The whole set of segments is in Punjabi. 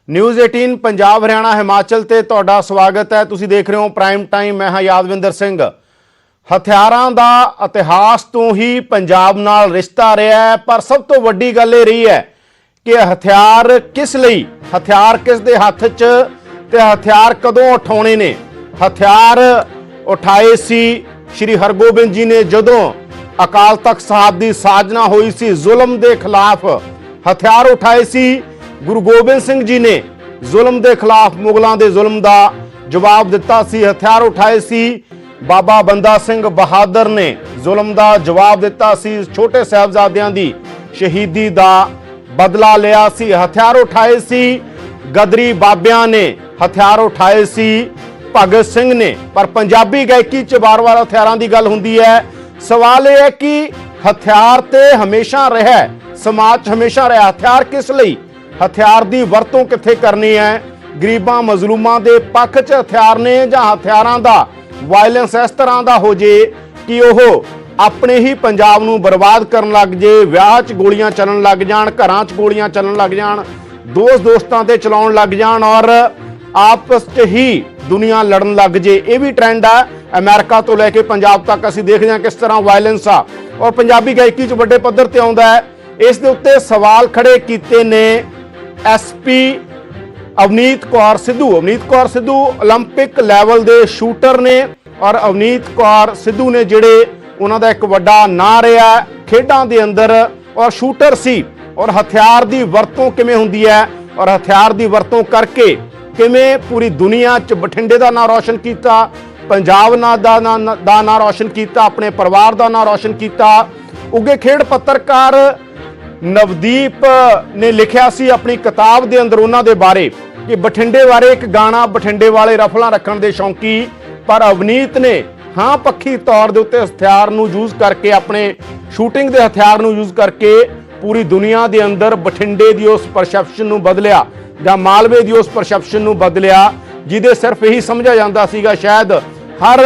न्यूज़ 18 पंजाब हरियाणा हिमाचल ते तुहाडा स्वागत है। तुसीं देख रहे हो प्राइम टाइम। मैं हाँ यादविंदर सिंह। हथियारां दा इतिहास तो ही पंजाब नाल रिश्ता रहा है, पर सब तो वड्डी गल ये रही है कि हथियार किस लई, हथियार किस दे हत्थ च ते हथियार कदों उठाने ने। हथियार उठाए सी श्री हरगोबिंद जी ने जदों अकाल तख्त साहब की साजना हुई सी जुल्म के खिलाफ। हथियार उठाए सी गुरु गोबिंद सिंह जी ने जुल्म के खिलाफ, मुगलों के जुल्म का जवाब दिता सी। हथियार उठाए सी बाबा बंदा सिंह बहादुर ने जुल्म का जवाब दिता सी। छोटे साहिबजादियां दी शहीदी का बदला लिया सी। हथियार उठाए सी गदरी बाबियां ने, हथियार उठाए सी भगत सिंह ने। पर पंजाबी गायकी च बार बार हथियारों की गल हुंदी है। सवाल यह है कि हथियार ते हमेशा रहा, समाज हमेशा रहा। हथियार किस लिए, हथियार की वरतों कित्थे करनी है। गरीबां मजलूमां दे पक्ष च हथियार ने जां हथियारां दा वायलेंस इस तरह का हो जे कि वह अपने ही पंजाब नूं बर्बाद करन लग जे। विआह च गोलियां चलन लग जाण, घरां च गोलियां चलन लग जाण, दोस्तां ते चलाउण लग जाण और आपस च ही दुनिया लड़न लग जे। ये भी ट्रेंड है अमेरिका तो लैके पंजाब तक। असीं देखदे हां किस तरह वायलेंस आ और पंजाबी गायकी च वड्डे पद्धर ते आउंदा है। इस दे उत्ते सवाल खड़े कीते ने SP Avneet Kaur Sidhu. Avneet Kaur Sidhu Olympic level के शूटर ने और अवनीत कौर सिद्धू ने जिहड़े उन्हां दा एक वड्डा नां रहा खेडां दे अंदर और शूटर सी। और हथियार की वरतों किवें हुंदी है और हथियार की वरतों करके किवें पूरी दुनिया च बठिंडे का नां रोशन किया, पंजाब दा नां रोशन किया, अपने परिवार का नां रोशन किया। उगे खेड पत्रकार नवदीप ने लिखिया सी अपनी किताब के अंदर उन्हां दे बारे कि बठिंडे बारे एक गाना, बठिंडे वाले रफलां रखण दे शौकी। पर अवनीत ने हाँ पक्खी तौर के उत्ते हथियार नूं यूज करके, अपने शूटिंग के हथियार नूं यूज करके पूरी दुनिया के अंदर बठिंडे की उस परसैप्शन नूं बदलिया जां मालवे की उस परसैप्शन नूं बदलिया जिहदे सिर्फ यही समझा जाता सीगा। शायद हर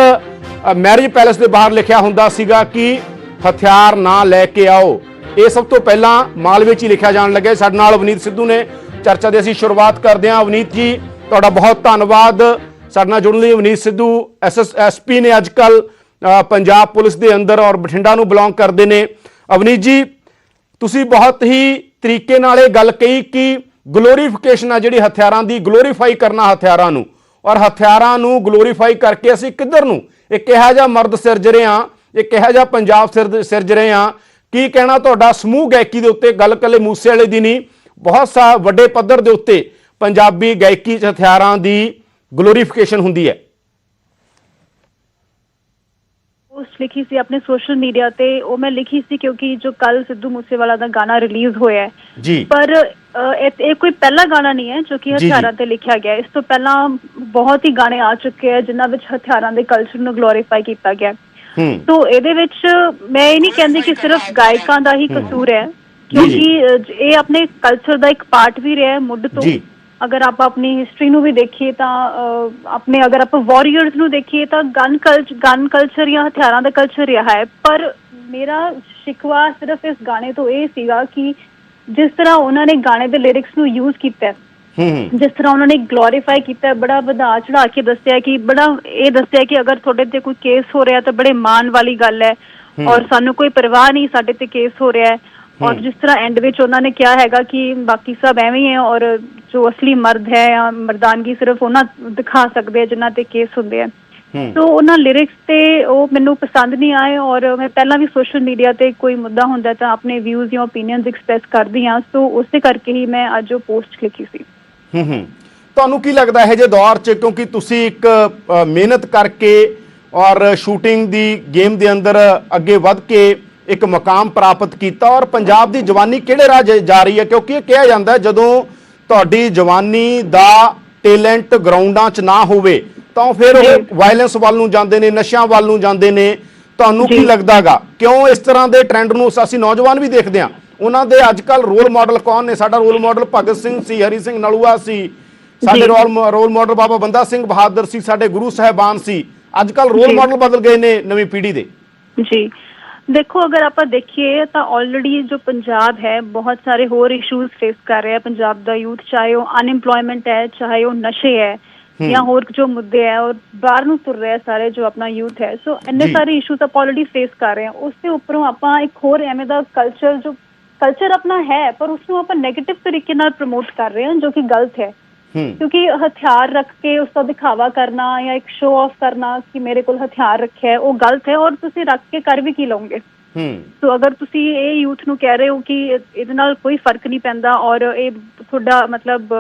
मैरिज पैलेस के बाहर लिखिया हुंदा सीगा कि हथियार ना लैके आओ। ये सब तो पहला मालवे च ही लिखा जान लगे। साडे नाल अवनीत सिद्धू ने चर्चा की असीं शुरुआत करते हैं। अवनीत जी तुहाडा बहुत धन्नवाद साडे नाल जुड़न लई। अवनीत सिद्धू SP ने अजकल पंजाब पुलिस के अंदर और बठिंडा नूं बिलोंग करते हैं। अवनीत जी तुसीं बहुत ही तरीके नाल ये गल कही कि ग्लोरीफिकेशन आ जिहड़ी हथियारां दी, ग्लोरीफाई करना हथियारां नूं और हथियारां नूं ग्लोरीफाई करके असीं किधर नूं एक इहो जिहा मर्द सिरज रहे हां, एक इहो जिहा पंजाब सिरज रहे हां। की कहना तुहाडा समूह गायकी दे उत्ते, गल कल्ले मूसे वाले दी नहीं, बहुत सा वड्डे पद्धर दे उत्ते पंजाबी गायकी च हथियारां दी ग्लोरीफिकेशन हुंदी है। पोस्ट लिखी सी अपने सोशल मीडिया ते, वो मैं लिखी सी क्योंकि जो कल सिद्धू मूसेवाला दा गाना रिलीज होया है जी, पर ये कोई पहला गाना नहीं है जो कि हथियारां ते लिखा गया। इस तो पहला बहुत ही गाने आ चुके हैं जिन्हां विच हथियारां दे कल्चर नूं ग्लोरीफाई किया गया। तो ਇਹਦੇ ਵਿੱਚ मैं ये नहीं कहती कि सिर्फ गायकों का ही कसूर है, क्योंकि ये अपने कल्चर का एक पार्ट भी रहा है मुੱਢ ਤੋਂ। अगर आप अपनी हिस्टरी नूं भी देखिए तो अपने, अगर आप वॉरियर्स नूं देखिए तो गन कल्चर या हथियारां दा कल्चर रहा है। पर मेरा शिकवा सिर्फ इस गाने तो ये सीगा कि जिस तरह उन्होंने गाने दे लिरिक्स नूं यूज किया, जिस तरह उन्होंने ग्लोरीफाई किया, बड़ा वधा चढ़ा के दस्सिया कि बड़ा ये दस्सिया कि अगर थोड़े ते कोई केस हो रहा है तो बड़े मान वाली गल है और सानू कोई परवाह नहीं, साडे ते केस हो रहा है। और जिस तरह एंड विच उन्होंने क्या हैगा कि बाकी सब एवें ही है और जो असली मर्द है या मर्दानगी सिर्फ उन्होंने दिखा सकते हैं जिन्हां ते केस होंदे हैं। तो उन्होंने लिरिक्स ते वो मैनू पसंद नहीं आए और मैं पहला भी सोशल मीडिया ते कोई मुद्दा होंदा तो अपने व्यूज या ओपीनियंस एक्सप्रैस करदी हाँ। तो उस करके ही मैं अज वो पोस्ट लिखी सी। ਤੁਹਾਨੂੰ ਕੀ ਲੱਗਦਾ ਹੈ ਜੇ ਦੌਰ 'ਚ, ਕਿਉਂਕਿ ਤੁਸੀਂ ਇੱਕ ਮਿਹਨਤ ਕਰਕੇ ਔਰ ਸ਼ੂਟਿੰਗ ਦੀ ਗੇਮ ਦੇ ਅੰਦਰ ਅੱਗੇ ਵੱਧ ਕੇ ਇੱਕ ਮੁਕਾਮ ਪ੍ਰਾਪਤ ਕੀਤਾ ਔਰ ਪੰਜਾਬ ਦੀ ਜਵਾਨੀ ਕਿਹੜੇ ਰਾਹ ਜਾ ਰਹੀ ਹੈ? ਕਿਉਂਕਿ ਇਹ ਕਿਹਾ ਜਾਂਦਾ ਜਦੋਂ ਤੁਹਾਡੀ ਜਵਾਨੀ ਦਾ ਟੈਲੈਂਟ ਗਰਾਊਂਡਾਂ 'ਚ ਨਾ ਹੋਵੇ ਤਾਂ ਫਿਰ ਉਹ ਵਾਇਲੈਂਸ ਵੱਲ ਨੂੰ ਜਾਂਦੇ ਨੇ, ਨਸ਼ਿਆਂ ਵੱਲ ਨੂੰ ਜਾਂਦੇ ਨੇ। ਤੁਹਾਨੂੰ ਕੀ ਲੱਗਦਾਗਾ ਕਿਉਂ ਇਸ ਤਰ੍ਹਾਂ ਦੇ ਟ੍ਰੈਂਡ ਨੂੰ ਅਸੀਂ ਨੌਜਵਾਨ ਵੀ ਦੇਖਦੇ ਹਾਂ? ਉਹਨਾਂ ਦੇ ਅੱਜ ਕੱਲ ਰੋਲ ਮਾਡਲ ਕੌਣ ਨੇ? ਸਾਡਾ ਰੋਲ ਮਾਡਲ ਭਗਤ ਸਿੰਘ ਸੀ, ਹਰੀ ਸਿੰਘ ਨਲੂਆ ਸੀ, ਸਾਡੇ ਰੋਲ ਮਾਡਲ ਬਾਬਾ ਬੰਦਾ ਸਿੰਘ ਬਹਾਦਰ ਸੀ, ਸਾਡੇ ਗੁਰੂ ਸਾਹਿਬਾਨ ਸੀ। ਅੱਜ ਕੱਲ ਰੋਲ ਮਾਡਲ ਬਦਲ ਗਏ ਨੇ ਨਵੀਂ ਪੀੜ੍ਹੀ ਦੇ। ਜੀ ਦੇਖੋ ਅਗਰ ਆਪਾਂ ਦੇਖੀਏ ਤਾਂ ਆਲਰੇਡੀ ਜੋ ਪੰਜਾਬ ਹੈ ਬਹੁਤ ਸਾਰੇ ਹੋਰ ਇਸ਼ੂਜ਼ ਫੇਸ ਕਰ ਰਿਹਾ ਪੰਜਾਬ ਦਾ ਯੂਥ, ਚਾਹੇ ਉਹ ਅਨਇੰਪਲੋਇਮੈਂਟ ਹੈ, ਚਾਹੇ ਉਹ ਨਸ਼ੇ ਹੈ ਜਾਂ ਹੋਰ ਜੋ ਮੁੱਦੇ ਹੈ, ਔਰ ਬਾਹਰ ਨੂੰ ਤੁਰ ਰਿਹਾ ਸਾਰੇ ਜੋ ਆਪਣਾ ਯੂਥ ਹੈ। ਸੋ ਇੰਨੇ ਸਾਰੇ ਇਸ਼ੂਜ਼ ਆਪਾਂ ਆਲਰੇਡੀ ਫੇਸ ਕਰ ਰਹੇ ਹਾਂ। ਉਸ ਦੇ ਉੱਪਰੋਂ ਆਪਾਂ ਇੱਕ ਹੋਰ ਐਵੇਂ ਦਾ ਕਲਚਰ ਆਪਣਾ ਹੈ ਪਰ ਉਸਨੂੰ ਆਪਾਂ ਨੈਗੇਟਿਵ ਤਰੀਕੇ ਨਾਲ ਪ੍ਰਮੋਟ ਕਰ ਰਹੇ ਹਾਂ, ਜੋ ਕਿ ਗਲਤ ਹੈ। ਕਿਉਂਕਿ ਹਥਿਆਰ ਰੱਖ ਕੇ ਉਸ ਦਾ ਦਿਖਾਵਾ ਕਰਨਾ ਜਾਂ ਇੱਕ ਸ਼ੋਅ ਆਫ ਕਰਨਾ ਕਿ ਮੇਰੇ ਕੋਲ ਹਥਿਆਰ ਰੱਖਿਆ ਹੈ, ਉਹ ਗਲਤ ਹੈ। ਔਰ ਤੁਸੀਂ ਰੱਖ ਕੇ ਕਰ ਵੀ ਕੀ ਲਓਗੇ? ਸੋ ਅਗਰ ਤੁਸੀਂ ਇਹ ਯੂਥ ਨੂੰ ਕਹਿ ਰਹੇ ਹੋ ਕਿ ਇਹਦੇ ਨਾਲ ਕੋਈ ਫਰਕ ਨਹੀਂ ਪੈਂਦਾ ਔਰ ਇਹ ਤੁਹਾਡਾ ਮਤਲਬ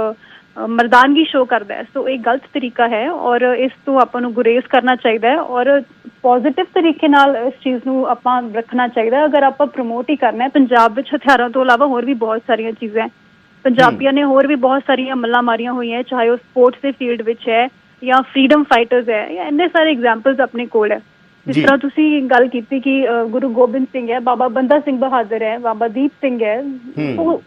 ਮਰਦਾਨਗੀ ਸ਼ੋਅ ਕਰਦਾ ਹੈ, ਸੋ ਇਹ ਗਲਤ ਤਰੀਕਾ ਹੈ ਔਰ ਇਸ ਤੋਂ ਆਪਾਂ ਨੂੰ ਗੁਰੇਜ਼ ਕਰਨਾ ਚਾਹੀਦਾ ਹੈ ਔਰ ਪੋਜ਼ਿਟਿਵ ਤਰੀਕੇ ਨਾਲ ਇਸ ਚੀਜ਼ ਨੂੰ ਆਪਾਂ ਰੱਖਣਾ ਚਾਹੀਦਾ। ਅਗਰ ਆਪਾਂ ਪ੍ਰਮੋਟ ਹੀ ਕਰਨਾ ਹੈ, ਪੰਜਾਬ ਵਿੱਚ ਹਥਿਆਰਾਂ ਤੋਂ ਇਲਾਵਾ ਹੋਰ ਵੀ ਬਹੁਤ ਸਾਰੀਆਂ ਚੀਜ਼ਾਂ, ਪੰਜਾਬੀਆਂ ਨੇ ਹੋਰ ਵੀ ਬਹੁਤ ਸਾਰੀਆਂ ਮੱਲਾਂ ਮਾਰੀਆਂ ਹੋਈਆਂ, ਚਾਹੇ ਉਹ ਸਪੋਰਟਸ ਦੇ ਫੀਲਡ ਵਿੱਚ ਹੈ ਜਾਂ ਫਰੀडम ਫਾਈਟਰਸ ਹੈ, ਜਾਂ ਇੰਨੇ ਸਾਰੇ ਐਗਜ਼ਾਮਪਲਸ ਆਪਣੇ ਕੋਲ ਹੈ। ਜਿਸ ਤਰ੍ਹਾਂ ਤੁਸੀਂ ਗੱਲ ਕੀਤੀ ਕਿ ਗੁਰੂ ਗੋਬਿੰਦ ਸਿੰਘ ਹੈ, ਬਾਬਾ ਬੰਦਾ ਸਿੰਘ ਬਹਾਦਰ ਹੈ, ਬਾਬਾ ਦੀਪ ਸਿੰਘ ਹੈ। ਉਹ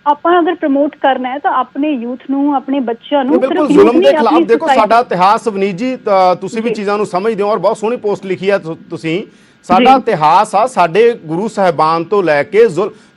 ਆਪਾਂ ਅਗਰ ਪ੍ਰਮੋਟ ਕਰਨਾ ਹੈ ਤਾਂ ਆਪਣੇ ਯੂਥ ਨੂੰ, ਆਪਣੇ ਬੱਚਿਆਂ ਨੂੰ ਬਿਲਕੁਲ ਜ਼ੁਲਮ ਦੇ ਖਿਲਾਫ ਦੇਖੋ ਸਾਡਾ ਇਤਿਹਾਸ। ਵਨੀਤ ਜੀ ਤੁਸੀਂ ਵੀ ਚੀਜ਼ਾਂ ਨੂੰ ਸਮਝਦੇ ਹੋ ਔਰ ਬਹੁਤ ਸੋਹਣੀ ਪੋਸਟ ਲਿਖੀ ਹੈ ਤੁਸੀਂ। ਸਾਡਾ ਇਤਿਹਾਸ ਆ, ਸਾਡੇ ਗੁਰੂ ਸਾਹਿਬਾਨ ਤੋਂ ਲੈ ਕੇ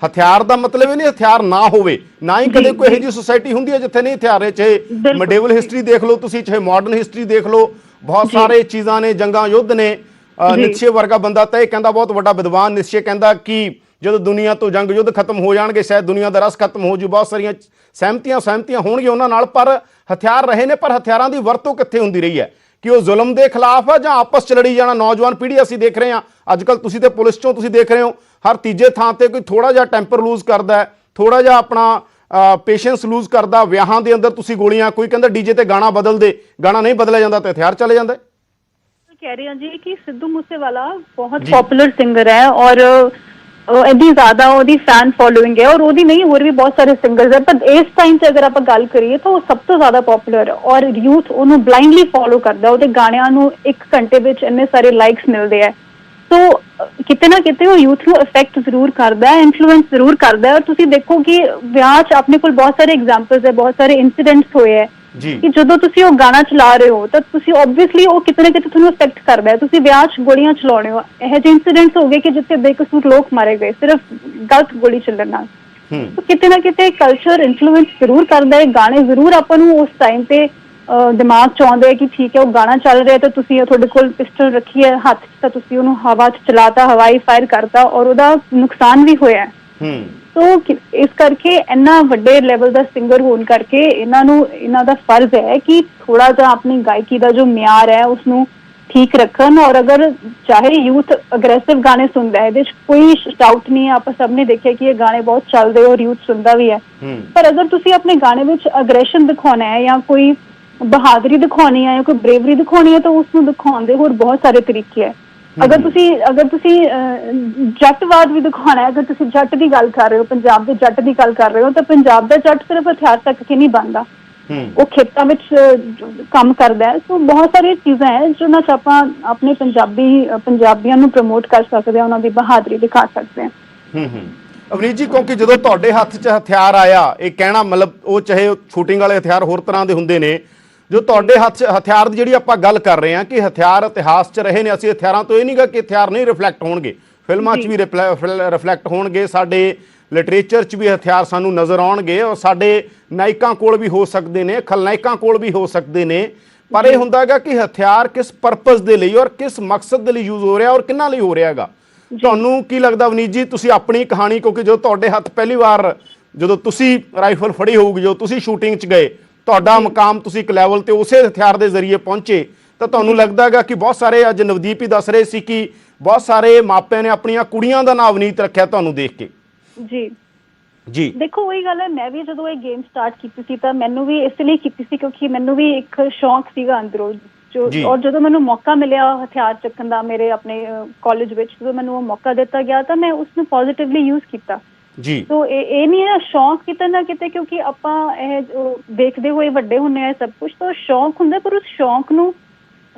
ਹਥਿਆਰ ਦਾ ਮਤਲਬ ਇਹ ਨਹੀਂ ਹਥਿਆਰ ਨਾ ਹੋਵੇ, ਨਾ ਹੀ ਕਦੇ ਕੋਈ ਇਹੋ ਜਿਹੀ ਸੁਸਾਇਟੀ ਹੁੰਦੀ ਹੈ ਜਿੱਥੇ ਨਹੀਂ ਹਥਿਆਰ। ਚਾਹੇ ਮਿਡੇਵਲ ਹਿਸਟਰੀ ਦੇਖ ਲਓ ਤੁਸੀਂ, ਚਾਹੇ ਮਾਡਰਨ ਹਿਸਟਰੀ ਦੇਖ ਲਓ, ਬਹੁਤ ਸਾਰੇ ਚੀਜ਼ਾਂ ਨੇ, ਜੰਗਾਂ ਯੁੱਧ ਨੇ। ਨਿਸ਼ਚੇ ਵਰਗਾ ਬੰਦਾ ਤਾਂ ਇਹ ਕਹਿੰਦਾ, ਬਹੁਤ ਵੱਡਾ ਵਿਦਵਾਨ ਨਿਸ਼ਚੇ ਕਹਿੰਦਾ ਕਿ ਜਦੋਂ ਦੁਨੀਆ ਤੋਂ ਜੰਗ ਯੁੱਧ ਖਤਮ ਹੋ ਜਾਣਗੇ ਸ਼ਾਇਦ ਦੁਨੀਆ ਦਾ ਰਸ ਖਤਮ ਹੋ ਜੂ। ਬਹੁਤ ਸਾਰੀਆਂ ਸਹਿਮਤੀਆਂ ਹੋਣਗੀਆਂ ਉਹਨਾਂ ਨਾਲ, ਪਰ ਹਥਿਆਰ ਰਹੇ ਨੇ। ਪਰ ਹਥਿਆਰਾਂ ਦੀ ਵਰਤੋਂ ਕਿੱਥੇ ਹੁੰਦੀ ਰਹੀ ਹੈ? ਕਿ ਉਹ ਜ਼ੁਲਮ ਦੇ ਖਿਲਾਫ ਆ ਜਾਂ ਆਪਸ ਚ ਲੜੀ ਜਾਣਾ? ਨੌਜਵਾਨ ਪੀੜ੍ਹੀ ਅਸੀਂ ਦੇਖ ਰਹੇ ਹਾਂ ਅੱਜ ਕੱਲ੍ਹ, ਤੁਸੀਂ ਤੇ ਪੁਲਿਸ ਚੋਂ ਤੁਸੀਂ ਦੇਖ ਰਹੇ ਹੋ, ਹਰ ਤੀਜੇ ਥਾਂ ਤੇ ਕੋਈ ਥੋੜਾ ਜਿਹਾ ਟੈਂਪਰ ਲੂਜ਼ ਕਰਦਾ ਹੈ, ਥੋੜਾ ਜਿਹਾ ਆਪਣਾ ਪੇਸ਼ੈਂਸ ਲੂਜ਼ ਕਰਦਾ। ਵਿਆਹਾਂ ਦੇ ਅੰਦਰ ਤੁਸੀਂ ਗੋਲੀਆਂ, ਕੋਈ ਕਹਿੰਦਾ ਡੀਜੇ ਤੇ ਗਾਣਾ ਬਦਲ ਦੇ, ਗਾਣਾ ਨਹੀਂ ਬਦਲਿਆ ਜਾਂਦਾ ਤੇ ਹਥਿਆਰ ਚਲੇ ਜਾਂਦਾ। ਕਹਿ ਰਹੀ ਹਾਂ ਜੀ ਕਿ ਸਿੱਧੂ ਮੂਸੇਵਾਲਾ ਬਹੁਤ ਪॉपुलर ਸਿੰਗਰ ਹੈ ਔਰ ਇੰਨੀ ਜ਼ਿਆਦਾ ਉਹਦੀ ਫੈਨ ਫੋਲੋਇੰਗ ਹੈ, ਔਰ ਉਹਦੀ ਨਹੀਂ ਹੋਰ ਵੀ ਬਹੁਤ ਸਾਰੇ ਸਿੰਗਰਸ ਹੈ, ਪਰ ਇਸ ਟਾਈਮ 'ਚ ਅਗਰ ਆਪਾਂ ਗੱਲ ਕਰੀਏ ਤਾਂ ਉਹ ਸਭ ਤੋਂ ਜ਼ਿਆਦਾ ਪॉपुलर ਹੈ ਔਰ ਯੂਥ ਉਹਨੂੰ ਬਲਾਈਂਡਲੀ ਫੋਲੋ ਕਰਦਾ। ਉਹਦੇ ਗਾਣਿਆਂ ਨੂੰ 1 ਘੰਟੇ ਵਿੱਚ ਇੰਨੇ ਸਾਰੇ ਲਾਈਕਸ ਮਿਲਦੇ ਹੈ। ਸੋ ਕਿਤੇ ਨਾ ਕਿਤੇ ਉਹ ਯੂਥ ਨੂੰ ਇਫੈਕਟ ਜ਼ਰੂਰ ਕਰਦਾ ਹੈ, ਇਨਫਲੂਐਂਸ ਜ਼ਰੂਰ ਕਰਦਾ ਹੈ। ਔਰ ਤੁਸੀਂ ਦੇਖੋ ਕਿ ਵਿਆਹ 'ਚ ਆਪਣੇ ਕੋਲ ਬਹੁਤ ਸਾਰੇ ਐਗਜ਼ਾਮਪਲਸ ਹੈ, ਬਹੁਤ ਸਾਰੇ ਇੰਸੀਡੈਂਟਸ ਹੋਏ ਹੈ ਕਿ ਜਦੋਂ ਤੁਸੀਂ ਉਹ ਗਾਣਾ ਚਲਾ ਰਹੇ ਹੋ ਤਾਂ ਤੁਸੀਂ ਓਬਵੀਅਸਲੀ ਉਹ ਕਿਤੇ ਨਾ ਕਿਤੇ ਤੁਹਾਨੂੰ ਇਫੈਕਟ ਕਰਦਾ ਹੈ। ਤੁਸੀਂ ਵਿਆਹ 'ਚ ਗੋਲੀਆਂ ਚਲਾਉਣੇ ਹੋ, ਇਹੋ ਜਿਹੇ ਇੰਸੀਡੈਂਟਸ ਹੋ ਗਏ ਕਿ ਜਿੱਥੇ ਬੇਕਸੂਰ ਲੋਕ ਮਾਰੇ ਗਏ ਸਿਰਫ ਗਲਤ ਗੋਲੀ ਚੱਲਣ ਨਾਲ। ਤਾਂ ਕਿਤੇ ਨਾ ਕਿਤੇ ਕਲਚਰ ਇਨਫਲੂਐਂਸ ਜ਼ਰੂਰ ਕਰਦਾ ਹੈ। ਗਾਣੇ ਜ਼ਰੂਰ ਆਪਾਂ ਨੂੰ ਉਸ ਟਾਈਮ ਤੇ ਦਿਮਾਗ 'ਚ ਆਉਂਦੇ ਹੈ ਕਿ ਠੀਕ ਹੈ ਉਹ ਗਾਣਾ ਚੱਲ ਰਿਹਾ ਤਾਂ ਤੁਸੀਂ ਤੁਹਾਡੇ ਕੋਲ ਪਿਸਟਲ ਰੱਖੀ ਹੈ ਹੱਥ 'ਚ, ਤਾਂ ਤੁਸੀਂ ਉਹਨੂੰ ਹਵਾ 'ਚ ਚਲਾਤਾ, ਹਵਾਈ ਫਾਇਰ ਕਰਤਾ ਔਰ ਉਹਦਾ ਨੁਕਸਾਨ ਵੀ ਹੋਇਆ। ਸੋ ਇਸ ਕਰਕੇ ਇੰਨਾ ਵੱਡੇ ਲੈਵਲ ਦਾ ਸਿੰਗਰ ਹੋਣ ਕਰਕੇ ਇਹਨਾਂ ਦਾ ਫਰਜ਼ ਹੈ ਕਿ ਥੋੜਾ ਜਿਹਾ ਆਪਣੀ ਗਾਇਕੀ ਦਾ ਜੋ ਮਿਆਰ ਹੈ ਉਸਨੂੰ ਠੀਕ ਰੱਖਣ। ਔਰ ਅਗਰ ਚਾਹੇ ਯੂਥ ਅਗਰੈਸਿਵ ਗਾਣੇ ਸੁਣਦਾ ਹੈ, ਇਹਦੇ 'ਚ ਕੋਈ ਡਾਊਟ ਨਹੀਂ ਹੈ, ਆਪਾਂ ਸਭ ਨੇ ਦੇਖਿਆ ਕਿ ਇਹ ਗਾਣੇ ਬਹੁਤ ਚੱਲਦੇ ਔਰ ਯੂਥ ਸੁਣਦਾ ਵੀ ਹੈ। ਪਰ ਅਗਰ ਤੁਸੀਂ ਆਪਣੇ ਗਾਣੇ ਵਿੱਚ ਅਗਰੈਸ਼ਨ ਦਿਖਾਉਣਾ ਹੈ ਜਾਂ ਕੋਈ ਬਹਾਦਰੀ ਦਿਖਾਉਣੀ ਹੈ ਜਾਂ ਕੋਈ ਬਰੇਵਰੀ ਦਿਖਾਉਣੀ ਹੈ ਤਾਂ ਉਸਨੂੰ ਦਿਖਾਉਣ ਦੇ ਹੋਰ ਬਹੁਤ ਸਾਰੇ ਤਰੀਕੇ ਹੈ। ਅਗਰ ਤੁਸੀਂ ਜੱਟਵਾਦ ਵੀ ਦਿਖਾਉਣਾ ਹੈ, ਅਗਰ ਤੁਸੀਂ ਜੱਟ ਦੀ ਗੱਲ ਕਰ ਰਹੇ ਹੋ, ਪੰਜਾਬ ਦੇ ਜੱਟ ਦੀ ਗੱਲ ਕਰ ਰਹੇ ਹੋ, ਤਾਂ ਪੰਜਾਬ ਦਾ ਜੱਟ ਸਿਰਫ ਹਥਿਆਰ ਤੱਕ ਕੇ ਨਹੀਂ ਬਣਦਾ, ਉਹ ਖੇਤਾਂ ਵਿੱਚ ਕੰਮ ਕਰਦਾ ਹੈ। ਸੋ ਬਹੁਤ ਸਾਰੀਆਂ ਚੀਜ਼ਾਂ ਹੈ ਜਿਹਨਾਂ 'ਚ ਆਪਾਂ ਆਪਣੇ ਪੰਜਾਬੀਆਂ ਨੂੰ ਪ੍ਰਮੋਟ ਕਰ ਸਕਦੇ ਹਾਂ, ਉਹਨਾਂ ਦੀ ਬਹਾਦਰੀ ਦਿਖਾ ਸਕਦੇ ਹਾਂ। ਅਵਨੀਤ ਜੀ, ਕਿਉਂਕਿ ਜਦੋਂ ਤੁਹਾਡੇ ਹੱਥ 'ਚ ਹਥਿਆਰ ਆਇਆ, ਇਹ ਕਹਿਣਾ ਮਤਲਬ ਉਹ ਚਾਹੇ ਸ਼ੂਟਿੰਗ ਵਾਲੇ ਹਥਿਆਰ ਹੋਰ ਤਰ੍ਹਾਂ ਦੇ ਹੁੰਦੇ ਨੇ, ਜੋ ਤੁਹਾਡੇ ਹੱਥ 'ਚ ਹਥਿਆਰ ਦੀ ਜਿਹੜੀ ਆਪਾਂ ਗੱਲ ਕਰ ਰਹੇ ਹਾਂ ਕਿ ਹਥਿਆਰ ਇਤਿਹਾਸ 'ਚ ਰਹੇ ਨੇ, ਅਸੀਂ ਹਥਿਆਰਾਂ ਤੋਂ ਇਹ ਨਹੀਂ ਗਾ ਕਿ ਹਥਿਆਰ ਨਹੀਂ ਰਿਫਲੈਕਟ ਹੋਣਗੇ, ਫਿਲਮਾਂ 'ਚ ਵੀ ਰਿਫਲੈਕਟ ਹੋਣਗੇ, ਸਾਡੇ ਲਿਟਰੇਚਰ 'ਚ ਵੀ ਹਥਿਆਰ ਸਾਨੂੰ ਨਜ਼ਰ ਆਉਣਗੇ ਔਰ ਸਾਡੇ ਨਾਇਕਾਂ ਕੋਲ ਵੀ ਹੋ ਸਕਦੇ ਨੇ, ਖਲਨਾਇਕਾਂ ਕੋਲ ਵੀ ਹੋ ਸਕਦੇ ਨੇ। ਪਰ ਇਹ ਹੁੰਦਾ ਹੈਗਾ ਕਿ ਹਥਿਆਰ ਕਿਸ ਪਰਪਸ ਦੇ ਲਈ ਔਰ ਕਿਸ ਮਕਸਦ ਦੇ ਲਈ ਯੂਜ਼ ਹੋ ਰਿਹਾ ਔਰ ਕਿੰਨਾ ਲਈ ਹੋ ਰਿਹਾ ਹੈਗਾ। ਤੁਹਾਨੂੰ ਕੀ ਲੱਗਦਾ ਅਵਨੀਤ ਜੀ, ਤੁਸੀਂ ਆਪਣੀ ਕਹਾਣੀ, ਕਿਉਂਕਿ ਜਦੋਂ ਤੁਹਾਡੇ ਹੱਥ ਪਹਿਲੀ ਵਾਰ ਜਦੋਂ ਤੁਸੀਂ ਰਾਈਫਲ ਫੜੀ ਹੋਊਗੀ, ਜਦੋਂ ਤੁਸੀਂ ਸ਼ੂਟਿੰਗ 'ਚ ਗਏ, ਤੁਹਾਡਾ ਮੁਕਾਮ ਤੁਸੀਂ ਇੱਕ ਲੈਵਲ ਤੇ ਉਸੇ ਹਥਿਆਰ ਦੇ ਜ਼ਰੀਏ ਪਹੁੰਚੇ, ਤਾਂ ਤੁਹਾਨੂੰ ਲੱਗਦਾ ਹੈਗਾ ਕਿ ਬਹੁਤ ਸਾਰੇ, ਅੱਜ ਨਵਦੀਪ ਹੀ ਦੱਸ ਰਹੇ ਸੀ ਕਿ ਬਹੁਤ ਸਾਰੇ ਮਾਪਿਆਂ ਨੇ ਆਪਣੀਆਂ ਕੁੜੀਆਂ ਦਾ ਨਾਮ ਅਵਨੀਤ ਰੱਖਿਆ ਤੁਹਾਨੂੰ ਦੇਖ ਕੇ। ਜੀ ਦੇਖੋ ਉਹੀ ਗੱਲ ਹੈ, ਮੈਂ ਵੀ ਜਦੋਂ ਇਹ ਗੇਮ ਸਟਾਰਟ ਕੀਤੀ ਸੀ ਤਾਂ ਮੈਨੂੰ ਵੀ ਇਸ ਲਈ ਕੀਤੀ ਸੀ ਕਿਉਂਕਿ ਮੈਨੂੰ ਵੀ ਇੱਕ ਸ਼ੌਂਕ ਸੀਗਾ ਅੰਦਰੋਂ, ਔਰ ਜਦੋਂ ਮੈਨੂੰ ਮੌਕਾ ਮਿਲਿਆ ਹਥਿਆਰ ਚੱਕਣ ਦਾ ਮੇਰੇ ਆਪਣੇ ਕਾਲਜ ਵਿੱਚ, ਜਦੋਂ ਮੈਨੂੰ ਉਹ ਮੌਕਾ ਦਿੱਤਾ ਗਿਆ ਤਾਂ ਮੈਂ ਉਸਨੂੰ ਪੋਜ਼ਿਟਿਵਲੀ ਯੂਜ਼ ਕੀਤਾ। ਸੋ ਇਹ ਨਹੀਂ ਹੈ ਸ਼ੌਂਕ ਕਿਤੇ ਨਾ ਕਿਤੇ, ਕਿਉਂਕਿ ਆਪਾਂ ਇਹ ਦੇਖਦੇ ਹੋਏ ਵੱਡੇ ਹੁੰਦੇ ਆ ਸਭ ਕੁਛ, ਤਾਂ ਸ਼ੌਂਕ ਹੁੰਦਾ, ਪਰ ਉਸ ਸ਼ੌਂਕ ਨੂੰ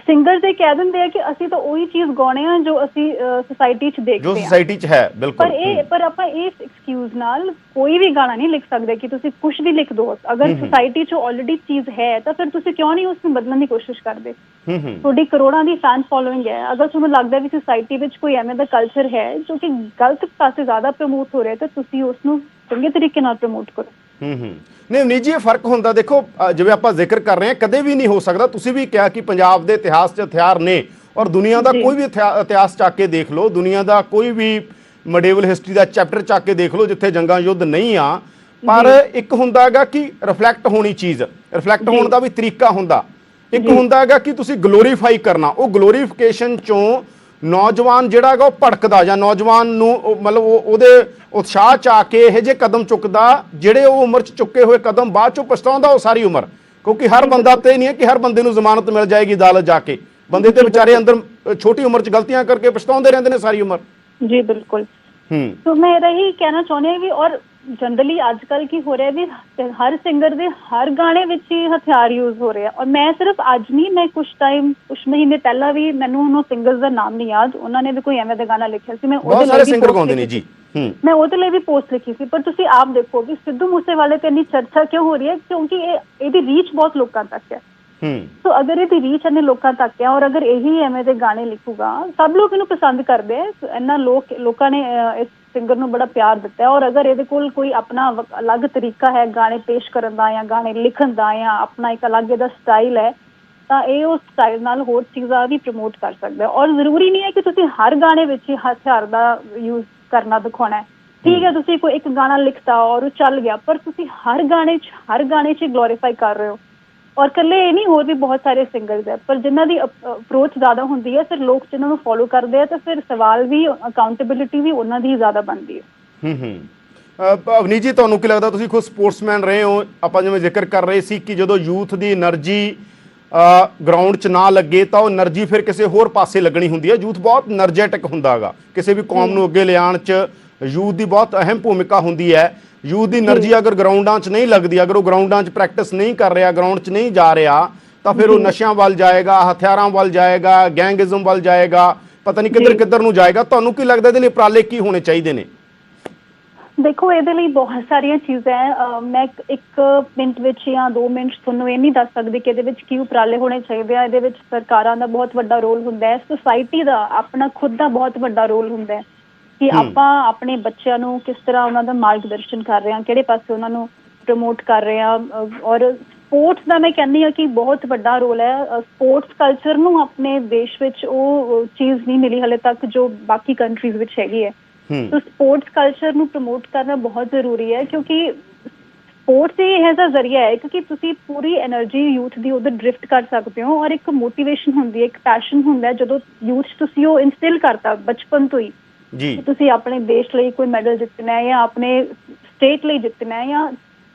ਸਿੰਗਰਸ ਇਹ ਕਹਿ ਦਿੰਦੇ ਆ ਕਿ ਅਸੀਂ ਤਾਂ ਉਹੀ ਚੀਜ਼ ਗਾਉਣੇ ਆ ਜੋ ਅਸੀਂ ਸੋਸਾਇਟੀ 'ਚ ਦੇਖਦੇ ਆ, ਜੋ ਸੋਸਾਇਟੀ 'ਚ ਹੈ, ਬਿਲਕੁਲ। ਪਰ ਆਪਾਂ ਇਸ ਐਕਸਕਿਊਜ਼ ਨਾਲ ਕੋਈ ਵੀ ਗਾਣਾ ਨਹੀਂ ਲਿਖ ਸਕਦੇ ਕਿ ਤੁਸੀਂ ਕੁਝ ਵੀ ਲਿਖ ਦਿਓ। ਅਗਰ ਸੋਸਾਇਟੀ 'ਚ ਆਲਰੇਡੀ ਚੀਜ਼ ਹੈ ਤਾਂ ਫਿਰ ਤੁਸੀਂ ਕਿਉਂ ਨਹੀਂ ਉਸ ਨੂੰ ਬਦਲਣ ਦੀ ਕੋਸ਼ਿਸ਼ ਕਰਦੇ? ਤੁਹਾਡੀ ਕਰੋੜਾਂ ਦੀ ਫੈਨ ਫੋਲੋਇੰਗ ਹੈ, ਅਗਰ ਤੁਹਾਨੂੰ ਲੱਗਦਾ ਵੀ ਸੋਸਾਇਟੀ ਵਿੱਚ ਕੋਈ ਐਵੇਂ ਦਾ ਕਲਚਰ ਹੈ ਜੋ ਕਿ ਗਲਤ ਪਾਸੇ ਜ਼ਿਆਦਾ ਪ੍ਰਮੋਟ ਹੋ ਰਿਹਾ ਤਾਂ ਤੁਸੀਂ ਉਸ ਨੂੰ ਚੰਗੇ ਤਰੀਕੇ ਨਾਲ ਪ੍ਰਮੋਟ ਕਰੋ। ਨਹੀਂ ਨਿੱਜੀ ਇਹ ਫਰਕ ਹੁੰਦਾ, ਦੇਖੋ ਜਿਵੇਂ ਆਪਾਂ ਜ਼ਿਕਰ ਕਰ ਰਹੇ ਹਾਂ, ਕਦੇ ਵੀ ਨਹੀਂ ਹੋ ਸਕਦਾ। ਤੁਸੀਂ ਵੀ ਕਿਹਾ ਕਿ ਪੰਜਾਬ ਦੇ ਇਤਿਹਾਸ 'ਚ ਹਥਿਆਰ ਨੇ, ਔਰ ਦੁਨੀਆ ਦਾ ਕੋਈ ਵੀ ਇਤਿਹਾਸ ਚੱਕ ਕੇ ਦੇਖ ਲਓ, ਦੁਨੀਆ ਦਾ ਕੋਈ ਵੀ ਮੀਡੀਵਲ ਹਿਸਟਰੀ ਦਾ ਚੈਪਟਰ ਚੱਕ ਕੇ ਦੇਖ ਲਓ ਜਿੱਥੇ ਜੰਗਾਂ ਯੁੱਧ ਨਹੀਂ ਆ, ਪਰ ਇੱਕ ਹੁੰਦਾ ਹੈਗਾ ਕਿ ਰਿਫਲੈਕਟ ਹੋਣੀ ਚੀਜ਼, ਰਿਫਲੈਕਟ ਹੋਣ ਦਾ ਵੀ ਤਰੀਕਾ ਹੁੰਦਾ। ਇੱਕ ਹੁੰਦਾ ਹੈਗਾ ਕਿ ਤੁਸੀਂ ਗਲੋਰੀਫਾਈ ਕਰਨਾ, ਉਹ ਗਲੋਰੀਫਿਕੇਸ਼ਨ 'ਚੋਂ ਨੌਜਵਾਨ ਜਿਹੜਾ ਹੈਗਾ ਉਹ ਭੜਕਦਾ, ਜਾਂ ਨੌਜਵਾਨ ਨੂੰ ਮਤਲਬ ਉਹਦੇ ਉਤਸ਼ਾਹ 'ਚ ਆ ਕੇ ਇਹੋ ਜਿਹੇ ਕਦਮ ਚੁੱਕਦਾ ਜਿਹੜੇ ਉਹ ਉਮਰ 'ਚ ਚੁੱਕੇ ਹੋਏ ਕਦਮ ਬਾਅਦ 'ਚੋਂ ਪਛਤਾਉਂਦਾ ਉਹ ਸਾਰੀ ਉਮਰ। ਕਿਉਂਕਿ ਹਰ ਬੰਦਾ ਤੇ ਨਹੀਂ ਹੈ ਕਿ ਹਰ ਬੰਦੇ ਨੂੰ ਜ਼ਮਾਨਤ ਮਿਲ ਜਾਏਗੀ ਅਦਾਲਤ ਜਾ ਕੇ, ਬੰਦੇ ਤੇ ਵਿਚਾਰੇ ਅੰਦਰ ਛੋਟੀ ਉਮਰ 'ਚ ਗਲਤੀਆਂ ਕਰਕੇ ਪਛਤਾਉਂਦੇ ਰਹਿੰਦੇ ਨੇ ਸਾਰੀ ਉਮਰ। ਜੀ ਬਿਲकुल। तो मैं यही कहना चाहनी है कि और जनरली आजकल की हो रहा है भी हर सिंगर दे हर गाने विच ही हथियार यूज हो रहे हैं। और मैं सिर्फ अज नहीं, मैं कुछ महीने पहला भी मैनू उन्होंने सिंगर्स का नाम नहीं याद, उन्होंने भी कोई एवें दा गाना लिखा सी, मैं बहुत सारे सिंगर गाउंदे ने जी, मैं ਉਹਦੇ ਲਈ भी पोस्ट लिखी सी। पर तुसी आप देखो कि सिद्धू मूसेवाले ते इन्नी चर्चा क्यों हो रही है? क्योंकि ਇਹਦੀ रीच बहुत लोगों तक है। तो अगर ये रीच इन्ने लोगों तक है और अगर यही एवें दे गाने लिखूगा, सब लोग इन्हू पसंद करते हैं, इन्ना लोगों ने इस सिंगर नू बड़ा प्यार दिता है। और अगर ये कोई अपना अलग तरीका है गाने पेश करन दा या गाने लिखन दा या अपना एक अलग इहदा स्टाइल है, तो ये उस स्टाइल नाल होर चीज़ां भी प्रमोट कर सकदा है। और जरूरी नहीं है कि तुसीं हर गाने विच ही हथियार दा यूज करना दिखाना है। ठीक है, तुसीं कोई एक गाना लिखता और चल गया, पर तुसीं हर गाने च ग्लोरीफाई कर रहे हो। और कल्ले ये नहीं, होर भी बहुत सारे सिंगर्स है, पर जिन्हां दी अप्रोच ज़्यादा होंदी है, फिर लोग जिन्हां नूं फॉलो करते हैं, तो फिर सवाल भी अकाउंटेबिलिटी भी उन्हां दी ज़्यादा बनती है। ਅਵਨੀਤ ਜੀ, ਤੁਹਾਨੂੰ ਕੀ ਲੱਗਦਾ, ਤੁਸੀਂ ਖੁਦ ਸਪੋਰਟਸਮੈਨ ਰਹੇ ਹੋ, ਆਪਾਂ ਜਿਵੇਂ ਜ਼ਿਕਰ ਕਰ ਰਹੇ ਸੀ ਕਿ ਜਦੋਂ ਯੂਥ ਦੀ એનર્ਜੀ ਗਰਾਊਂਡ 'ਚ ਨਾ ਲੱਗੇ ਤਾਂ ਉਹ એનર્ਜੀ ਫਿਰ ਕਿਸੇ ਹੋਰ ਪਾਸੇ ਲੱਗਣੀ ਹੁੰਦੀ ਹੈ। ਯੂਥ ਬਹੁਤ એનર્ਜੈਟਿਕ ਹੁੰਦਾ ਹੈਗਾ, ਕਿਸੇ ਵੀ ਕੌਮ ਨੂੰ ਅੱਗੇ ਲਿਆਉਣ 'ਚ ਯੂਥ ਦੀ ਬਹੁਤ ਅਹਿਮ ਭੂਮਿਕਾ ਹੁੰਦੀ ਹੈ। ਯੂਥ ਦੀ એનર્ਜੀ ਅਗਰ ਗਰਾਊਂਡਾਂ 'ਚ ਨਹੀਂ ਲੱਗਦੀ, ਅਗਰ ਉਹ ਗਰਾਊਂਡਾਂ 'ਚ ਪ੍ਰੈਕਟਿਸ ਨਹੀਂ ਕਰ ਰਿਹਾ, ਗਰਾਊਂਡ 'ਚ ਨਹੀਂ ਜਾ ਰਿਹਾ, ਤਾਂ ਫਿਰ ਉਹ ਨਸ਼ਿਆਂ ਵੱਲ ਜਾਏਗਾ, ਹਥਿਆਰਾਂ ਵੱਲ ਜਾਏਗਾ, ਗੈਂਗਿਜ਼ਮ ਵੱਲ ਜਾਏਗਾ, ਪਤਾ ਨਹੀਂ ਕਿੱਧਰ ਨੂੰ ਜਾਏਗਾ। ਤੁਹਾਨੂੰ ਕੀ ਲੱਗਦਾ ਇਹਦੇ ਲਈ ਉਪਰਾਲੇ ਕੀ ਹੋਣੇ ਚਾਹੀਦੇ ਨੇ? देखो ਇਹਦੇ ਲਈ ਬਹੁਤ ਸਾਰੀਆਂ ਚੀਜ਼ਾਂ ਹੈ। ਮੈਂ ਇੱਕ ਮਿੰਟ ਵਿੱਚ ਜਾਂ 2 ਮਿੰਟ ਤੁਹਾਨੂੰ ਇਹ ਨਹੀਂ ਦੱਸ ਸਕਦੀ ਕਿ ਇਹਦੇ ਵਿੱਚ ਕੀ ਉਪਰਾਲੇ ਹੋਣੇ ਚਾਹੀਦੇ ਆ। ਇਹਦੇ ਵਿੱਚ ਸਰਕਾਰਾਂ ਦਾ ਬਹੁਤ ਵੱਡਾ ਰੋਲ ਹੁੰਦਾ ਹੈ, ਸੁਸਾਇਟੀ ਦਾ ਆਪਣਾ ਖੁਦ ਦਾ ਬਹੁਤ ਵੱਡਾ ਰੋਲ ਹੁੰਦਾ ਹੈ ਕਿ ਆਪਾਂ ਆਪਣੇ ਬੱਚਿਆਂ ਨੂੰ ਕਿਸ ਤਰ੍ਹਾਂ ਉਹਨਾਂ ਦਾ ਮਾਰਗਦਰਸ਼ਨ ਕਰ ਰਹੇ ਹਾਂ, ਕਿਹੜੇ ਪਾਸੇ ਉਹਨਾਂ ਨੂੰ ਪ੍ਰਮੋਟ ਕਰ ਰਹੇ ਹਾਂ। ਔਰ ਸਪੋਰਟਸ ਦਾ ਮੈਂ ਕਹਿੰਦੀ ਹਾਂ ਕਿ ਬਹੁਤ ਵੱਡਾ ਰੋਲ ਹੈ। ਸਪੋਰਟਸ ਕਲਚਰ ਨੂੰ ਆਪਣੇ ਦੇਸ਼ ਵਿੱਚ ਉਹ ਚੀਜ਼ ਨਹੀਂ ਮਿਲੀ ਹਾਲੇ ਤੱਕ ਜੋ ਬਾਕੀ ਕੰਟਰੀਜ਼ ਵਿੱਚ ਹੈਗੀ ਹੈ। तो स्पोर्ट्स कल्चर ਨੂੰ ਪ੍ਰਮੋਟ ਕਰਨਾ ਬਹੁਤ ਜ਼ਰੂਰੀ ਹੈ, ਕਿਉਂਕਿ ਸਪੋਰਟਸ ਹੀ ਇਹ ਜਿਹਾ ਜ਼ਰੀਆ ਹੈ ਕਿਉਂਕਿ ਤੁਸੀਂ ਪੂਰੀ એનર્ਜੀ ਯੂਥ ਦੀ ਉਧਰ ਡ੍ਰਿਫਟ ਕਰ ਸਕਦੇ ਹੋ। ਔਰ ਇੱਕ ਮੋਟੀਵੇਸ਼ਨ ਹੁੰਦੀ ਹੈ, ਇੱਕ ਪੈਸ਼ਨ ਹੁੰਦਾ ਹੈ ਜਦੋਂ ਯੂਥ 'ਚ ਤੁਸੀਂ ਉਹ ਇਨਸਟਿਲ ਕਰਤਾ ਬਚਪਨ ਤੋਂ ਹੀ ਜੀ, ਤੁਸੀਂ ਆਪਣੇ ਦੇਸ਼ ਲਈ ਕੋਈ ਮੈਡਲ ਜਿੱਤਣਾ ਹੈ ਜਾਂ ਆਪਣੇ ਸਟੇਟ ਲਈ ਜਿੱਤਣਾ ਹੈ ਜਾਂ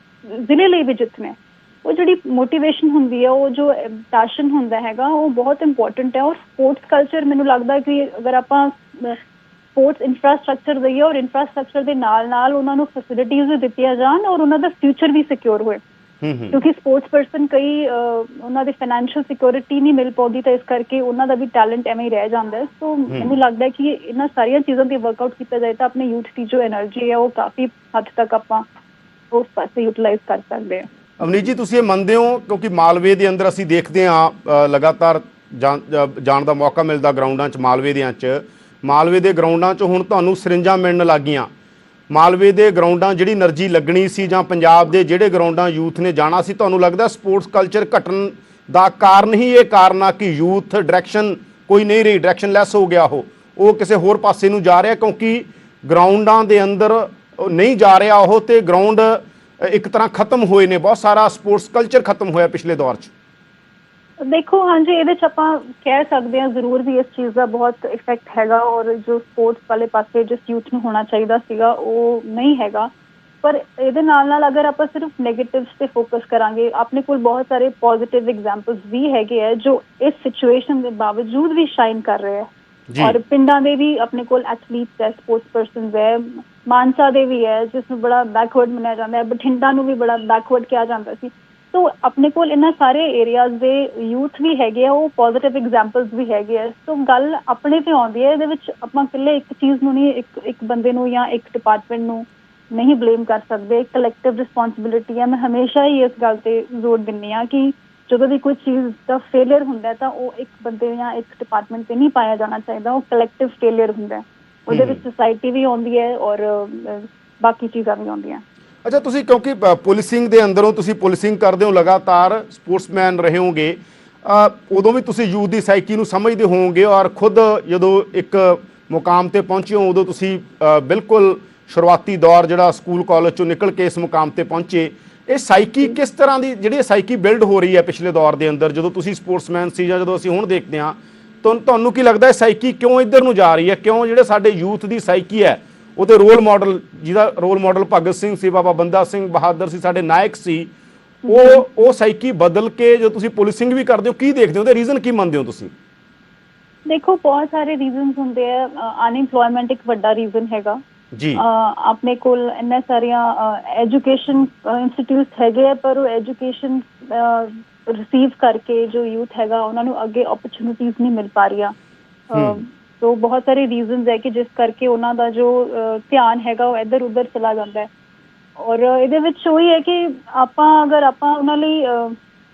ਜ਼ਿਲ੍ਹੇ ਲਈ ਵੀ ਜਿੱਤਣਾ ਹੈ। ਉਹ ਜਿਹੜੀ ਮੋਟੀਵੇਸ਼ਨ ਹੁੰਦੀ ਹੈ, ਉਹ ਜੋ ਪੈਸ਼ਨ ਹੁੰਦਾ ਹੈਗਾ, ਉਹ ਬਹੁਤ ਇੰਪੋਰਟੈਂਟ ਹੈ। ਔਰ ਸਪੋਰਟਸ ਕਲਚਰ ਮੈਨੂੰ ਲੱਗਦਾ ਕਿ ਅਗਰ ਆਪਾਂ ਸਪੋਰਟਸ ਇਨਫਰਾਸਟਰਕਚਰ ਦਈਏ ਔਰ ਇਨਫਰਾਸਟਰਕਚਰ ਦੇ ਨਾਲ ਉਹਨਾਂ ਨੂੰ ਫੈਸਿਲਿਟੀਜ਼ ਵੀ ਦਿੱਤੀਆਂ ਜਾਣ ਔਰ ਉਹਨਾਂ ਦਾ ਫਿਊਚਰ ਵੀ ਸਿਕਿਉਰ ਹੋਏ। ਕਿਉਂਕਿ ਸਪੋਰਟਸ ਪਰਸਨ ਕਈ ਉਹਨਾਂ ਦੀ ਫਾਈਨੈਂਸ਼ੀਅਲ ਸਿਕਿਉਰਿਟੀ ਨਹੀਂ ਮਿਲ ਪਾਉਂਦੀ, ਤਾਂ ਇਸ ਕਰਕੇ ਉਹਨਾਂ ਦਾ ਵੀ ਟੈਲੈਂਟ ਐਵੇਂ ਹੀ ਰਹਿ ਜਾਂਦਾ। ਸੋ ਮੈਨੂੰ ਲੱਗਦਾ ਕਿ ਇਹਨਾਂ ਸਾਰੀਆਂ ਚੀਜ਼ਾਂ ਦੀ ਵਰਕਆਊਟ ਕੀਤਾ ਜਾਏ ਤਾਂ ਆਪਣੇ ਯੂਥ ਦੀ ਜੋ એનર્ਜੀ ਹੈ ਉਹ ਕਾਫੀ ਹੱਦ ਤੱਕ ਆਪਾਂ ਉਸ ਪਾਸੇ ਯੂਟਿਲਾਈਜ਼ ਕਰ ਸਕਦੇ ਹਾਂ। ਅਵਨੀਤ ਜੀ, ਤੁਸੀਂ ਇਹ ਮੰਨਦੇ ਹੋ ਕਿਉਂਕਿ ਮਾਲਵੇ ਦੇ ਅੰਦਰ ਅਸੀਂ ਦੇਖਦੇ ਹਾਂ ਲਗਾਤਾਰ ਜਾਣ ਦਾ ਮੌਕਾ ਮਿਲਦਾ ਗਰਾਊਂਡਾਂ 'ਚ, ਮਾਲਵੇ ਦੇ ਗਰਾਊਂਡਾਂ 'ਚ ਹੁਣ ਤੁਹਾਨੂੰ ਸਰਿੰਜਾਂ ਮਿਲਣ ਲੱਗ ਗਈਆਂ। ਮਾਲਵੇ ਦੇ ਗਰਾਊਂਡਾਂ ਜਿਹੜੀ એનર્ਜੀ ਲੱਗਣੀ ਸੀ ਜਾਂ ਪੰਜਾਬ ਦੇ ਜਿਹੜੇ ਗਰਾਊਂਡਾਂ ਯੂਥ ਨੇ ਜਾਣਾ ਸੀ, ਤੁਹਾਨੂੰ ਲੱਗਦਾ ਸਪੋਰਟਸ ਕਲਚਰ ਘਟਣ ਦਾ ਕਾਰਨ ਹੀ ਇਹ ਕਾਰਨ ਆ ਕਿ ਯੂਥ ਡਾਇਰੈਕਸ਼ਨ ਕੋਈ ਨਹੀਂ ਰਹੀ, ਡਾਇਰੈਕਸ਼ਨ ਲੈਸ ਹੋ ਗਿਆ, ਉਹ ਕਿਸੇ ਹੋਰ ਪਾਸੇ ਨੂੰ ਜਾ ਰਿਹਾ ਕਿਉਂਕਿ ਗਰਾਊਂਡਾਂ ਦੇ ਅੰਦਰ ਨਹੀਂ ਜਾ ਰਿਹਾ ਉਹ, ਤੇ ਗਰਾਊਂਡ ਇੱਕ ਤਰ੍ਹਾਂ ਖਤਮ ਹੋਏ ਨੇ। ਬਹੁਤ ਸਾਰਾ ਸਪੋਰਟਸ ਕਲਚਰ ਖਤਮ ਹੋਇਆ ਪਿਛਲੇ ਦੌਰ 'ਚ। ਦੇਖੋ ਹਾਂਜੀ, ਇਹਦੇ 'ਚ ਆਪਾਂ ਕਹਿ ਸਕਦੇ ਹਾਂ ਜ਼ਰੂਰ ਵੀ ਇਸ ਚੀਜ਼ ਦਾ ਬਹੁਤ ਇਫੈਕਟ ਹੈਗਾ। ਔਰ ਜੋ ਸਪੋਰਟਸ ਵਾਲੇ ਪਾਸੇ ਜਿਸ ਯੂਥ ਨੂੰ ਹੋਣਾ ਚਾਹੀਦਾ ਸੀਗਾ ਉਹ ਨਹੀਂ ਹੈਗਾ। ਪਰ ਇਹਦੇ ਨਾਲ ਅਗਰ ਆਪਾਂ ਸਿਰਫ ਨੈਗੇਟਿਵਸ 'ਤੇ ਫੋਕਸ ਕਰਾਂਗੇ, ਆਪਣੇ ਕੋਲ ਬਹੁਤ ਸਾਰੇ ਪੋਜ਼ੀਟਿਵ ਐਗਜ਼ਾਮਪਲਸ ਵੀ ਹੈਗੇ ਹੈ ਜੋ ਇਸ ਸਿਚੁਏਸ਼ਨ ਦੇ ਬਾਵਜੂਦ ਵੀ ਸ਼ਾਈਨ ਕਰ ਰਹੇ ਹੈ। ਔਰ ਪਿੰਡਾਂ ਦੇ ਵੀ ਆਪਣੇ ਕੋਲ ਐਥਲੀਟਸ ਹੈ, ਸਪੋਰਟਸ ਪਰਸਨਸ ਹੈ, ਮਾਨਸਾ ਦੇ ਵੀ ਹੈ ਜਿਸ ਨੂੰ ਬੜਾ ਬੈਕਵਰਡ ਮੰਨਿਆ ਜਾਂਦਾ ਹੈ, ਬਠਿੰਡਾ ਨੂੰ ਵੀ ਬੜਾ ਬੈਕਵਰਡ ਕਿਹਾ ਜਾਂਦਾ ਸੀ। ਸੋ ਆਪਣੇ ਕੋਲ ਇਹਨਾਂ ਸਾਰੇ ਏਰੀਆਜ਼ ਦੇ ਯੂਥ ਵੀ ਹੈਗੇ ਆ, ਉਹ ਪੋਜ਼ਿਟਿਵ ਐਗਜ਼ਾਮਪਲਸ ਵੀ ਹੈਗੇ ਆ। ਸੋ ਗੱਲ ਆਪਣੇ ਤੇ ਆਉਂਦੀ ਹੈ, ਇਹਦੇ ਵਿੱਚ ਆਪਾਂ ਇਕੱਲੇ ਇੱਕ ਚੀਜ਼ ਨੂੰ ਨਹੀਂ, ਇੱਕ ਬੰਦੇ ਨੂੰ ਜਾਂ ਇੱਕ ਡਿਪਾਰਟਮੈਂਟ ਨੂੰ ਨਹੀਂ ਬਲੇਮ ਕਰ ਸਕਦੇ। ਕਲੈਕਟਿਵ ਰਿਸਪੌਂਸਿਬਿਲਿਟੀ ਹੈ। ਮੈਂ ਹਮੇਸ਼ਾ ਹੀ ਇਸ ਗੱਲ ਤੇ ਜ਼ੋਰ ਦਿੰਦੀ ਹਾਂ ਕਿ ਜਦੋਂ ਵੀ ਕੋਈ ਚੀਜ਼ ਦਾ ਫੇਲਿਅਰ ਹੁੰਦਾ ਤਾਂ ਉਹ ਇੱਕ ਬੰਦੇ ਜਾਂ ਇੱਕ ਡਿਪਾਰਟਮੈਂਟ ਤੇ ਨਹੀਂ ਪਾਇਆ ਜਾਣਾ ਚਾਹੀਦਾ, ਉਹ ਕਲੈਕਟਿਵ ਫੇਲਿਅਰ ਹੁੰਦਾ। ਉਹਦੇ ਵਿੱਚ ਸੁਸਾਇਟੀ ਵੀ ਆਉਂਦੀ ਹੈ ਔਰ ਬਾਕੀ ਚੀਜ਼ਾਂ ਵੀ ਆਉਂਦੀਆਂ। ਅੱਛਾ, ਤੁਸੀਂ ਕਿਉਂਕਿ ਪੁਲਿਸਿੰਗ ਦੇ ਅੰਦਰੋਂ ਤੁਸੀਂ ਪੁਲਿਸਿੰਗ ਕਰਦੇ ਹੋ, ਲਗਾਤਾਰ ਸਪੋਰਟਸਮੈਨ ਰਹੇ ਹੋਗੇ, ਉਦੋਂ ਵੀ ਤੁਸੀਂ ਯੂਥ ਦੀ ਸਾਈਕੀ ਨੂੰ ਸਮਝਦੇ ਹੋਵੋਗੇ ਔਰ ਖੁਦ ਜਦੋਂ ਇੱਕ ਮੁਕਾਮ ਤੇ ਪਹੁੰਚੇ ਹੋ ਉਦੋਂ ਤੁਸੀਂ ਬਿਲਕੁਲ ਸ਼ੁਰੂਆਤੀ ਦੌਰ ਜਿਹੜਾ ਸਕੂਲ ਕਾਲਜ ਚੋਂ ਨਿਕਲ ਕੇ ਇਸ ਮੁਕਾਮ ਤੇ ਪਹੁੰਚੇ। ਇਹ ਸਾਈਕੀ ਕਿਸ ਤਰ੍ਹਾਂ ਦੀ ਜਿਹੜੀ ਸਾਈਕੀ ਬਿਲਡ ਹੋ ਰਹੀ ਹੈ ਪਿਛਲੇ ਦੌਰ ਦੇ ਅੰਦਰ, ਜਦੋਂ ਤੁਸੀਂ ਸਪੋਰਟਸਮੈਨ ਸੀ ਜਾਂ ਜਦੋਂ ਅਸੀਂ ਹੁਣ ਦੇਖਦੇ ਹਾਂ, ਤੁਹਾਨੂੰ ਕੀ ਲੱਗਦਾ ਹੈ ਸਾਈਕੀ ਕਿਉਂ ਇੱਧਰ ਨੂੰ ਜਾ ਰਹੀ ਹੈ? ਕਿਉਂ ਜਿਹੜੇ ਸਾਡੇ ਯੂਥ ਦੀ ਸਾਈਕੀ ਹੈ ਉਹਦੇ ਰੋਲ ਮਾਡਲ, ਜਿਹਦਾ ਰੋਲ ਮਾਡਲ ਭਗਤ ਸਿੰਘ ਸੀ, ਬਾਬਾ ਬੰਦਾ ਸਿੰਘ ਬਹਾਦਰ ਸੀ, ਸਾਡੇ ਨਾਇਕ ਸੀ, ਉਹ ਸਾਈਕੀ ਬਦਲ ਕੇ ਜੋ ਤੁਸੀਂ ਪੁਲਿਸਿੰਗ ਵੀ ਕਰਦੇ ਹੋ, ਕੀ ਦੇਖਦੇ ਹੋ? ਉਹਦੇ ਰੀਜ਼ਨ ਕੀ ਮੰਨਦੇ ਹੋ ਤੁਸੀਂ? ਦੇਖੋ, ਬਹੁਤ ਸਾਰੇ ਰੀਜ਼ਨਸ ਹੁੰਦੇ ਆ। ਅਨਇੰਪਲੋਇਮੈਂਟ ਇੱਕ ਵੱਡਾ ਰੀਜ਼ਨ ਹੈਗਾ ਜੀ। ਆਪਣੇ ਕੋਲ ਇੰਨੇ ਸਾਰੀਆਂ ਐਜੂਕੇਸ਼ਨ ਇੰਸਟੀਟਿਊਟਸ ਹੈਗੇ ਆ, ਪਰ ਉਹ ਐਜੂਕੇਸ਼ਨ ਰਿਸੀਵ ਕਰਕੇ ਜੋ ਯੂਥ ਹੈਗਾ ਉਹਨਾਂ ਨੂੰ ਅੱਗੇ ਓਪਰਚੁਨਿਟੀਜ਼ ਨਹੀਂ ਮਿਲ ਪਾ ਰਹੀਆਂ। ਸੋ ਬਹੁਤ ਸਾਰੇ ਰੀਜ਼ਨਸ ਹੈ ਕਿ ਜਿਸ ਕਰਕੇ ਉਹਨਾਂ ਦਾ ਜੋ ਧਿਆਨ ਹੈਗਾ ਉਹ ਇੱਧਰ ਉੱਧਰ ਚਲਾ ਜਾਂਦਾ ਹੈ। ਔਰ ਇਹਦੇ ਵਿੱਚ ਉਹੀ ਹੈ ਕਿ ਅਗਰ ਆਪਾਂ ਉਹਨਾਂ ਲਈ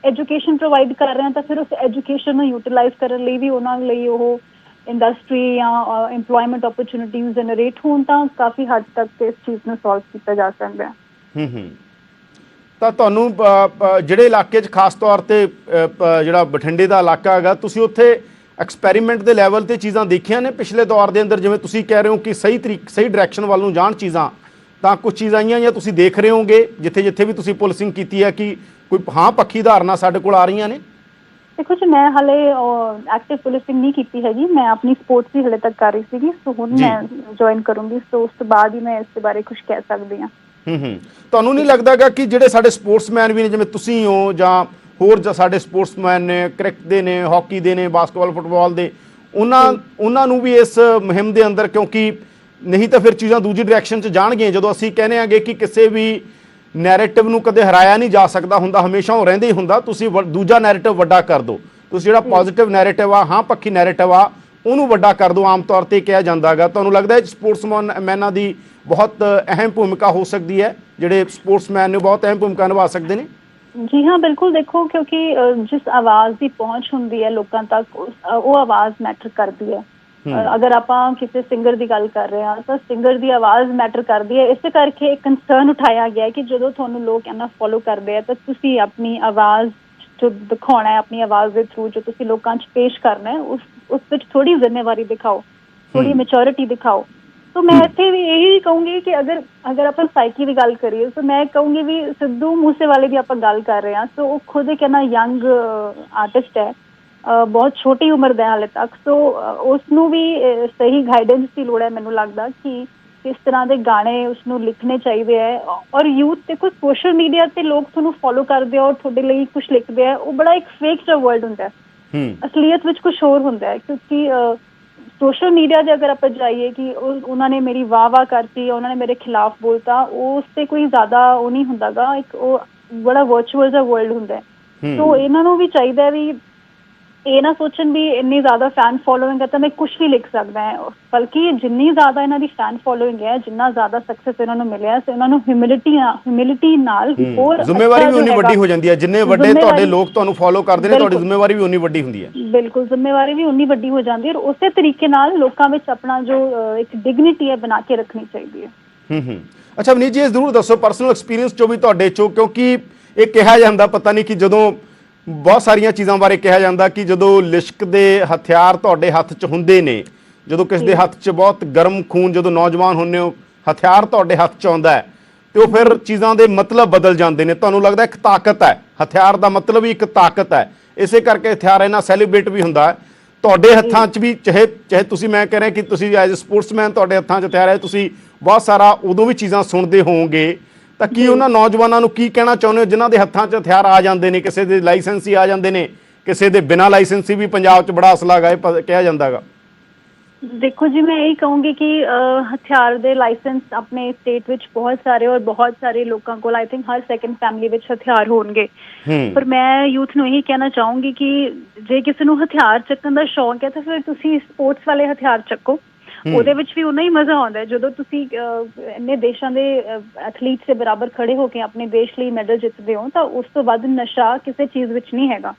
ਐਜੂਕੇਸ਼ਨ ਪ੍ਰੋਵਾਈਡ ਕਰ ਰਹੇ ਹਾਂ ਤਾਂ ਫਿਰ ਉਸ ਐਜੂਕੇਸ਼ਨ ਨੂੰ ਯੂਟੀਲਾਈਜ਼ ਕਰਨ ਲਈ ਵੀ ਉਹਨਾਂ ਲਈ ਉਹ ਇੰਡਸਟਰੀ ਜਾਂ ਇੰਪਲੋਇਮੈਂਟ ਓਪਰਚੁਨਿਟੀਜ਼ ਜਨਰੇਟ ਹੋਣ ਤਾਂ ਕਾਫੀ ਹੱਦ ਤੱਕ ਇਸ ਚੀਜ਼ ਨੂੰ ਸੋਲਵ ਕੀਤਾ ਜਾ ਸਕਦਾ ਹੈ। ਤਾਂ ਤੁਹਾਨੂੰ ਜਿਹੜੇ ਇਲਾਕੇ 'ਚ ਖਾਸ ਤੌਰ ਤੇ ਜਿਹੜਾ ਬਠਿੰਡੇ ਦਾ ਇਲਾਕਾ ਹੈਗਾ, ਤੁਸੀਂ ਉੱਥੇ ਐਕਸਪੈਰੀਮੈਂਟ ਦੇ ਲੈਵਲ ਤੇ ਚੀਜ਼ਾਂ ਦੇਖੀਆਂ ਨੇ ਪਿਛਲੇ ਦੌਰ ਦੇ ਅੰਦਰ? ਜਿਵੇਂ ਤੁਸੀਂ ਕਹਿ ਰਹੇ ਹੋ ਕਿ ਸਹੀ ਡਾਇਰੈਕਸ਼ਨ ਵੱਲ ਨੂੰ ਜਾਣ ਚੀਜ਼ਾਂ, ਤਾਂ ਕੁਝ ਚੀਜ਼ਾਂ ਆਈਆਂ ਜਾਂ ਤੁਸੀਂ ਦੇਖ ਰਹੇ ਹੋਗੇ ਜਿੱਥੇ ਜਿੱਥੇ ਵੀ ਤੁਸੀਂ ਪੁਲਿਸਿੰਗ ਕੀਤੀ ਹੈ ਕਿ ਕੋਈ ਪੱਖੀ ਧਾਰਨਾ ਸਾਡੇ ਕੋਲ ਆ ਰਹੀਆਂ ਨੇ? ਦੇਖੋ ਜੀ, ਮੈਂ ਹਾਲੇ ਐਕਟਿਵ ਪੁਲਿਸਿੰਗ ਨਹੀਂ ਕੀਤੀ ਹੈਗੀ, ਮੈਂ ਆਪਣੀ ਸਪੋਰਟਸ ਹੀ ਹਾਲੇ ਤੱਕ ਕਰ ਰਹੀ ਸੀਗੀ। ਸੋ ਹੁਣ ਮੈਂ ਜੁਆਇਨ ਕਰੂੰਗੀ, ਸੋ ਉਸ ਤੋਂ ਬਾਅਦ ਹੀ ਮੈਂ ਇਸ ਦੇ ਬਾਰੇ ਕੁਝ ਕਹਿ ਸਕਦੀ ਹਾਂ। ਤੁਹਾਨੂੰ ਨਹੀਂ ਲੱਗਦਾਗਾ ਕਿ ਜਿਹੜੇ ਸਾਡੇ ਸਪੋਰਟਸਮੈਨ ਵੀ ਨੇ, ਜਿਵੇਂ ਤੁਸੀਂ ਹੋ ਜਾਂ ਹੋਰ ਸਾਡੇ ਸਪੋਰਟਸਮੈਨ ਨੇ, ਕ੍ਰਿਕਟ ਦੇ ਨੇ, ਹਾਕੀ ਦੇ ਨੇ, ਬਾਸਕਟਬਾਲ, ਫੁੱਟਬਾਲ ਦੇ, ਉਹਨਾਂ ਨੂੰ ਵੀ ਇਸ ਮੁਹਿੰਮ ਦੇ ਅੰਦਰ, ਕਿਉਂਕਿ ਨਹੀਂ ਤਾਂ ਫਿਰ ਚੀਜ਼ਾਂ ਦੂਜੀ ਡਾਇਰੈਕਸ਼ਨ 'ਚ ਜਾਣਗੀਆਂ। ਜਦੋਂ ਅਸੀਂ ਕਹਿੰਦੇ ਆਂਗੇ ਕਿ ਕਿਸੇ ਵੀ ਨੈਰੇਟਿਵ ਨੂੰ ਕਦੇ ਹਰਾਇਆ ਨਹੀਂ ਜਾ ਸਕਦਾ ਹੁੰਦਾ, ਹਮੇਸ਼ਾ ਉਹ ਰਹਿੰਦਾ ਹੀ ਹੁੰਦਾ, ਤੁਸੀਂ ਦੂਜਾ ਨੈਰੇਟਿਵ ਵੱਡਾ ਕਰ ਦਿਓ। ਤੁਸੀਂ ਜਿਹੜਾ ਪੋਜ਼ਿਟਿਵ ਨੈਰੇਟਿਵ ਆ, ਪੱਖੀ ਨੈਰੇਟਿਵ ਆ, ਉਹਨੂੰ ਵੱਡਾ ਕਰ ਦਿਓ, ਆਮ ਤੌਰ 'ਤੇ ਕਿਹਾ ਜਾਂਦਾ ਹੈਗਾ। ਤੁਹਾਨੂੰ ਲੱਗਦਾ ਹੈ ਸਪੋਰਟਸਮੈਨਾਂ ਦੀ ਬਹੁਤ ਅਹਿਮ ਭੂਮਿਕਾ ਹੋ ਸਕਦੀ ਹੈ? ਜਿਹੜੇ ਸਪੋਰਟਸਮੈਨ ਨੇ ਬਹੁਤ ਅਹਿਮ ਭੂਮਿਕਾ ਨਿਭਾ ਸਕਦੇ ਨੇ? ਜੀ ਹਾਂ, ਬਿਲਕੁਲ। ਦੇਖੋ, ਕਿਉਂਕਿ ਜਿਸ ਆਵਾਜ਼ ਦੀ ਪਹੁੰਚ ਹੁੰਦੀ ਹੈ ਲੋਕਾਂ ਤੱਕ, ਉਹ ਆਵਾਜ਼ ਮੈਟਰ ਕਰਦੀ ਹੈ। ਅਗਰ ਆਪਾਂ ਕਿਸੇ ਸਿੰਗਰ ਦੀ ਗੱਲ ਕਰ ਰਹੇ ਹਾਂ ਤਾਂ ਸਿੰਗਰ ਦੀ ਆਵਾਜ਼ ਮੈਟਰ ਕਰਦੀ ਹੈ। ਇਸੇ ਕਰਕੇ ਇੱਕ ਕੰਸਰਨ ਉਠਾਇਆ ਗਿਆ ਕਿ ਜਦੋਂ ਤੁਹਾਨੂੰ ਲੋਕ ਇੰਨਾ ਫੋਲੋ ਕਰਦੇ ਆ ਤਾਂ ਤੁਸੀਂ ਆਪਣੀ ਆਵਾਜ਼ ਜੋ ਦਿਖਾਉਣਾ ਹੈ, ਆਪਣੀ ਆਵਾਜ਼ ਦੇ ਥਰੂ ਜੋ ਤੁਸੀਂ ਲੋਕਾਂ 'ਚ ਪੇਸ਼ ਕਰਨਾ ਹੈ, ਉਸ ਵਿੱਚ ਥੋੜੀ ਜ਼ਿੰਮੇਵਾਰੀ ਦਿਖਾਓ, ਥੋੜੀ ਮੈਚੋਰਿਟੀ ਦਿਖਾਓ। तो मैं ਇੱਥੇ ਵੀ ਇਹੀ ਕਹੂੰਗੀ ਕਿ ਅਗਰ ਆਪਾਂ ਸਾਈਕੀ ਦੀ ਗੱਲ ਕਰੀਏ ਤਾਂ ਮੈਂ ਕਹੂੰਗੀ ਵੀ ਸਿੱਧੂ ਮੂਸੇਵਾਲੇ ਦੀ ਆਪਾਂ ਗੱਲ ਕਰ ਰਹੇ ਹਾਂ। ਸੋ ਉਹ ਖੁਦ ਇੱਕ ਨਾ ਯੰਗ ਆਰਟਿਸਟ ਹੈ, ਬਹੁਤ ਛੋਟੀ ਉਮਰ ਦਾ ਹਾਲੇ ਤੱਕ। ਸੋ ਉਸ ਨੂੰ ਵੀ ਸਹੀ ਗਾਈਡੈਂਸ ਦੀ ਲੋੜ ਹੈ। ਮੈਨੂੰ ਲੱਗਦਾ ਕਿ ਕਿਸ ਤਰ੍ਹਾਂ ਦੇ ਗਾਣੇ ਉਸਨੂੰ ਲਿਖਣੇ ਚਾਹੀਦੇ ਹੈ। ਔਰ ਯੂਥ ਦੇਖੋ, ਸੋਸ਼ਲ ਮੀਡੀਆ ਤੇ ਲੋਕ ਤੁਹਾਨੂੰ ਫੋਲੋ ਕਰਦੇ ਆ ਔਰ ਤੁਹਾਡੇ ਲਈ ਕੁਝ ਲਿਖਦੇ ਆ, ਉਹ ਬੜਾ ਇੱਕ ਫੇਕ ਜਿਹਾ ਵਰਲਡ ਹੁੰਦਾ ਹੈ। ਅਸਲੀਅਤ ਵਿੱਚ ਕੁਝ ਹੋਰ ਹੁੰਦਾ ਹੈ, ਕਿਉਂਕਿ ਸੋਸ਼ਲ ਮੀਡੀਆ ਦੇ ਅਗਰ ਆਪਾਂ ਜਾਈਏ ਕਿ ਉਹਨਾਂ ਨੇ ਮੇਰੀ ਵਾਹ ਕਰਤੀ, ਉਹਨਾਂ ਨੇ ਮੇਰੇ ਖਿਲਾਫ ਬੋਲਤਾ, ਉਸ ਤੇ ਕੋਈ ਜ਼ਿਆਦਾ ਉਹ ਨਹੀਂ ਹੁੰਦਾ ਗਾ, ਇੱਕ ਉਹ ਬੜਾ ਵਰਚੁਅਲ ਜਿਹਾ ਵਰਲਡ ਹੁੰਦਾ ਹੈ। ਸੋ ਇਹਨਾਂ ਨੂੰ ਵੀ ਚਾਹੀਦਾ ਵੀ ਇਹ ਨਾ ਸੋਚਣ ਵੀ ਇੰਨੀ ਜ਼ਿਆਦਾ ਫੈਨ ਫੋਲੋਇੰਗ ਹੈ ਤਾਂ ਮੈਂ ਕੁਝ ਵੀ ਲਿਖ ਸਕਦਾ ਹੈ, ਬਲਕਿ ਜਿੰਨੀ ਜ਼ਿਆਦਾ ਇਹਨਾਂ ਦੀ ਫੈਨ ਫੋਲੋਇੰਗ ਹੈ, ਜਿੰਨਾ ਜ਼ਿਆਦਾ ਸਕਸੈਸ ਇਹਨਾਂ ਨੂੰ ਮਿਲਿਆ, ਸੋ ਇਹਨਾਂ ਨੂੰ ਹਿਊਮਿਲਿਟੀ ਨਾਲ ਹੋਰ ਜ਼ਿੰਮੇਵਾਰੀ ਵੀ ਉਨੀ ਵੱਡੀ ਹੋ ਜਾਂਦੀ ਹੈ। ਜਿੰਨੇ ਵੱਡੇ ਤੁਹਾਡੇ ਲੋਕ ਤੁਹਾਨੂੰ ਫੋਲੋ ਕਰਦੇ ਨੇ, ਤੁਹਾਡੀ ਜ਼ਿੰਮੇਵਾਰੀ ਵੀ ਉਨੀ ਵੱਡੀ ਹੁੰਦੀ ਹੈ। ਬਿਲਕੁਲ, ਜ਼ਿੰਮੇਵਾਰੀ ਵੀ ਉਨੀ ਵੱਡੀ ਹੋ ਜਾਂਦੀ ਹੈ ਔਰ ਉਸੇ ਤਰੀਕੇ ਨਾਲ ਲੋਕਾਂ ਵਿੱਚ ਆਪਣਾ ਜੋ ਇੱਕ ਡਿਗਨਿਟੀ ਹੈ ਬਣਾ ਕੇ ਰੱਖਣੀ ਚਾਹੀਦੀ ਹੈ। ਅੱਛਾ ਵਿਨੀਤ ਜੀ, ਇਹ ਜ਼ਰੂਰ ਦੱਸੋ ਪਰਸਨਲ ਐਕਸਪੀਰੀਅੰਸ ਚੋਂ ਵੀ ਤੁਹਾਡੇ ਚੋਂ, ਕਿਉਂਕਿ ਇਹ ਕਿਹਾ ਜਾਂਦਾ ਪਤਾ ਨਹੀਂ ਕਿ ਜਦੋਂ ਬਹੁਤ ਸਾਰੀਆਂ ਚੀਜ਼ਾਂ ਬਾਰੇ ਕਿਹਾ ਜਾਂਦਾ ਕਿ ਜਦੋਂ ਲਿਸ਼ਕਦੇ ਹਥਿਆਰ ਤੁਹਾਡੇ ਹੱਥ 'ਚ ਹੁੰਦੇ ਨੇ, ਜਦੋਂ ਕਿਸੇ ਦੇ ਹੱਥ 'ਚ ਬਹੁਤ ਗਰਮ ਖੂਨ, ਜਦੋਂ ਨੌਜਵਾਨ ਹੁੰਦੇ ਹੋ, ਹਥਿਆਰ ਤੁਹਾਡੇ ਹੱਥ 'ਚ ਆਉਂਦਾ ਹੈ ਤੇ ਉਹ ਫਿਰ ਚੀਜ਼ਾਂ ਦੇ ਮਤਲਬ ਬਦਲ ਜਾਂਦੇ ਨੇ। ਤੁਹਾਨੂੰ ਲੱਗਦਾ ਇੱਕ ਤਾਕਤ ਹੈ, ਹਥਿਆਰ ਦਾ ਮਤਲਬ ਹੀ ਇੱਕ ਤਾਕਤ ਹੈ, ਇਸੇ ਕਰਕੇ ਹਥਿਆਰ ਇਹਨਾਂ ਸੈਲੀਬ੍ਰੇਟ ਵੀ ਹੁੰਦਾ ਹੈ। ਤੁਹਾਡੇ ਹੱਥਾਂ 'ਚ ਵੀ ਚਾਹੇ ਤੁਸੀਂ, ਮੈਂ ਕਹਿ ਰਿਹਾ ਕਿ ਤੁਸੀਂ ਐਜ਼ ਅ ਸਪੋਰਟਸਮੈਨ ਤੁਹਾਡੇ ਹੱਥਾਂ 'ਚ ਹਥਿਆਰ ਹੈ, ਤੁਸੀਂ ਬਹੁਤ ਸਾਰਾ ਉਦੋਂ ਵੀ ਚੀਜ਼ਾਂ ਸੁਣਦੇ ਹੋਵੋਗੇ, ਤਾਂ ਕੀ ਉਹਨਾਂ ਨੌਜਵਾਨਾਂ ਨੂੰ ਕੀ ਕਹਿਣਾ ਚਾਹੁੰਦੇ ਹੋ ਜਿਨ੍ਹਾਂ ਦੇ ਹੱਥਾਂ 'ਚ ਹਥਿਆਰ ਆ ਜਾਂਦੇ ਨੇ, ਕਿਸੇ ਦੇ ਲਾਇਸੈਂਸੀ ਆ ਜਾਂਦੇ ਨੇ, ਕਿਸੇ ਦੇ ਬਿਨਾਂ ਲਾਇਸੈਂਸੀ ਵੀ ਪੰਜਾਬ 'ਚ ਬੜਾ ਅਸਲਾ ਹੈਗਾ, ਇਹ ਕਿਹਾ ਜਾਂਦਾ ਹੈਗਾ? ਦੇਖੋ ਜੀ, ਮੈਂ ਇਹੀ ਕਹੂੰਗੀ ਕਿ ਹਥਿਆਰ ਦੇ ਲਾਇਸੈਂਸ ਆਪਣੇ ਸਟੇਟ ਵਿੱਚ ਬਹੁਤ ਸਾਰੇ ਔਰ ਬਹੁਤ ਸਾਰੇ ਲੋਕਾਂ ਕੋਲ, ਆਈ ਥਿੰਕ ਹਰ ਸੈਕੰਡ ਫੈਮਿਲੀ ਵਿੱਚ ਹਥਿਆਰ ਹੋਣਗੇ। ਪਰ ਮੈਂ ਯੂਥ ਨੂੰ ਇਹੀ ਕਹਿਣਾ ਚਾਹੂੰਗੀ ਕਿ ਜੇ ਕਿਸੇ ਨੂੰ ਹਥਿਆਰ ਚੱਕਣ ਦਾ ਸ਼ੌਂਕ ਹੈ ਤਾਂ ਫਿਰ ਤੁਸੀਂ ਸਪੋਰਟਸ ਵਾਲੇ ਹਥਿਆਰ ਚੱਕੋ। ਉਹਦੇ ਵਿੱਚ ਵੀ ਉਨਾ ਹੀ ਮਜ਼ਾ ਆਉਂਦਾ ਹੈ ਜਦੋਂ ਤੁਸੀਂ ਇੰਨੇ ਦੇਸ਼ਾਂ ਦੇ ਐਥਲੀਟਸ ਦੇ ਬਰਾਬਰ ਖੜੇ ਹੋ ਕੇ ਆਪਣੇ ਦੇਸ਼ ਲਈ ਮੈਡਲ ਜਿੱਤਦੇ ਹੋ, ਤਾਂ ਉਸ ਤੋਂ ਵੱਧ ਨਸ਼ਾ ਕਿਸੇ ਚੀਜ਼ ਵਿੱਚ ਨਹੀਂ ਹੈਗਾ।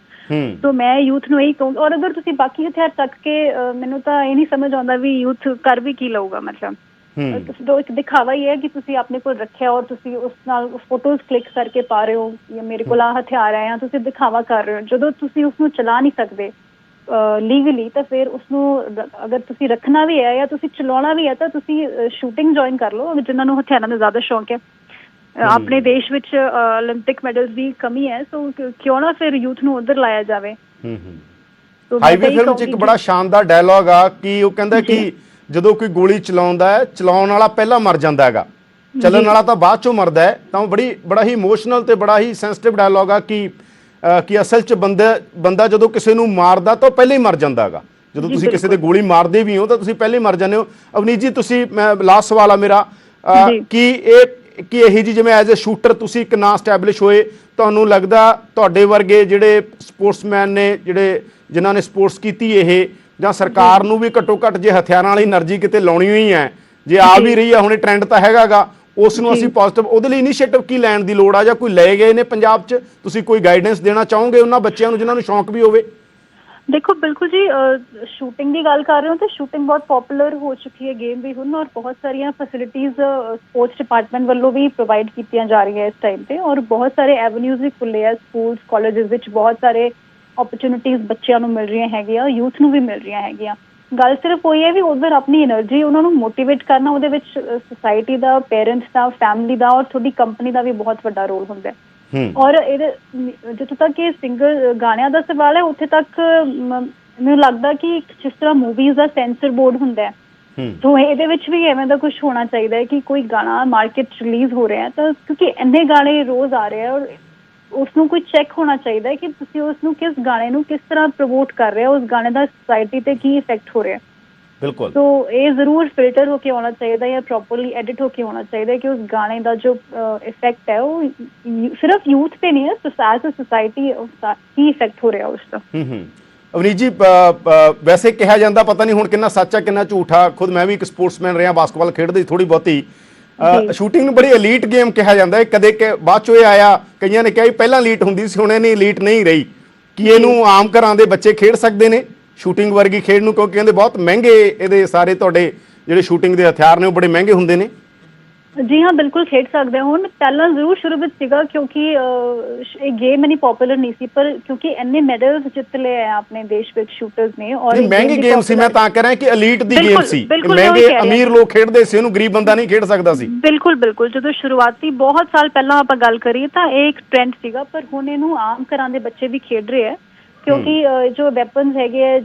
तो मैं यूथ ਨੂੰ ਇਹੀ ਕਹੂੰ। ਔਰ ਅਗਰ ਤੁਸੀਂ ਬਾਕੀ ਹਥਿਆਰ ਚੱਕ ਕੇ ਮੈਨੂੰ ਤਾਂ ਇਹ ਨਹੀਂ ਸਮਝ ਆਉਂਦਾ ਵੀ ਯੂਥ ਕਰ ਵੀ ਕੀ ਲਊਗਾ। ਮਤਲਬ ਇੱਕ ਦਿਖਾਵਾ ਹੀ ਹੈ ਕਿ ਤੁਸੀਂ ਆਪਣੇ ਕੋਲ ਰੱਖਿਆ ਔਰ ਤੁਸੀਂ ਉਸ ਨਾਲ ਫੋਟੋਜ਼ ਕਲਿੱਕ ਕਰਕੇ ਪਾ ਰਹੇ ਹੋ ਜਾਂ ਮੇਰੇ ਕੋਲ ਆਹ ਹਥਿਆਰ ਹੈ, ਜਾਂ ਤੁਸੀਂ ਦਿਖਾਵਾ ਕਰ ਰਹੇ ਹੋ। ਜਦੋਂ ਤੁਸੀਂ ਉਸਨੂੰ ਚਲਾ ਨਹੀਂ ਸਕਦੇ ਲੀਗਲੀ, ਤਾਂ ਫਿਰ ਉਸਨੂੰ ਅਗਰ ਤੁਸੀਂ ਰੱਖਣਾ ਵੀ ਹੈ ਜਾਂ ਤੁਸੀਂ ਚਲਾਉਣਾ ਵੀ ਹੈ ਤਾਂ ਤੁਸੀਂ ਸ਼ੂਟਿੰਗ ਜੁਆਇਨ ਕਰ ਲਓ। ਜਿਨ੍ਹਾਂ ਨੂੰ ਹਥਿਆਰਾਂ ਦਾ ਜ਼ਿਆਦਾ ਸ਼ੌਂਕ ਹੈ, ਆਪਣੇ ਦੇਸ਼ ਵਿੱਚ 올림픽 ਮੈਡਲਸ ਦੀ ਕਮੀ ਹੈ, ਸੋ ਕਿਉਂ ਨਾ ਫਿਰ ਯੂਥ ਨੂੰ ਉਧਰ ਲਾਇਆ ਜਾਵੇ। ਹਾਈਵੇ ਫਿਲਮ 'ਚ ਇੱਕ ਬੜਾ ਸ਼ਾਨਦਾਰ ਡਾਇਲੌਗ ਆ ਕਿ ਉਹ ਕਹਿੰਦਾ ਕਿ ਜਦੋਂ ਕੋਈ ਗੋਲੀ ਚਲਾਉਂਦਾ ਹੈ, ਚਲਾਉਣ ਵਾਲਾ ਪਹਿਲਾਂ ਮਰ ਜਾਂਦਾ ਹੈਗਾ, ਚੱਲਣ ਵਾਲਾ ਤਾਂ ਬਾਅਦ ਚੋਂ ਮਰਦਾ ਹੈ। ਤਾਂ ਉਹ ਬੜਾ ਹੀ ਇਮੋਸ਼ਨਲ ਤੇ ਬੜਾ ਹੀ ਸੈਂਸਿਟਿਵ ਡਾਇਲੌਗ ਆ ਕਿ ਅਸਲ 'ਚ ਬੰਦਾ ਜਦੋਂ ਕਿਸੇ ਨੂੰ ਮਾਰਦਾ ਤਾਂ ਪਹਿਲਾਂ ਹੀ ਮਰ ਜਾਂਦਾ ਹੈਗਾ। ਜਦੋਂ ਤੁਸੀਂ ਕਿਸੇ ਤੇ ਗੋਲੀ ਮਾਰਦੇ ਵੀ ਹੋ ਤਾਂ ਤੁਸੀਂ ਪਹਿਲਾਂ ਹੀ ਮਰ ਜਾਂਦੇ ਹੋ। ਅਵਨੀਤ ਜੀ, ਤੁਸੀਂ, ਮੈਂ ਲਾਸਟ ਸਵਾਲ ਆ ਮੇਰਾ, ਕਿ ਇਹੀ ਜੀ ਜਿਵੇਂ ਐਜ਼ ਅ ਸ਼ੂਟਰ ਤੁਸੀਂ ਇੱਕ ਨਾਂ ਸਟੈਬਲਿਸ਼ ਹੋਏ, ਤੁਹਾਨੂੰ ਲੱਗਦਾ ਤੁਹਾਡੇ ਵਰਗੇ ਜਿਹੜੇ ਸਪੋਰਟਸਮੈਨ ਨੇ, ਜਿਨ੍ਹਾਂ ਨੇ ਸਪੋਰਟਸ ਕੀਤੀ, ਇਹ ਜਾਂ ਸਰਕਾਰ ਨੂੰ ਵੀ ਘੱਟੋ ਘੱਟ ਜੇ ਹਥਿਆਰਾਂ ਵਾਲੀ એનર્ਜੀ ਕਿਤੇ ਲਾਉਣੀ ਹੋਈ ਹੈ, ਜੇ ਆ ਵੀ ਰਹੀ ਆ, ਹੁਣ ਟ੍ਰੈਂਡ ਤਾਂ ਹੈਗਾਗਾ, ਉਸ ਨੂੰ ਅਸੀਂ ਪੋਜ਼ਿਟਿਵ, ਉਹਦੇ ਲਈ ਇਨੀਸ਼ੀਏਟਿਵ ਕੀ ਲੈਣ ਦੀ ਲੋੜ ਆ, ਜਾਂ ਕੋਈ ਲਏ ਗਏ ਨੇ ਪੰਜਾਬ 'ਚ? ਤੁਸੀਂ ਕੋਈ ਗਾਈਡੈਂਸ ਦੇਣਾ ਚਾਹੋਗੇ ਉਹਨਾਂ ਬੱਚਿਆਂ ਨੂੰ ਜਿਨ੍ਹਾਂ ਨੂੰ ਸ਼ੌਂਕ ਵੀ ਹੋਵੇ? ਦੇਖੋ, ਬਿਲਕੁਲ ਜੀ, ਸ਼ੂਟਿੰਗ ਦੀ ਗੱਲ ਕਰ ਰਹੇ ਹੋ ਤਾਂ ਸ਼ੂਟਿੰਗ ਬਹੁਤ ਪੋਪੂਲਰ ਹੋ ਚੁੱਕੀ ਹੈ ਗੇਮ ਵੀ ਹੁਣ, ਔਰ ਬਹੁਤ ਸਾਰੀਆਂ ਫੈਸਿਲਿਟੀਜ਼ ਸਪੋਰਟਸ ਡਿਪਾਰਟਮੈਂਟ ਵੱਲੋਂ ਵੀ ਪ੍ਰੋਵਾਈਡ ਕੀਤੀਆਂ ਜਾ ਰਹੀਆਂ ਇਸ ਟਾਈਮ ਤੇ, ਔਰ ਬਹੁਤ ਸਾਰੇ ਐਵਨਿਊਜ਼ ਵੀ ਖੁੱਲੇ ਆ ਸਕੂਲਸ ਕਾਲਜਿਸ ਵਿੱਚ। ਬਹੁਤ ਸਾਰੇ ਓਪਰਚੁਨਿਟੀਜ਼ ਬੱਚਿਆਂ ਨੂੰ ਮਿਲ ਰਹੀਆਂ ਹੈਗੀਆਂ, ਯੂਥ ਨੂੰ ਵੀ ਮਿਲ ਰਹੀਆਂ ਹੈਗੀਆਂ। ਗੱਲ ਸਿਰਫ ਉਹੀ ਹੈ ਵੀ ਉਧਰ ਆਪਣੀ એનર્ਜੀ ਉਹਨਾਂ ਨੂੰ ਮੋਟੀਵੇਟ ਕਰਨਾ, ਉਹਦੇ ਵਿੱਚ ਸੋਸਾਇਟੀ ਦਾ, ਪੇਰੈਂਟਸ ਦਾ, ਫੈਮਿਲੀ ਦਾ ਔਰ ਤੁਹਾਡੀ ਕੰਪਨੀ ਦਾ ਵੀ ਬਹੁਤ ਵੱਡਾ ਰੋਲ ਹੁੰਦਾ ਹੈ। ਔਰ ਇਹਦੇ ਜਿੱਥੋਂ ਤੱਕ ਇਹ ਸਿੰਗਰ ਗਾਣਿਆਂ ਦਾ ਸਵਾਲ ਹੈ, ਉੱਥੇ ਤੱਕ ਮੈਨੂੰ ਲੱਗਦਾ ਕਿ ਜਿਸ ਤਰ੍ਹਾਂ ਮੂਵੀਜ਼ ਦਾ ਸੈਂਸਰ ਬੋਰਡ ਹੁੰਦਾ ਹੈ, ਤਾਂ ਇਹਦੇ ਵਿੱਚ ਵੀ ਐਵੇਂ ਦਾ ਕੁਝ ਹੋਣਾ ਚਾਹੀਦਾ ਹੈ ਕਿ ਕੋਈ ਗਾਣਾ ਮਾਰਕੀਟ 'ਚ ਰਿਲੀਜ਼ ਹੋ ਰਿਹਾ ਤਾਂ ਕਿਉਂਕਿ ਇੰਨੇ ਗਾਣੇ ਰੋਜ਼ ਆ ਰਹੇ ਆ, ਔਰ ਉਸਨੂੰ ਕੋਈ ਚੈੱਕ ਹੋਣਾ ਚਾਹੀਦਾ ਹੈ ਕਿ ਤੁਸੀਂ ਉਸਨੂੰ ਕਿਸ ਗਾਣੇ ਨੂੰ ਕਿਸ ਤਰ੍ਹਾਂ ਪ੍ਰਮੋਟ ਕਰ ਰਹੇ ਹੋ, ਉਸ ਗਾਣੇ ਦਾ ਸੋਸਾਇਟੀ ਤੇ ਕੀ ਇਫੈਕਟ ਹੋ ਰਿਹਾ। ਬਿਲਕੁਲ। तो ये जरूर फिल्टर होके होना चाहिए या प्रॉपरली एडिट होके होना चाहिए कि उस गाने का जो इफेक्ट है वो सिर्फ यूथ पे नहीं है, एज अ सोसाइटी की इफेक्ट हो रहा है उसका। ਅਵਨੀਤ ਜੀ, ਵੈਸੇ ਕਿਹਾ ਜਾਂਦਾ, ਪਤਾ ਨਹੀਂ ਹੁਣ ਕਿੰਨਾ ਸੱਚ ਆ ਕਿੰਨਾ ਝੂਠਾ, ਖੁਦ ਮੈਂ ਵੀ ਇੱਕ ਸਪੋਰਟਸਮੈਨ ਰਿਹਾ, ਬਾਸਕਟਬਾਲ ਖੇਡਦੇ ਥੋੜੀ ਬਹੁਤੀ, ਸ਼ੂਟਿੰਗ ਨੂੰ ਬੜੀ ਐਲੀਟ ਗੇਮ ਕਿਹਾ ਜਾਂਦਾ ਹੈ। ਕਦੇ ਬਾਅਦ ਚੋਂ ਇਹ ਆਇਆ, ਕਈਆਂ ਨੇ ਕਿਹਾ ਪਹਿਲਾਂ ਐਲੀਟ ਹੁੰਦੀ ਸੀ, ਹੁਣ ਇਹ ਨਹੀਂ ਐਲੀਟ ਨਹੀਂ ਰਹੀ, ਕਿ ਇਹਨੂੰ ਆਮ ਘਰਾਂ ਦੇ ਬੱਚੇ ਖੇਡ ਸਕਦੇ ਨੇ ਸ਼ੂਟਿੰਗ ਵਰਗੀ ਖੇਡ ਨੂੰ, ਕਿਉਂਕਿ ਕਹਿੰਦੇ ਬਹੁਤ ਮਹਿੰਗੇ ਇਹਦੇ ਸਾਰੇ ਤੁਹਾਡੇ ਜਿਹੜੇ ਸ਼ੂਟਿੰਗ ਦੇ ਹਥਿਆਰ ਨੇ ਉਹ ਬੜੇ ਮਹਿੰਗੇ ਹੁੰਦੇ ਨੇ। जी हाँ, बिल्कुल खेड सकते हैं। पहला जरूर शुरू में सीगा क्योंकि ये गेम इन्नी पॉपुलर नहीं सी, पर क्योंकि इन्ने मेडल्स जित ले हैं अपने देश में शूटर्स ने, और महंगी गेम सी, मैं तां कह रहा कि एलीट दी गेम सी, महंगे अमीर लोग खेडदे सी, ਉਹਨੂੰ ਗਰੀਬ ਬੰਦਾ ਨਹੀਂ ਖੇਡ ਸਕਦਾ ਸੀ। ਬਿਲਕੁਲ ਬਿਲਕੁਲ। ਜਦੋਂ ਸ਼ੁਰੂਆਤੀ ਬਹੁਤ ਸਾਲ ਪਹਿਲਾਂ ਆਪਾਂ ਗੱਲ ਕਰੀਏ ਤਾਂ ਇਹ ਇੱਕ ਟ੍ਰੈਂਡ ਸੀਗਾ, ਪਰ ਹੁਣ ਇਹਨੂੰ ਆਮ ਘਰਾਂ ਦੇ ਬੱਚੇ ਵੀ ਖੇਡ ਰਹੇ ਆ, ਕਿਉਂਕਿ ਜੋ ਵੈਪਨਸ ਹੈਗੇ ਆ,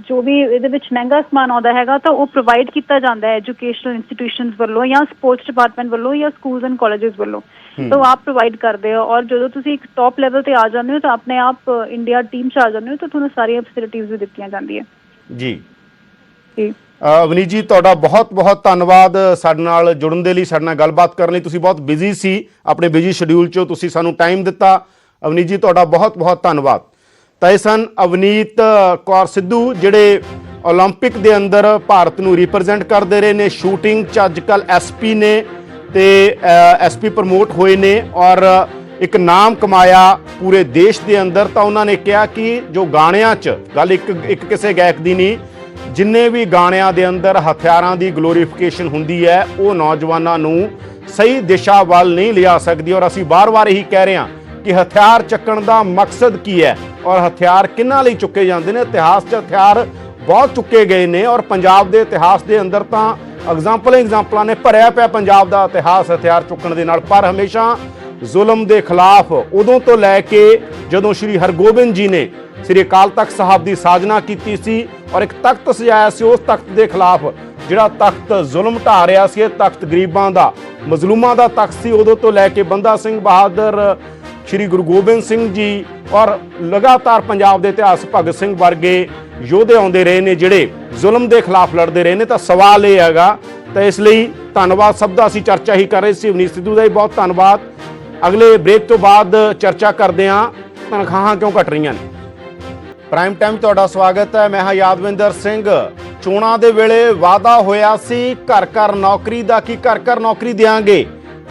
ਜੋ ਵੀ ਇਹਦੇ ਵਿੱਚ ਮਹਿੰਗਾ ਸਮਾਨ ਆਉਂਦਾ ਹੈਗਾ ਤਾਂ ਉਹ ਪ੍ਰੋਵਾਈਡ ਕੀਤਾ ਜਾਂਦਾ ਹੈ ਐਜੂਕੇਸ਼ਨਲ ਇੰਸਟੀਟਿਊਸ਼ਨਸ ਵੱਲੋਂ ਜਾਂ ਸਪੋਰਟਸ ਡਿਪਾਰਟਮੈਂਟ ਵੱਲੋਂ ਜਾਂ ਸਕੂਲਸ ਐਂਡ ਕਾਲਜਿਸ ਵੱਲੋਂ, ਤਾਂ ਉਹ ਆਪ ਪ੍ਰੋਵਾਈਡ ਕਰਦੇ ਹੋ। ਔਰ ਜਦੋਂ ਤੁਸੀਂ ਇੱਕ ਟੌਪ ਲੈਵਲ ਤੇ ਆ ਜਾਂਦੇ ਹੋ ਤਾਂ ਆਪਣੇ ਆਪ ਇੰਡੀਆ ਟੀਮ 'ਚ ਆ ਜਾਂਦੇ ਹੋ ਤਾਂ ਤੁਹਾਨੂੰ ਸਾਰੀਆਂ ਫੈਸਿਲਿਟੀਜ਼ ਵੀ ਦਿੱਤੀਆਂ ਜਾਂਦੀਆਂ। ਜੀ ਜੀ, ਅਵਨੀਤ ਜੀ, ਤੁਹਾਡਾ ਬਹੁਤ ਬਹੁਤ ਧੰਨਵਾਦ ਸਾਡੇ ਨਾਲ ਜੁੜਨ ਦੇ ਲਈ, ਸਾਡੇ ਨਾਲ ਗੱਲਬਾਤ ਕਰਨ ਲਈ। ਤੁਸੀਂ ਬਹੁਤ ਬਿਜ਼ੀ ਸੀ, ਆਪਣੇ ਬਿਜ਼ੀ ਸ਼ਡਿਊਲ 'ਚੋਂ ਤੁਸੀਂ ਸਾਨੂੰ ਟਾਈਮ ਦਿੱਤਾ। ਅਵਨੀਤ ਜੀ, ਤੁਹਾਡਾ ਬਹੁਤ ਬਹੁਤ ਧੰਨਵਾਦ। ਤਾਂ ਇਹ ਸਨ ਅਵਨੀਤ ਕੌਰ ਸਿੱਧੂ, ਜਿਹੜੇ 올림픽 ਦੇ ਅੰਦਰ ਭਾਰਤ ਨੂੰ ਰਿਪਰੈਜ਼ੈਂਟ ਕਰਦੇ ਰਹੇ ਨੇ। ਸ਼ੂਟਿੰਗ 'ਚ ਅੱਜ ਕੱਲ੍ਹ ਐਸਪੀ ਨੇ ਤੇ ਐਸਪੀ ਪ੍ਰਮੋਟ ਹੋਏ ਨੇ ਔਰ ਇੱਕ ਨਾਮ ਕਮਾਇਆ ਪੂਰੇ ਦੇਸ਼ ਦੇ ਅੰਦਰ। ਤਾਂ ਉਹਨਾਂ ਨੇ ਕਿਹਾ ਕਿ ਜੋ ਗਾਣਿਆਂ 'ਚ ਗੱਲ ਇੱਕ ਕਿਸੇ ਗਾਇਕ ਦੀ ਨਹੀਂ, ਜਿੰਨੇ ਵੀ ਗਾਣਿਆਂ ਦੇ ਅੰਦਰ ਹਥਿਆਰਾਂ ਦੀ ਗਲੋਰੀਫਿਕੇਸ਼ਨ ਹੁੰਦੀ ਹੈ, ਉਹ ਨੌਜਵਾਨਾਂ ਨੂੰ ਸਹੀ ਦਿਸ਼ਾ ਵੱਲ ਨਹੀਂ ਲਿਆ ਸਕਦੀ। ਔਰ ਅਸੀਂ ਵਾਰ-ਵਾਰ ਇਹੀ ਕਹਿ ਰਹੇ ਹਾਂ ਕਿ ਹਥਿਆਰ ਚੱਕਣ ਦਾ ਮਕਸਦ ਕੀ ਹੈ ਔਰ ਹਥਿਆਰ ਕਿਹਨਾਂ ਲਈ ਚੁੱਕੇ ਜਾਂਦੇ ਨੇ। ਇਤਿਹਾਸ 'ਚ ਹਥਿਆਰ ਬਹੁਤ ਚੁੱਕੇ ਗਏ ਨੇ ਔਰ ਪੰਜਾਬ ਦੇ ਇਤਿਹਾਸ ਦੇ ਅੰਦਰ ਤਾਂ ਐਗਜ਼ਾਮਪਲਾਂ ਨੇ ਭਰਿਆ ਪਿਆ ਪੰਜਾਬ ਦਾ ਇਤਿਹਾਸ ਹਥਿਆਰ ਚੁੱਕਣ ਦੇ ਨਾਲ। ਪਰ ਹਮੇਸ਼ਾ ਜ਼ੁਲਮ ਦੇ ਖਿਲਾਫ, ਉਦੋਂ ਤੋਂ ਲੈ ਕੇ ਜਦੋਂ ਸ਼੍ਰੀ ਹਰਗੋਬਿੰਦ ਜੀ ਨੇ ਸ਼੍ਰੀ ਅਕਾਲ ਤਖਤ ਸਾਹਿਬ ਦੀ ਸਾਜਨਾ ਕੀਤੀ ਸੀ ਔਰ ਇੱਕ ਤਖਤ ਸਜਾਇਆ ਸੀ, ਉਸ ਤਖਤ ਦੇ ਖਿਲਾਫ, ਜਿਹੜਾ ਤਖਤ ਜ਼ੁਲਮ ਢਾ ਰਿਹਾ ਸੀ, ਇਹ ਤਖਤ ਗਰੀਬਾਂ ਦਾ, ਮਜ਼ਲੂਮਾਂ ਦਾ ਤਖਤ ਸੀ। ਉਦੋਂ ਤੋਂ ਲੈ ਕੇ ਬੰਦਾ ਸਿੰਘ ਬਹਾਦਰ, ਸ਼੍ਰੀ ਗੁਰੂ ਗੋਬਿੰਦ ਸਿੰਘ ਜੀ ਔਰ ਲਗਾਤਾਰ ਪੰਜਾਬ ਦੇ ਇਤਿਹਾਸ ਭਗਤ ਸਿੰਘ ਵਰਗੇ ਯੋਧੇ ਆਉਂਦੇ ਰਹੇ ਨੇ, ਜਿਹੜੇ ਜ਼ੁਲਮ ਦੇ ਖਿਲਾਫ ਲੜਦੇ ਰਹੇ ਨੇ। ਤਾਂ ਸਵਾਲ ਇਹ ਹੈਗਾ, ਤਾਂ ਇਸ ਲਈ ਧੰਨਵਾਦ ਸਭ ਦਾ। ਅਸੀਂ ਚਰਚਾ ਹੀ ਕਰ ਰਹੇ ਸੀ, ਅਵਨੀਸ਼ ਸਿੱਧੂ ਦਾ ਵੀ ਬਹੁਤ ਧੰਨਵਾਦ। ਅਗਲੇ ਬ੍ਰੇਕ ਤੋਂ ਬਾਅਦ ਚਰਚਾ ਕਰਦੇ ਹਾਂ ਤਨਖਾਹਾਂ ਕਿਉਂ ਘਟ ਰਹੀਆਂ ਨੇ। ਪ੍ਰਾਈਮ ਟਾਈਮ ਤੁਹਾਡਾ ਸਵਾਗਤ ਹੈ। ਮੈਂ ਹਾਂ ਯਾਦਵਿੰਦਰ ਸਿੰਘ। ਚੋਣਾਂ ਦੇ ਵੇਲੇ ਵਾਅਦਾ ਹੋਇਆ ਸੀ ਘਰ ਘਰ ਨੌਕਰੀ ਦਾ, ਕਿ ਘਰ ਘਰ ਨੌਕਰੀ ਦੇਵਾਂਗੇ।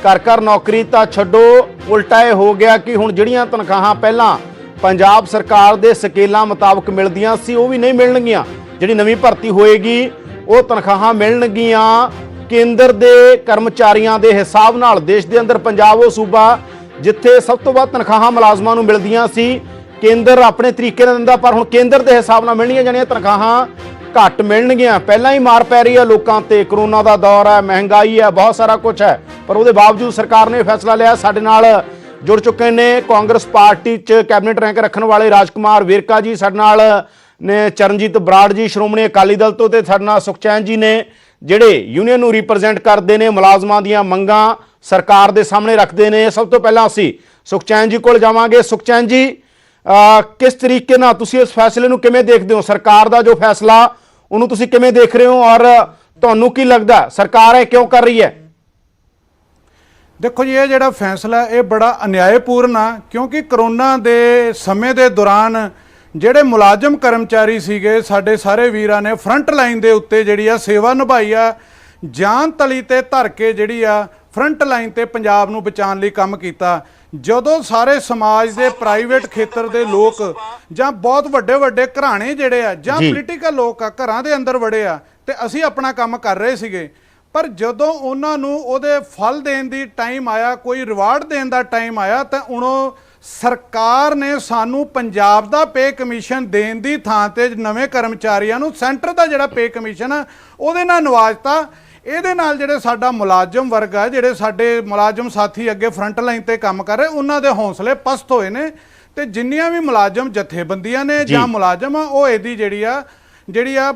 ਘਰ ਘਰ ਨੌਕਰੀ ਤਾਂ ਛੱਡੋ, ਉਲਟਾ ਇਹ ਹੋ ਗਿਆ ਕਿ ਹੁਣ ਜਿਹੜੀਆਂ ਤਨਖਾਹਾਂ ਪਹਿਲਾਂ ਪੰਜਾਬ ਸਰਕਾਰ ਦੇ ਸਕੇਲਾਂ ਮੁਤਾਬਕ ਮਿਲਦੀਆਂ ਸੀ ਉਹ ਵੀ ਨਹੀਂ ਮਿਲਣਗੀਆਂ। ਜਿਹੜੀ ਨਵੀਂ ਭਰਤੀ ਹੋਏਗੀ ਉਹ ਤਨਖਾਹਾਂ ਮਿਲਣਗੀਆਂ ਕੇਂਦਰ ਦੇ ਕਰਮਚਾਰੀਆਂ ਦੇ ਹਿਸਾਬ ਨਾਲ। ਦੇਸ਼ ਦੇ ਅੰਦਰ ਪੰਜਾਬ ਉਹ ਸੂਬਾ ਜਿੱਥੇ ਸਭ ਤੋਂ ਵੱਧ ਤਨਖਾਹਾਂ ਮੁਲਾਜ਼ਮਾਂ ਨੂੰ ਮਿਲਦੀਆਂ ਸੀ। ਕੇਂਦਰ ਆਪਣੇ ਤਰੀਕੇ ਨਾਲ ਦਿੰਦਾ, ਪਰ ਹੁਣ ਕੇਂਦਰ ਦੇ ਹਿਸਾਬ ਨਾਲ ਮਿਲਣੀਆਂ ਜਾਣੀਆਂ ਤਨਖਾਹਾਂ ਘੱਟ ਮਿਲਣਗੀਆਂ। ਪਹਿਲਾਂ ਹੀ ਮਾਰ ਪੈ ਰਹੀ ਹੈ ਲੋਕਾਂ ਤੇ, ਕਰੋਨਾ ਦਾ ਦੌਰ ਹੈ, ਮਹਿੰਗਾਈ ਹੈ, ਬਹੁਤ ਸਾਰਾ ਕੁਝ ਹੈ, ਪਰ ਉਹਦੇ ਬਾਵਜੂਦ ਸਰਕਾਰ ਨੇ ਫੈਸਲਾ ਲਿਆ। ਸਾਡੇ ਨਾਲ ਜੁੜ ਚੁੱਕੇ ਨੇ ਕਾਂਗਰਸ ਪਾਰਟੀ 'ਚ ਕੈਬਨਿਟ ਰੈਂਕ ਰੱਖਣ ਵਾਲੇ ਰਾਜਕੁਮਾਰ ਵੇਰਕਾ ਜੀ, ਸਾਡੇ ਨਾਲ ਨੇ ਚਰਨਜੀਤ ਬਰਾੜ ਜੀ ਸ਼੍ਰੋਮਣੀ ਅਕਾਲੀ ਦਲ ਤੋਂ, ਤੇ ਸਾਡੇ ਨਾਲ ਸੁਖਚੈਨ ਜੀ ਨੇ ਜਿਹੜੇ ਯੂਨੀਅਨ ਨੂੰ ਰਿਪਰੈਜ਼ੈਂਟ ਕਰਦੇ ਨੇ, ਮੁਲਾਜ਼ਮਾਂ ਦੀਆਂ ਮੰਗਾਂ ਸਰਕਾਰ ਦੇ ਸਾਹਮਣੇ ਰੱਖਦੇ ਨੇ। ਸਭ ਤੋਂ ਪਹਿਲਾਂ ਅਸੀਂ ਸੁਖਚੈਨ ਜੀ ਕੋਲ ਜਾਵਾਂਗੇ। ਸੁਖਚੈਨ ਜੀ, ਕਿਸ ਤਰੀਕੇ ਨਾਲ ਤੁਸੀਂ ਇਸ ਫੈਸਲੇ ਨੂੰ ਕਿਵੇਂ ਦੇਖਦੇ ਹੋ? ਸਰਕਾਰ ਦਾ ਜੋ ਫੈਸਲਾ ਉਹਨੂੰ ਤੁਸੀਂ ਕਿਵੇਂ ਦੇਖ ਰਹੇ ਹੋ, ਔਰ ਤੁਹਾਨੂੰ ਕੀ ਲੱਗਦਾ ਸਰਕਾਰ ਇਹ ਕਿਉਂ ਕਰ ਰਹੀ ਹੈ? ਦੇਖੋ ਜੀ, ਇਹ ਜਿਹੜਾ ਫੈਸਲਾ ਇਹ ਬੜਾ ਅਨਿਆਏਪੂਰਨ ਆ, ਕਿਉਂਕਿ ਕਰੋਨਾ ਦੇ ਸਮੇਂ ਦੇ ਦੌਰਾਨ ਜਿਹੜੇ ਮੁਲਾਜ਼ਮ ਕਰਮਚਾਰੀ ਸੀਗੇ, ਸਾਡੇ ਸਾਰੇ ਵੀਰਾਂ ਨੇ ਫਰੰਟ ਲਾਈਨ ਦੇ ਉੱਤੇ ਜਿਹੜੀ ਆ ਸੇਵਾ ਨਿਭਾਈ ਆ, ਜਾਨ ਤਲੀ ਤੇ ਧਰ ਕੇ ਜਿਹੜੀ ਆ ਫਰੰਟ ਲਾਈਨ ਤੇ ਪੰਜਾਬ ਨੂੰ ਬਚਾਉਣ ਲਈ ਕੰਮ ਕੀਤਾ। ਜਦੋਂ ਸਾਰੇ ਸਮਾਜ ਦੇ ਪ੍ਰਾਈਵੇਟ ਖੇਤਰ ਦੇ ਲੋਕ ਜਾਂ ਬਹੁਤ ਵੱਡੇ ਵੱਡੇ ਘਰਾਣੇ ਜਿਹੜੇ ਆ ਜਾਂ ਪੋਲੀਟੀਕਲ ਲੋਕ ਆ ਘਰਾਂ ਦੇ ਅੰਦਰ ਵੜੇ ਆ, ਤੇ ਅਸੀਂ ਆਪਣਾ ਕੰਮ ਕਰ ਰਹੇ ਸੀਗੇ, ਪਰ ਜਦੋਂ ਉਹਨਾਂ ਨੂੰ ਉਹਦੇ ਫਲ ਦੇਣ ਦੀ ਟਾਈਮ ਆਇਆ, ਕੋਈ ਰਿਵਾਰਡ ਦੇਣ ਦਾ ਟਾਈਮ ਆਇਆ, ਤਾਂ ਉਦੋਂ ਸਰਕਾਰ ਨੇ ਸਾਨੂੰ ਪੰਜਾਬ ਦਾ ਪੇ ਕਮਿਸ਼ਨ ਦੇਣ ਦੀ ਥਾਂ ਤੇ ਨਵੇਂ ਕਰਮਚਾਰੀਆਂ ਨੂੰ ਸੈਂਟਰ ਦਾ ਜਿਹੜਾ ਪੇ ਕਮਿਸ਼ਨ ਆ ਉਹਦੇ ਨਾਲ ਨਵਾਜਤਾ। ਇਹਦੇ ਨਾਲ ਜਿਹੜੇ ਸਾਡਾ ਮੁਲਾਜ਼ਮ ਵਰਗ ਆ, ਜਿਹੜੇ ਸਾਡੇ ਮੁਲਾਜ਼ਮ ਸਾਥੀ ਅੱਗੇ ਫਰੰਟ ਲਾਈਨ ਤੇ ਕੰਮ ਕਰ ਰਹੇ, ਉਹਨਾਂ ਦੇ ਹੌਸਲੇ ਪਸਤ ਹੋਏ ਨੇ। ਤੇ ਜਿੰਨੀਆਂ ਵੀ ਮੁਲਾਜ਼ਮ ਜਥੇਬੰਦੀਆਂ ਨੇ ਜਾਂ ਮੁਲਾਜ਼ਮ ਆ, ਉਹ ਇਹਦੀ ਜਿਹੜੀ ਆ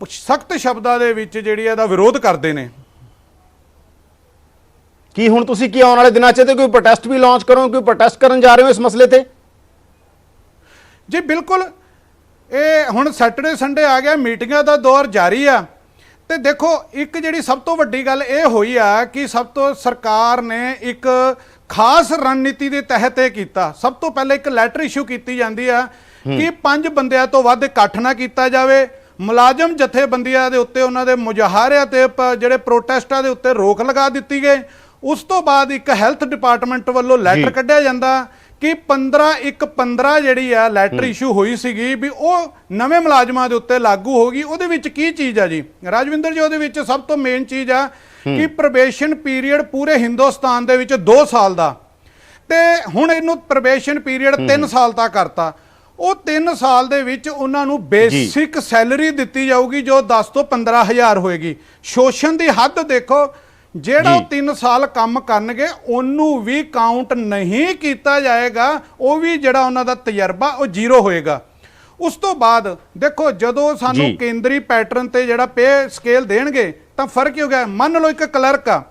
ਸਖਤ ਸ਼ਬਦਾਂ ਦੇ ਵਿੱਚ ਜਿਹੜੀ ਇਹਦਾ ਵਿਰੋਧ ਕਰਦੇ ਨੇ। ਕੀ ਹੁਣ ਤੁਸੀਂ ਕੀ ਆਉਣ ਵਾਲੇ ਦਿਨਾਂ 'ਚ ਤੇ ਕੋਈ ਪ੍ਰੋਟੈਸਟ ਵੀ ਲਾਂਚ ਕਰੋ, ਕੋਈ ਪ੍ਰੋਟੈਸਟ ਕਰਨ ਜਾ ਰਹੇ ਹੋ ਇਸ ਮਸਲੇ ਤੇ? ਜੀ ਬਿਲਕੁਲ, ਇਹ ਹੁਣ ਸੈਟਰਡੇ ਸੰਡੇ ਆ ਗਿਆ, ਮੀਟਿੰਗਾਂ ਦਾ ਦੌਰ ਜਾਰੀ ਆ। ਤੇ ਦੇਖੋ, ਇੱਕ ਜਿਹੜੀ ਸਭ ਤੋਂ ਵੱਡੀ ਗੱਲ ਇਹ ਹੋਈ ਆ ਕਿ ਸਭ ਤੋਂ ਸਰਕਾਰ ਨੇ ਇੱਕ ਖਾਸ ਰਣਨੀਤੀ ਦੇ ਤਹਿਤ ਇਹ ਕੀਤਾ। ਸਭ ਤੋਂ ਪਹਿਲਾਂ ਇੱਕ ਲੈਟਰ ਇਸ਼ੂ ਕੀਤੀ ਜਾਂਦੀ ਆ ਕਿ 5 ਬੰਦਿਆਂ ਤੋਂ ਵੱਧ ਇਕੱਠ ਨਾ ਕੀਤਾ ਜਾਵੇ। ਮੁਲਾਜ਼ਮ ਜਥੇਬੰਦੀਆਂ ਦੇ ਉੱਤੇ ਉਹਨਾਂ ਦੇ ਮੁਜ਼ਾਹਰਿਆਂ ਤੇ ਜਿਹੜੇ ਪ੍ਰੋਟੈਸਟਾਂ ਦੇ ਉੱਤੇ ਰੋਕ ਲਗਾ ਦਿੱਤੀ ਗਈ। ਉਸ ਤੋਂ ਬਾਅਦ ਇੱਕ ਹੈਲਥ ਡਿਪਾਰਟਮੈਂਟ ਵੱਲੋਂ ਲੈਟਰ ਕੱਢਿਆ ਜਾਂਦਾ ਕਿ 15/1/15 ਜਿਹੜੀ ਆ ਲੈਟਰ ਇਸ਼ੂ ਹੋਈ ਸੀਗੀ ਵੀ ਉਹ ਨਵੇਂ ਮੁਲਾਜ਼ਮਾਂ ਦੇ ਉੱਤੇ ਲਾਗੂ ਹੋਗੀ। ਉਹਦੇ ਵਿੱਚ ਕੀ ਚੀਜ਼ ਆ ਜੀ ਰਾਜਵਿੰਦਰ ਜੀ? ਉਹਦੇ ਵਿੱਚ ਸਭ ਤੋਂ ਮੇਨ ਚੀਜ਼ ਆ ਕਿ ਪ੍ਰੋਬੇਸ਼ਨ ਪੀਰੀਅਡ ਪੂਰੇ ਹਿੰਦੁਸਤਾਨ ਦੇ ਵਿੱਚ 2 ਸਾਲ ਦਾ, ਤੇ ਹੁਣ ਇਹਨੂੰ ਪ੍ਰੋਬੇਸ਼ਨ ਪੀਰੀਅਡ 3 ਸਾਲ ਤੱਕ ਕਰਤਾ। ਉਹ 3 ਸਾਲ ਦੇ ਵਿੱਚ ਉਹਨਾਂ ਨੂੰ ਬੇਸਿਕ ਸੈਲਰੀ ਦਿੱਤੀ ਜਾਊਗੀ ਜੋ 10 ਤੋਂ 15,000 ਹੋਏਗੀ। ਸ਼ੋਸ਼ਣ ਦੀ ਹੱਦ ਦੇਖੋ, ਜਿਹੜਾ ਉਹ 3 ਸਾਲ ਕੰਮ ਕਰਨਗੇ ਉਹਨੂੰ ਵੀ ਕਾਊਂਟ ਨਹੀਂ ਕੀਤਾ ਜਾਏਗਾ, ਉਹ ਵੀ ਜਿਹੜਾ ਉਹਨਾਂ ਦਾ ਤਜਰਬਾ ਉਹ 0 ਹੋਏਗਾ। ਉਸ ਤੋਂ ਬਾਅਦ ਦੇਖੋ, ਜਦੋਂ ਸਾਨੂੰ ਕੇਂਦਰੀ ਪੈਟਰਨ ਤੇ ਜਿਹੜਾ ਪੇ ਸਕੇਲ ਦੇਣਗੇ ਤਾਂ ਫਰਕ ਹੋ ਗਿਆ। ਮੰਨ ਲਓ ਇੱਕ ਕਲਰਕ ਆ,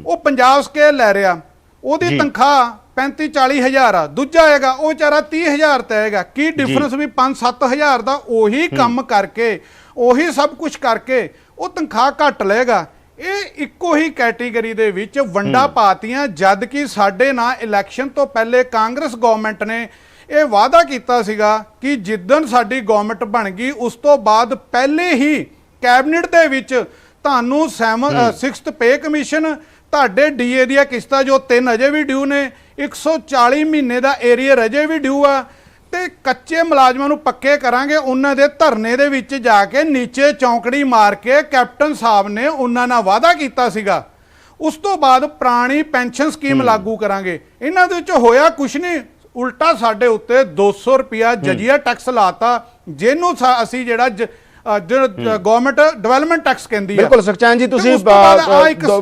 ਉਹ ਪੰਜਾਬ ਸਕੇਲ ਲੈ ਰਿਹਾ, ਉਹਦੀ ਤਨਖਾਹ 35-40 ਹਜ਼ਾਰ ਆ, ਦੂਜਾ ਆਏਗਾ ਉਹ ਵਿਚਾਰਾ 30 ਹਜ਼ਾਰ ਤੇ ਆਏਗਾ। ਕੀ ਡਿਫਰੈਂਸ ਵੀ 5-7 ਹਜ਼ਾਰ ਦਾ, ਉਹੀ ਕੰਮ ਕਰਕੇ ਉਹੀ ਸਭ ਕੁਝ ਕਰਕੇ ਉਹ ਤਨਖਾਹ ਘੱਟ ਲਏਗਾ। ਇਹ ਇੱਕੋ ਹੀ ਕੈਟੇਗਰੀ ਦੇ ਵਿੱਚ ਵੰਡਾ ਪਾਤੀਆਂ, ਜਦ ਕਿ ਸਾਡੇ ਨਾਲ ਇਲੈਕਸ਼ਨ ਤੋਂ ਪਹਿਲੇ ਕਾਂਗਰਸ ਗਵਰਨਮੈਂਟ ਨੇ ਇਹ ਵਾਅਦਾ ਕੀਤਾ ਸੀਗਾ ਕਿ ਜਿੱਦਣ ਸਾਡੀ ਗਵਰਨਮੈਂਟ ਬਣ ਗਈ ਉਸ ਤੋਂ ਬਾਅਦ ਪਹਿਲੇ ਹੀ ਕੈਬਨਿਟ ਦੇ ਵਿੱਚ ਤੁਹਾਨੂੰ 6th ਪੇ ਕਮਿਸ਼ਨ, ਤੁਹਾਡੇ ਡੀਏ ਦੀਆਂ ਕਿਸ਼ਤਾਂ ਜੋ 3 ਅਜੇ ਵੀ ਡਿਊ ਨੇ, 140 ਮਹੀਨੇ ਦਾ ਏਰੀਅਰ ਅਜੇ ਵੀ ਡਿਊ ਆ, ਤੇ ਕੱਚੇ ਮੁਲਾਜ਼ਮਾਂ ਨੂੰ ਪੱਕੇ ਕਰਾਂਗੇ। ਉਹਨਾਂ ਦੇ ਧਰਨੇ ਦੇ ਵਿੱਚ ਜਾ ਕੇ ਨੀਚੇ ਚੌਂਕੜੀ ਮਾਰ ਕੇ ਕੈਪਟਨ ਸਾਹਿਬ ਨੇ ਉਹਨਾਂ ਨਾਲ ਵਾਅਦਾ ਕੀਤਾ ਸੀਗਾ। ਉਸ ਤੋਂ ਬਾਅਦ ਪੁਰਾਣੀ ਪੈਨਸ਼ਨ ਸਕੀਮ ਲਾਗੂ ਕਰਾਂਗੇ। ਇਹਨਾਂ ਦੇ ਵਿੱਚ ਹੋਇਆ ਕੁਛ ਨਹੀਂ, ਉਲਟਾ ਸਾਡੇ ਉੱਤੇ 200 ਰੁਪਇਆ ਜਜੀਆ ਟੈਕਸ ਲਾਤਾ, ਜਿਹਨੂੰ ਅਸੀਂ ਜਿਹੜਾ ਗਵਰਨਮੈਂਟ ਡਿਵੈਲਪਮੈਂਟ ਟੈਕਸ ਕਹਿੰਦੀ ਹੈ। ਬਿਲਕੁਲ ਸੁਖਚੈਨ ਜੀ, ਤੁਸੀਂ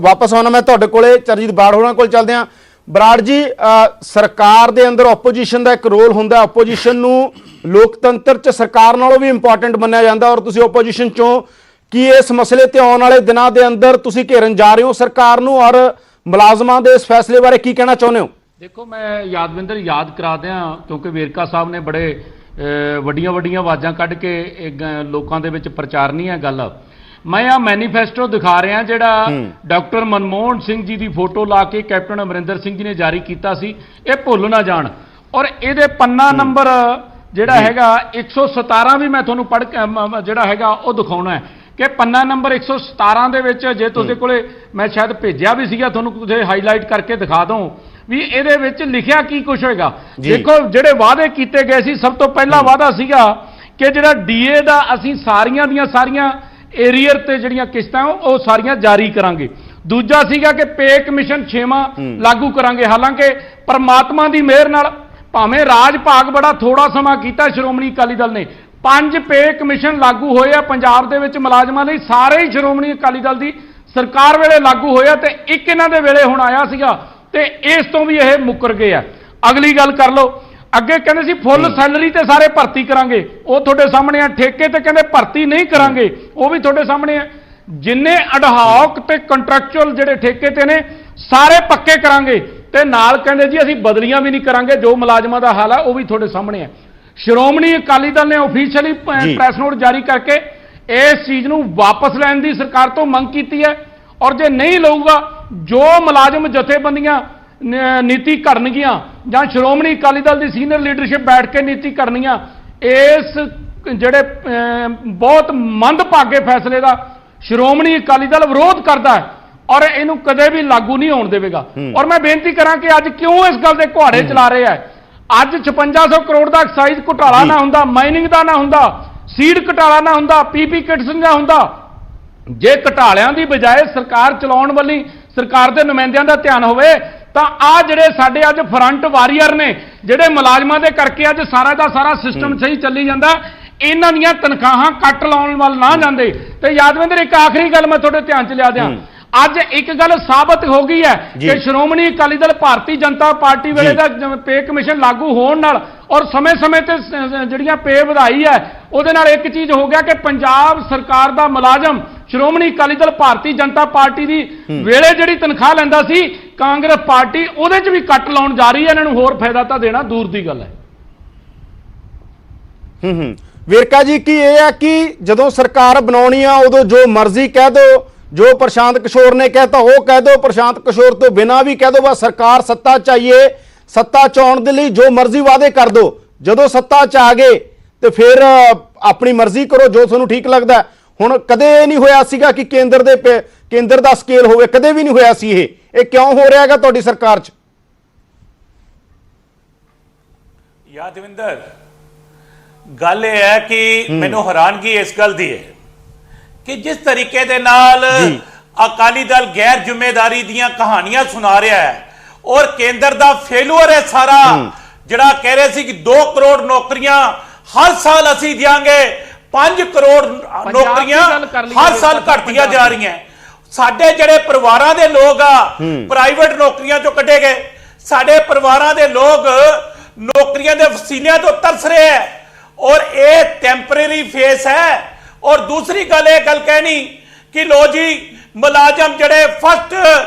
ਵਾਪਸ ਆਉਣਾ, ਮੈਂ ਤੁਹਾਡੇ ਕੋਲੇ ਚਰਨਜੀਤ ਬਰਾੜ ਹੋਰਾਂ ਕੋਲ ਚੱਲਦੇ ਹਾਂ। ਬਰਾੜ ਜੀ, ਸਰਕਾਰ ਦੇ ਅੰਦਰ ਆਪੋਜੀਸ਼ਨ ਦਾ ਇੱਕ ਰੋਲ ਹੁੰਦਾ, ਆਪੋਜੀਸ਼ਨ ਨੂੰ ਲੋਕਤੰਤਰ 'ਚ ਸਰਕਾਰ ਨਾਲੋਂ ਵੀ ਇੰਪੋਰਟੈਂਟ ਮੰਨਿਆ ਜਾਂਦਾ, ਔਰ ਤੁਸੀਂ ਆਪੋਜੀਸ਼ਨ 'ਚੋਂ ਕੀ ਇਸ ਮਸਲੇ ਤੇ ਆਉਣ ਵਾਲੇ ਦਿਨਾਂ ਦੇ ਅੰਦਰ ਤੁਸੀਂ ਘੇਰਨ ਜਾ ਰਹੇ ਹੋ ਸਰਕਾਰ ਨੂੰ, ਔਰ ਮੁਲਾਜ਼ਮਾਂ ਦੇ ਇਸ ਫੈਸਲੇ ਬਾਰੇ ਕੀ ਕਹਿਣਾ ਚਾਹੁੰਦੇ ਹੋ? ਦੇਖੋ, ਮੈਂ ਯਾਦਵਿੰਦਰ ਯਾਦ ਕਰਾ ਦਿਆਂ, ਕਿਉਂਕਿ ਵੇਰਕਾ ਸਾਹਿਬ ਨੇ ਬੜੇ ਵੱਡੀਆਂ ਵੱਡੀਆਂ ਆਵਾਜ਼ਾਂ ਕੱਢ ਕੇ ਲੋਕਾਂ ਦੇ ਵਿੱਚ ਪ੍ਰਚਾਰਨੀ ਹੈ ਗੱਲ। ਮੈਂ ਆ ਮੈਨੀਫੈਸਟੋ ਦਿਖਾ ਰਿਹਾ ਜਿਹੜਾ ਡਾਕਟਰ ਮਨਮੋਹਨ ਸਿੰਘ ਜੀ ਦੀ ਫੋਟੋ ਲਾ ਕੇ ਕੈਪਟਨ ਅਮਰਿੰਦਰ ਸਿੰਘ ਜੀ ਨੇ ਜਾਰੀ ਕੀਤਾ ਸੀ, ਇਹ ਭੁੱਲ ਨਾ ਜਾਣ। ਔਰ ਇਹਦੇ ਪੰਨਾ ਨੰਬਰ ਜਿਹੜਾ ਹੈਗਾ 117 ਵੀ ਮੈਂ ਤੁਹਾਨੂੰ ਪੜ੍ਹ ਕੇ ਜਿਹੜਾ ਹੈਗਾ ਉਹ ਦਿਖਾਉਣਾ ਹੈ ਕਿ ਪੰਨਾ ਨੰਬਰ 117 ਦੇ ਵਿੱਚ, ਜੇ ਤੁਹਾਡੇ ਕੋਲੇ ਮੈਂ ਸ਼ਾਇਦ ਭੇਜਿਆ ਵੀ ਸੀਗਾ ਤੁਹਾਨੂੰ, ਤੁਸੀਂ ਹਾਈਲਾਈਟ ਕਰਕੇ ਦਿਖਾ ਦਿਓ ਵੀ ਇਹਦੇ ਵਿੱਚ ਲਿਖਿਆ ਕੀ ਕੁਝ ਹੋਏਗਾ। ਦੇਖੋ ਜਿਹੜੇ ਵਾਅਦੇ ਕੀਤੇ ਗਏ ਸੀ, ਸਭ ਤੋਂ ਪਹਿਲਾ ਵਾਅਦਾ ਸੀਗਾ ਕਿ ਜਿਹੜਾ ਡੀਏ ਦਾ ਅਸੀਂ ਸਾਰੀਆਂ ਦੀਆਂ ਸਾਰੀਆਂ ਏਰੀਅਰ ਤੇ ਜਿਹੜੀਆਂ ਕਿਸ਼ਤਾਂ ਉਹ ਸਾਰੀਆਂ ਜਾਰੀ ਕਰਾਂਗੇ। ਦੂਜਾ ਸੀਗਾ ਕਿ ਪੇ ਕਮਿਸ਼ਨ 6ਵਾਂ ਲਾਗੂ ਕਰਾਂਗੇ। ਹਾਲਾਂਕਿ ਪਰਮਾਤਮਾ ਦੀ ਮਿਹਰ ਨਾਲ ਭਾਵੇਂ ਰਾਜ ਭਾਗ ਬੜਾ ਥੋੜਾ ਸਮਾਂ ਕੀਤਾ ਸ਼੍ਰੋਮਣੀ ਅਕਾਲੀ ਦਲ ਨੇ, 5 ਪੇ ਕਮਿਸ਼ਨ ਲਾਗੂ ਹੋਏ ਆ ਪੰਜਾਬ ਦੇ ਵਿੱਚ ਮੁਲਾਜ਼ਮਾਂ ਲਈ, ਸਾਰੇ ਹੀ ਸ਼੍ਰੋਮਣੀ ਅਕਾਲੀ ਦਲ ਦੀ ਸਰਕਾਰ ਵੇਲੇ ਲਾਗੂ ਹੋਇਆ ਤੇ ਇੱਕ ਇਹਨਾਂ ਦੇ ਵੇਲੇ ਹੁਣ ਆਇਆ ਸੀਗਾ ਤੇ ਇਸ ਤੋਂ ਵੀ ਇਹ ਮੁੱਕਰ ਗਏ ਆ। ਅਗਲੀ ਗੱਲ ਕਰ ਲਓ, ਅੱਗੇ ਕਹਿੰਦੇ ਸੀ ਫੁੱਲ ਸੈਲਰੀ ਤੇ ਸਾਰੇ ਭਰਤੀ ਕਰਾਂਗੇ, ਉਹ ਤੁਹਾਡੇ ਸਾਹਮਣੇ ਆ। ਠੇਕੇ ਤੇ ਕਹਿੰਦੇ ਭਰਤੀ ਨਹੀਂ ਕਰਾਂਗੇ, ਉਹ ਵੀ ਤੁਹਾਡੇ ਸਾਹਮਣੇ ਆ। ਜਿੰਨੇ ਅਡਹਾਕ ਤੇ ਕੰਟਰੈਕਚੁਅਲ ਜਿਹੜੇ ਠੇਕੇ ਤੇ ਨੇ ਸਾਰੇ ਪੱਕੇ ਕਰਾਂਗੇ ਤੇ ਨਾਲ ਕਹਿੰਦੇ ਜੀ ਅਸੀਂ ਬਦਲੀਆਂ ਵੀ ਨਹੀਂ ਕਰਾਂਗੇ। ਜੋ ਮੁਲਾਜ਼ਮਾਂ ਦਾ ਹਾਲ ਹੈ ਉਹ ਵੀ ਤੁਹਾਡੇ ਸਾਹਮਣੇ ਹੈ। ਸ਼੍ਰੋਮਣੀ ਅਕਾਲੀ ਦਲ ਨੇ ਆਫੀਸ਼ੀਅਲੀ ਪ੍ਰੈਸ ਨੋਟ ਜਾਰੀ ਕਰਕੇ ਇਸ ਚੀਜ਼ ਨੂੰ ਵਾਪਸ ਲੈਣ ਦੀ ਸਰਕਾਰ ਤੋਂ ਮੰਗ ਕੀਤੀ ਹੈ। ਔਰ ਜੇ ਨਹੀਂ ਲਊਗਾ, ਜੋ ਮੁਲਾਜ਼ਮ ਜਥੇਬੰਦੀਆਂ ਨੀਤੀ ਘੜਨਗੀਆਂ ਜਾਂ ਸ਼੍ਰੋਮਣੀ ਅਕਾਲੀ ਦਲ ਦੀ ਸੀਨੀਅਰ ਲੀਡਰਸ਼ਿਪ ਬੈਠ ਕੇ ਨੀਤੀ ਘੜਨੀਆਂ, ਇਸ ਜਿਹੜੇ ਬਹੁਤ ਮੰਦਭਾਗੇ ਫੈਸਲੇ ਦਾ ਸ਼੍ਰੋਮਣੀ ਅਕਾਲੀ ਦਲ ਵਿਰੋਧ ਕਰਦਾ ਹੈ ਔਰ ਇਹਨੂੰ ਕਦੇ ਵੀ ਲਾਗੂ ਨਹੀਂ ਹੋਣ ਦੇਵੇਗਾ। ਔਰ ਮੈਂ ਬੇਨਤੀ ਕਰਾਂ ਕਿ ਅੱਜ ਕਿਉਂ ਇਸ ਗੱਲ ਦੇ ਘੁਆੜੇ ਚਲਾ ਰਹੇ ਹੈ। ਅੱਜ 5600 ਕਰੋੜ ਦਾ ਐਕਸਾਈਜ਼ ਘੁਟਾਲਾ ਨਾ ਹੁੰਦਾ, ਮਾਈਨਿੰਗ ਦਾ ਨਾ ਹੁੰਦਾ, ਸੀਡ ਘੁਟਾਲਾ ਨਾ ਹੁੰਦਾ, ਪੀਪੀ ਕਿਟਸ ਨਾ ਹੁੰਦਾ, ਜੇ ਘਟਾਲਿਆਂ ਦੀ ਬਜਾਏ ਸਰਕਾਰ ਚਲਾਉਣ ਵਾਲੀ ਸਰਕਾਰ ਦੇ ਨੁਮਾਇੰਦਿਆਂ ਦਾ ਧਿਆਨ ਹੋਵੇ ਤਾਂ ਆ ਜਿਹੜੇ ਸਾਡੇ ਅੱਜ ਫਰੰਟ ਵਾਰੀਅਰ ਨੇ, ਜਿਹੜੇ ਮੁਲਾਜ਼ਮਾਂ ਦੇ ਕਰਕੇ ਅੱਜ ਸਾਰਾ ਦਾ ਸਾਰਾ ਸਿਸਟਮ ਸਹੀ ਚੱਲੀ ਜਾਂਦਾ, ਇਹਨਾਂ ਦੀਆਂ ਤਨਖਾਹਾਂ ਕੱਟ ਲਾਉਣ ਵੱਲ ਨਾ ਜਾਂਦੇ। ਤੇ ਯਾਦਵਿੰਦਰ, ਇੱਕ ਆਖਰੀ ਗੱਲ ਮੈਂ ਤੁਹਾਡੇ ਧਿਆਨ ਚ ਲਿਆ ਦਿਆਂ। ਅੱਜ ਇੱਕ ਗੱਲ ਸਾਬਤ ਹੋ ਗਈ ਹੈ ਕਿ ਸ਼੍ਰੋਮਣੀ ਅਕਾਲੀ ਦਲ ਭਾਰਤੀ ਜਨਤਾ ਪਾਰਟੀ ਵੇਲੇ ਦਾ ਪੇ ਕਮਿਸ਼ਨ ਲਾਗੂ ਹੋਣ ਨਾਲ ਔਰ ਸਮੇਂ-ਸਮੇਂ ਤੇ ਜਿਹੜੀਆਂ ਪੇ ਵਧਾਈ ਹੈ ਉਹਦੇ ਨਾਲ ਇੱਕ ਚੀਜ਼ ਹੋ ਗਿਆ ਕਿ ਪੰਜਾਬ ਸਰਕਾਰ ਦਾ ਮੁਲਾਜ਼ਮ ਸ਼੍ਰੋਮਣੀ ਅਕਾਲੀ ਦਲ ਭਾਰਤੀ ਜਨਤਾ ਪਾਰਟੀ ਦੀ ਵੇਲੇ ਜਿਹੜੀ ਤਨਖਾਹ ਲੈਂਦਾ ਸੀ, ਕਾਂਗਰਸ ਪਾਰਟੀ ਉਹਦੇ 'ਚ ਵੀ ਕੱਟ ਲਾਉਣ ਜਾ ਰਹੀ ਹੈ। ਇਹਨਾਂ ਨੂੰ ਹੋਰ ਫਾਇਦਾ ਤਾਂ ਦੇਣਾ ਦੂਰ ਦੀ ਗੱਲ ਹੈ। ਵੇਰਕਾ ਜੀ, ਕੀ ਇਹ ਹੈ ਕਿ ਜਦੋਂ ਸਰਕਾਰ ਬਣਾਉਣੀ ਆ ਉਦੋਂ ਜੋ ਮਰਜ਼ੀ ਕਹਿ ਦੋ, ਜੋ ਪ੍ਰਸ਼ਾਂਤ ਕਿਸ਼ੋਰ ਨੇ ਕਹਿਤਾ ਉਹ ਕਹਿ ਦੋ, ਪ੍ਰਸ਼ਾਂਤ ਕਿਸ਼ੋਰ ਤੋਂ ਬਿਨਾਂ ਵੀ ਕਹਿ ਦੋ, ਬਸ ਸਰਕਾਰ ਸੱਤਾ ਚਾਹੀਏ, ਸੱਤਾ ਚ ਆਉਣ ਦੇ ਲਈ ਜੋ ਮਰਜ਼ੀ ਵਾਅਦੇ ਕਰ ਦੋ, ਜਦੋਂ ਸੱਤਾ ਚ ਆ ਗਏ ਤੇ ਫਿਰ ਆਪਣੀ ਮਰਜ਼ੀ ਕਰੋ ਜੋ ਤੁਹਾਨੂੰ ਠੀਕ ਲੱਗਦਾ। ਹੁਣ ਕਦੇ ਇਹ ਨਹੀਂ ਹੋਇਆ ਸੀਗਾ ਕਿ ਕੇਂਦਰ ਦਾ ਸਕੇਲ ਹੋਵੇ, ਕਦੇ ਵੀ ਨਹੀਂ ਹੋਇਆ ਸੀ। ਇਹ ਕਿਉਂ ਹੋ ਰਿਹਾ ਹੈਗਾ ਤੁਹਾਡੀ ਸਰਕਾਰ ਚ? ਯਾਦਵਿੰਦਰ, ਗੱਲ ਇਹ ਹੈ ਕਿ ਮੈਨੂੰ ਹੈਰਾਨਗੀ ਇਸ ਗੱਲ ਦੀ ਹੈ ਕਿ ਜਿਸ ਤਰੀਕੇ ਦੇ ਨਾਲ ਅਕਾਲੀ ਦਲ ਗੈਰ ਜ਼ਿੰਮੇਦਾਰੀ ਦੀਆਂ ਕਹਾਣੀਆਂ ਸੁਣਾ ਰਿਹਾ ਹੈ ਔਰ ਕੇਂਦਰ ਦਾ ਫੇਲੂਅਰ ਹੈ ਸਾਰਾ, ਜਿਹੜਾ ਕਹਿ ਰਹੇ ਸੀ ਕਿ 2 ਕਰੋੜ ਨੌਕਰੀਆਂ ਹਰ ਸਾਲ ਅਸੀਂ ਦਿਆਂਗੇ, 5 ਕਰੋੜ ਨੌਕਰੀਆਂ ਹਰ ਸਾਲ ਘਟਦੀਆਂ ਜਾ ਰਹੀਆਂ। ਸਾਡੇ ਜਿਹੜੇ ਪਰਿਵਾਰਾਂ ਦੇ ਲੋਕ ਆ ਪ੍ਰਾਈਵੇਟ ਨੌਕਰੀਆਂ ਚੋਂ ਕੱਢੇ ਗਏ, ਸਾਡੇ ਪਰਿਵਾਰਾਂ ਦੇ ਲੋਕ ਨੌਕਰੀਆਂ ਦੇ ਵਸੀਲਿਆਂ ਤੋਂ ਤਰਸ ਰਹੇ ਹੈ ਔਰ ਇਹ ਟੈਂਪਰੇਰੀ ਫੇਸ ਹੈ। ਔਰ ਦੂਸਰੀ ਗੱਲ ਇਹ ਗੱਲ ਕਹਿਣੀ ਕਿ ਲੋ ਜੀ ਮੁਲਾਜ਼ਮ ਜਿਹੜੇ ਫਸਟ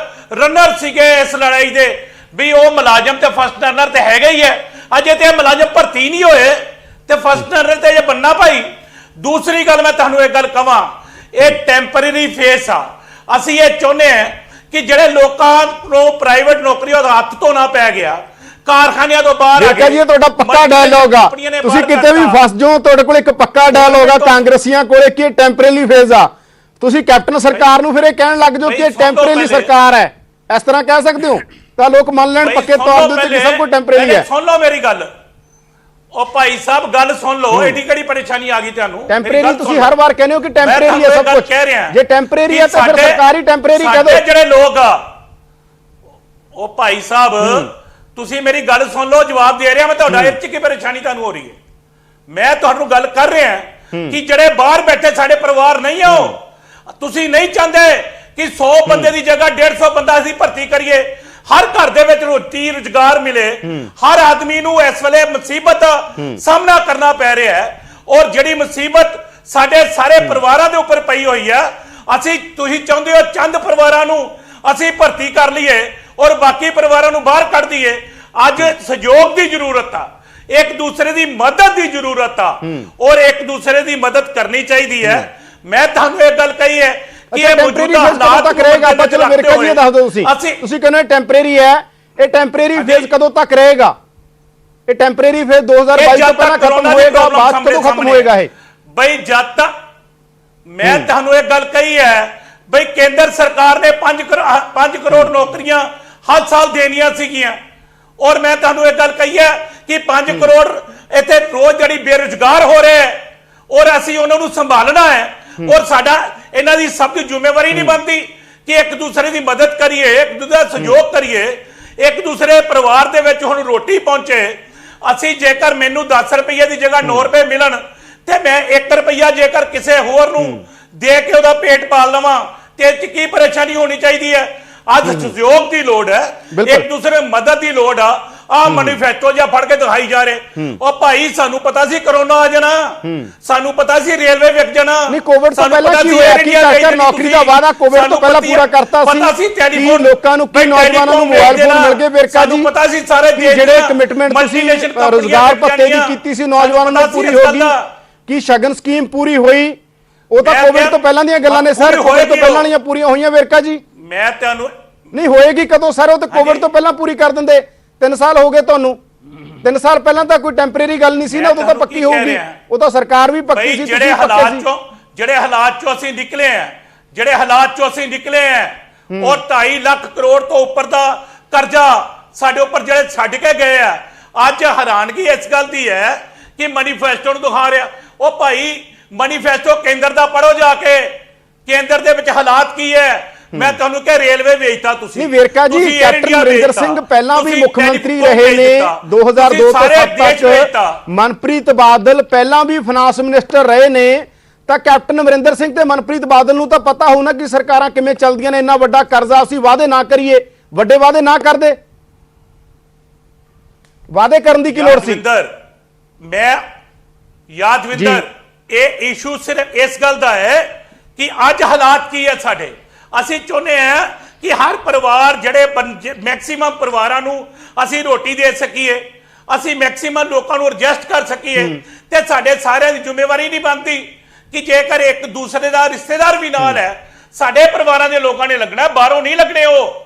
ਰਨਰ ਸੀਗੇ ਇਸ ਲੜਾਈ ਦੇ, ਵੀ ਉਹ ਮੁਲਾਜ਼ਮ ਤੇ ਫਸਟ ਰਨਰ ਤੇ ਹੈਗੇ ਹੀ ਹੈ, ਅਜੇ ਤੇ ਮੁਲਾਜ਼ਮ ਭਰਤੀ ਨਹੀਂ ਹੋਏ ਤੇ ਫਸਟ ਰਨਰ ਤੇ ਜੇ ਬੰਨਾ ਭਾਈ। ਦੂਸਰੀ ਗੱਲ ਮੈਂ ਤੁਹਾਨੂੰ ਇੱਕ ਗੱਲ ਕਵਾਂ, ਇਹ ਟੈਂਪਰੇਰੀ ਫੇਸ ਆ। ਅਸੀਂ ਇਹ ਚਾਹੁੰਦੇ ਹਾਂ ਕਿ ਜਿਹੜੇ ਲੋਕਾਂ ਨੂੰ ਪ੍ਰਾਈਵੇਟ ਨੌਕਰੀ ਉਹਦਾ ਹੱਥ ਧੋਣਾ ਪੈ ਗਿਆ, ਕਾਰਖਾਨਿਆਂ ਤੋਂ ਬਾਹਰ ਆ ਗਏ। ਜੀ ਤੁਹਾਡਾ ਪੱਕਾ ਡਾਇਲੌਗ ਆ, ਤੁਸੀਂ ਕਿਤੇ ਵੀ ਫਸ ਜਾਓ ਤੁਹਾਡੇ ਕੋਲ ਇੱਕ ਪੱਕਾ ਡਾਇਲੌਗ ਆ ਕਾਂਗਰਸੀਆਂ ਕੋਲੇ ਕਿ ਟੈਂਪਰੇਰੀ ਫੇਜ਼ ਆ। ਤੁਸੀਂ ਕੈਪਟਨ ਸਰਕਾਰ ਨੂੰ ਫਿਰ ਇਹ ਕਹਿਣ ਲੱਗ ਜਾਓ ਕਿ ਟੈਂਪਰੇਰੀ ਸਰਕਾਰ ਹੈ, ਇਸ ਤਰ੍ਹਾਂ ਕਹਿ ਸਕਦੇ ਹੋ ਤਾਂ ਲੋਕ ਮੰਨ ਲੈਣ ਪੱਕੇ ਤੌਰ ਦੇ ਉੱਤੇ ਕਿ ਸਭ ਕੁਝ ਟੈਂਪਰੇਰੀ ਹੈ। ਸੁਣ ਲਓ ਮੇਰੀ ਗੱਲ, ਉਹ ਭਾਈ ਸਾਹਿਬ ਗੱਲ ਸੁਣ ਲਓ, ਐਡੀ ਕਿਹੜੀ ਪਰੇਸ਼ਾਨੀ ਆ ਗਈ ਤੁਹਾਨੂੰ? ਟੈਂਪਰੇਰੀ ਤੁਸੀਂ ਹਰ ਵਾਰ ਕਹਿੰਦੇ ਹੋ ਕਿ ਟੈਂਪਰੇਰੀ ਹੈ ਸਭ ਕੁਝ, ਜੇ ਟੈਂਪਰੇਰੀ ਹੈ ਤਾਂ ਫਿਰ ਸਰਕਾਰੀ ਟੈਂਪਰੇਰੀ ਕਹਿ ਦਿਓ। ਜਿਹੜੇ ਲੋਕ ਆ ਉਹ ਭਾਈ ਸਾਹਿਬ, ਤੁਸੀਂ ਮੇਰੀ ਗੱਲ ਸੁਣ ਲਓ, ਜਵਾਬ ਦੇ ਰਿਹਾ ਮੈਂ ਤੁਹਾਡਾ। ਇਹ 'ਚ ਕੀ ਪਰੇਸ਼ਾਨੀ ਤੁਹਾਨੂੰ ਹੋ ਰਹੀ ਹੈ? ਮੈਂ ਤੁਹਾਨੂੰ ਗੱਲ ਕਰ ਰਿਹਾ ਕਿ ਜਿਹੜੇ ਬਾਹਰ ਬੈਠੇ ਸਾਡੇ ਪਰਿਵਾਰ ਨਹੀਂ ਆ, ਤੁਸੀਂ ਨਹੀਂ ਚਾਹੁੰਦੇ ਕਿ 100 ਬੰਦੇ ਦੀ ਜਗ੍ਹਾ 150 ਬੰਦਾ ਅਸੀਂ ਭਰਤੀ ਕਰੀਏ, ਹਰ ਘਰ ਦੇ ਵਿੱਚ ਰੋਟੀ ਰੁਜ਼ਗਾਰ ਮਿਲੇ, ਹਰ ਆਦਮੀ ਨੂੰ ਇਸ ਵੇਲੇ ਮੁਸੀਬਤ ਸਾਹਮਣਾ ਕਰਨਾ ਪੈ ਰਿਹਾ ਹੈ ਔਰ ਜਿਹੜੀ ਮੁਸੀਬਤ ਸਾਡੇ ਸਾਰੇ ਪਰਿਵਾਰਾਂ ਦੇ ਉੱਪਰ ਪਈ ਹੋਈ ਆ, ਅਸੀਂ ਤੁਸੀਂ ਚਾਹੁੰਦੇ ਹੋ ਚੰਦ ਪਰਿਵਾਰਾਂ ਨੂੰ ਅਸੀਂ ਭਰਤੀ ਕਰ ਲਈਏ ਔਰ ਬਾਕੀ ਪਰਿਵਾਰਾਂ ਨੂੰ ਬਾਹਰ ਕੱਢ ਦਈਏ। ਅੱਜ ਸਹਿਯੋਗ ਦੀ ਜ਼ਰੂਰਤ ਆ। ਇੱਕ ਦੂਸਰੇ ਦੀ ਮਦਦ ਦੀ ਜ਼ਰੂਰਤ ਆ ਔਰ ਇੱਕ ਦੂਸਰੇ ਦੀ ਮਦਦ ਕਰਨੀ ਚਾਹੀਦੀ ਹੈ। ਮੈਂ ਤੁਹਾਨੂੰ ਇਹ ਗੱਲ ਕਹੀ ਹੈ ਕਿ ਇਹ ਮੌਜੂਦਾ ਹਾਲਾਤ ਤੱਕ ਰਹੇਗਾ। ਆਪਾਂ ਚਲੋ ਵੇਰਕਾ ਜੀ ਦੱਸ ਦਿਓ ਤੁਸੀਂ ਕਹਿੰਦੇ ਟੈਂਪਰੇਰੀ ਹੈ, ਇਹ ਟੈਂਪਰੇਰੀ ਫੇਜ਼ ਕਦੋਂ ਤੱਕ ਰਹੇਗਾ? ਇਹ ਟੈਂਪਰੇਰੀ ਫੇਜ਼ 2022 ਤੋਂ ਪਹਿਲਾਂ ਖਤਮ ਹੋਏਗਾ, ਬਾਅਦ ਕਦੋਂ ਖਤਮ ਹੋਏਗਾ ਇਹ? ਬਈ ਜਦ ਤੱਕ ਮੈਂ ਤੁਹਾਨੂੰ ਇਹ ਗੱਲ ਕਹੀ ਹੈ ਬਈ ਕੇਂਦਰ ਸਰਕਾਰ ਨੇ 5 ਕਰੋੜ ਨੌਕਰੀਆਂ ਹਰ ਸਾਲ ਦੇਣੀਆਂ ਸੀਗੀਆਂ ਔਰ ਮੈਂ ਤੁਹਾਨੂੰ ਇਹ ਗੱਲ ਕਹੀ ਹੈ ਕਿ 5 ਕਰੋੜ ਇੱਥੇ ਰੋਜ਼ ਜਿਹੜੀ ਬੇਰੁਜ਼ਗਾਰ ਹੋ ਰਹੇ ਹੈ ਔਰ ਅਸੀਂ ਉਹਨਾਂ ਨੂੰ ਸੰਭਾਲਣਾ ਹੈ ਔਰ ਸਾਡਾ ਇਹਨਾਂ ਦੀ ਸਭ ਦੀ ਜ਼ਿੰਮੇਵਾਰੀ ਨਹੀਂ ਬਣਦੀ ਕਿ ਇੱਕ ਦੂਸਰੇ ਦੀ ਮਦਦ ਕਰੀਏ, ਇੱਕ ਦੂਜੇ ਦਾ ਸਹਿਯੋਗ ਕਰੀਏ, ਇੱਕ ਦੂਸਰੇ ਪਰਿਵਾਰ ਦੇ ਵਿੱਚ ਹੁਣ ਰੋਟੀ ਪਹੁੰਚੇ। ਅਸੀਂ ਜੇਕਰ ਮੈਨੂੰ 10 ਰੁਪਏ ਦੀ ਜਗ੍ਹਾ 9 ਰੁਪਏ ਮਿਲਣ ਤੇ ਮੈਂ 1 ਰੁਪਿਆ ਜੇਕਰ ਕਿਸੇ ਹੋਰ ਨੂੰ ਦੇ ਕੇ ਉਹਦਾ ਪੇਟ ਪਾਲ ਲਵਾਂ ਤੇ ਇਹ 'ਚ ਕੀ ਪਰੇਸ਼ਾਨੀ ਹੋਣੀ ਚਾਹੀਦੀ ਹੈ? ਅੱਜ ਸਹਿਯੋਗ ਦੀ ਲੋੜ ਹੈ, ਇੱਕ ਦੂਸਰੇ ਮਦਦ ਦੀ ਲੋੜ ਆ ਮੈਨੀਫੈਸਟੋ ਜਿਹਾ ਫੜ ਕੇ ਦਿਖਾਈ ਜਾ ਰਹੇ। ਉਹ ਭਾਈ ਸਾਨੂੰ ਪਤਾ ਸੀ ਕਰੋਨਾ ਆ ਜਾਣਾ, ਸਾਨੂੰ ਪਤਾ ਸੀ ਰੇਲਵੇ ਵਿਕ ਜਾਣਾ। ਨਹੀਂ, ਕੋਵਿਡ ਤੋਂ ਪਹਿਲਾਂ ਕੀ ਹੋਇਆ ਕਿ ਕਾਕਰ ਨੌਕਰੀ ਦਾ ਵਾਅਦਾ ਕੋਵਿਡ ਤੋਂ ਪਹਿਲਾਂ ਪੂਰਾ ਕਰਤਾ ਸੀ ਕਿ ਲੋਕਾਂ ਨੂੰ, ਕੀ ਨੌਜਵਾਨਾਂ ਨੂੰ ਮੋਬਾਈਲ ਫੋਨ ਮਿਲ ਗਏ? ਵੇਰਕਾ ਜੀ ਪਤਾ ਸੀ ਸਾਰੇ ਜਿਹੜੇ ਕਮਿਟਮੈਂਟ ਤੁਸੀਂ ਰੋਜ਼ਗਾਰ ਭੱਤੇ ਦੀ ਕੀਤੀ ਸੀ ਨੌਜਵਾਨਾਂ ਨੂੰ ਪੂਰੀ ਹੋ ਗਈ? ਕੀ ਸ਼ਗਨ ਸਕੀਮ ਪੂਰੀ ਹੋਈ? ਉਹ ਤਾਂ ਕੋਵਿਡ ਤੋਂ ਪਹਿਲਾਂ ਦੀਆਂ ਗੱਲਾਂ ਨੇ ਸਰ, ਕੋਵਿਡ ਤੋਂ ਪਹਿਲਾਂ ਵਾਲੀਆਂ ਪੂਰੀਆਂ ਹੋਈਆਂ ਵੇਰਕਾ ਜੀ? ਮੈਂ ਤੁਹਾਨੂੰ ਨਹੀਂ ਹੋਏਗੀ ਕਦੋਂ ਸਰ? ਉਹ ਤਾਂ ਕੋਵਿਡ ਤੋਂ ਪਹਿਲਾਂ ਪੂਰੀ ਕਰ ਦਿੰਦੇ। 3 ਸਾਲ ਹੋ ਗਏ ਤੁਹਾਨੂੰ। 3 ਸਾਲ ਪਹਿਲਾਂ ਤਾਂ ਕੋਈ ਟੈਂਪਰੇਰੀ ਗੱਲ ਨਹੀਂ ਸੀ ਨਾ, ਉਦੋਂ ਤਾਂ ਪੱਕੀ ਹੋਊਗੀ। ਉਹ ਤਾਂ ਸਰਕਾਰ ਵੀ ਪੱਕੀ ਸੀ, ਜਿਹੜੇ ਹਾਲਾਤ ਚੋਂ ਅਸੀਂ ਨਿਕਲੇ ਆ, ਜਿਹੜੇ ਹਾਲਾਤ ਚੋਂ ਅਸੀਂ ਨਿਕਲੇ ਆ ਔਰ 2.5 ਲੱਖ ਕਰੋੜ ਤੋਂ ਉੱਪਰ ਦਾ ਕਰਜ਼ਾ ਸਾਡੇ ਉੱਪਰ ਜਿਹੜੇ ਛੱਡ ਕੇ ਗਏ ਆ। ਅੱਜ ਹੈਰਾਨਗੀ ਇਸ ਗੱਲ ਦੀ ਹੈ ਕਿ ਮੈਨੀਫੈਸਟੋ ਨੂੰ ਦਿਖਾ ਰਿਹਾ। ਉਹ ਭਾਈ ਮੈਨੀਫੈਸਟੋ ਕੇਂਦਰ ਦਾ ਪੜੋ ਜਾ ਕੇ, ਕੇਂਦਰ ਦੇ ਵਿੱਚ ਹਾਲਾਤ ਕੀ ਹੈ। ਮੈਂ ਤੁਹਾਨੂੰ ਕਿਹਾ ਰੇਲਵੇ ਵੇਚਤਾ ਤੁਸੀਂ। ਨਹੀਂ ਵੇਰਕਾ ਜੀ, ਕੈਪਟਨ ਅਮਰਿੰਦਰ ਸਿੰਘ ਪਹਿਲਾਂ ਵੀ ਮੁੱਖ ਮੰਤਰੀ ਰਹੇ ਨੇ 2002 ਤੋਂ 7 ਤੱਕ। ਮਨਪ੍ਰੀਤ ਬਾਦਲ ਪਹਿਲਾਂ ਵੀ ਫਾਈਨਾਂਸ ਮਿਨਿਸਟਰ ਰਹੇ ਨੇ। ਤਾਂ ਕੈਪਟਨ ਅਮਰਿੰਦਰ ਸਿੰਘ ਤੇ ਮਨਪ੍ਰੀਤ ਬਾਦਲ ਨੂੰ ਤਾਂ ਪਤਾ ਹੋਣਾ ਕਿ ਸਰਕਾਰਾਂ ਕਿਵੇਂ ਚੱਲਦੀਆਂ ਨੇ। ਇੰਨਾ ਵੱਡਾ ਕਰਜ਼ਾ ਅਸੀਂ ਵਾਅਦੇ ਨਾ ਕਰੀਏ, ਵੱਡੇ ਵਾਅਦੇ ਨਾ ਕਰਦੇ। ਵਾਅਦੇ ਕਰਨ ਦੀ ਕੀ ਲੋੜ ਸੀ? ਯਾਦਵਿੰਦਰ ਇਹ ਇਸ਼ੂ ਸਿਰਫ ਇਸ ਗੱਲ ਦਾ ਹੈ ਕਿ ਅੱਜ ਹਾਲਾਤ ਕੀ ਹੈ ਸਾਡੇ। ਅਸੀਂ ਚਾਹੁੰਦੇ ਹਾਂ ਕਿ ਹਰ ਪਰਿਵਾਰ, ਜਿਹੜੇ ਮੈਕਸਿਮਮ ਪਰਿਵਾਰਾਂ ਨੂੰ ਅਸੀਂ ਰੋਟੀ ਦੇ ਸਕੀਏ, ਅਸੀਂ ਮੈਕਸਿਮਮ ਲੋਕਾਂ ਨੂੰ ਐਡਜਸਟ ਕਰ ਸਕੀਏ। ਤੇ ਸਾਡੇ ਸਾਰਿਆਂ ਦੀ ਜ਼ਿੰਮੇਵਾਰੀ ਨਹੀਂ ਬਣਦੀ ਕਿ ਜੇਕਰ ਇੱਕ ਦੂਸਰੇ ਦਾ ਰਿਸ਼ਤੇਦਾਰ ਵੀ ਨਾਲ ਹੈ, ਸਾਡੇ ਪਰਿਵਾਰਾਂ ਦੇ ਲੋਕਾਂ ਨੇ ਲੱਗਣਾ, ਬਾਹਰੋਂ ਨਹੀਂ ਲੱਗਣੇ ਉਹ।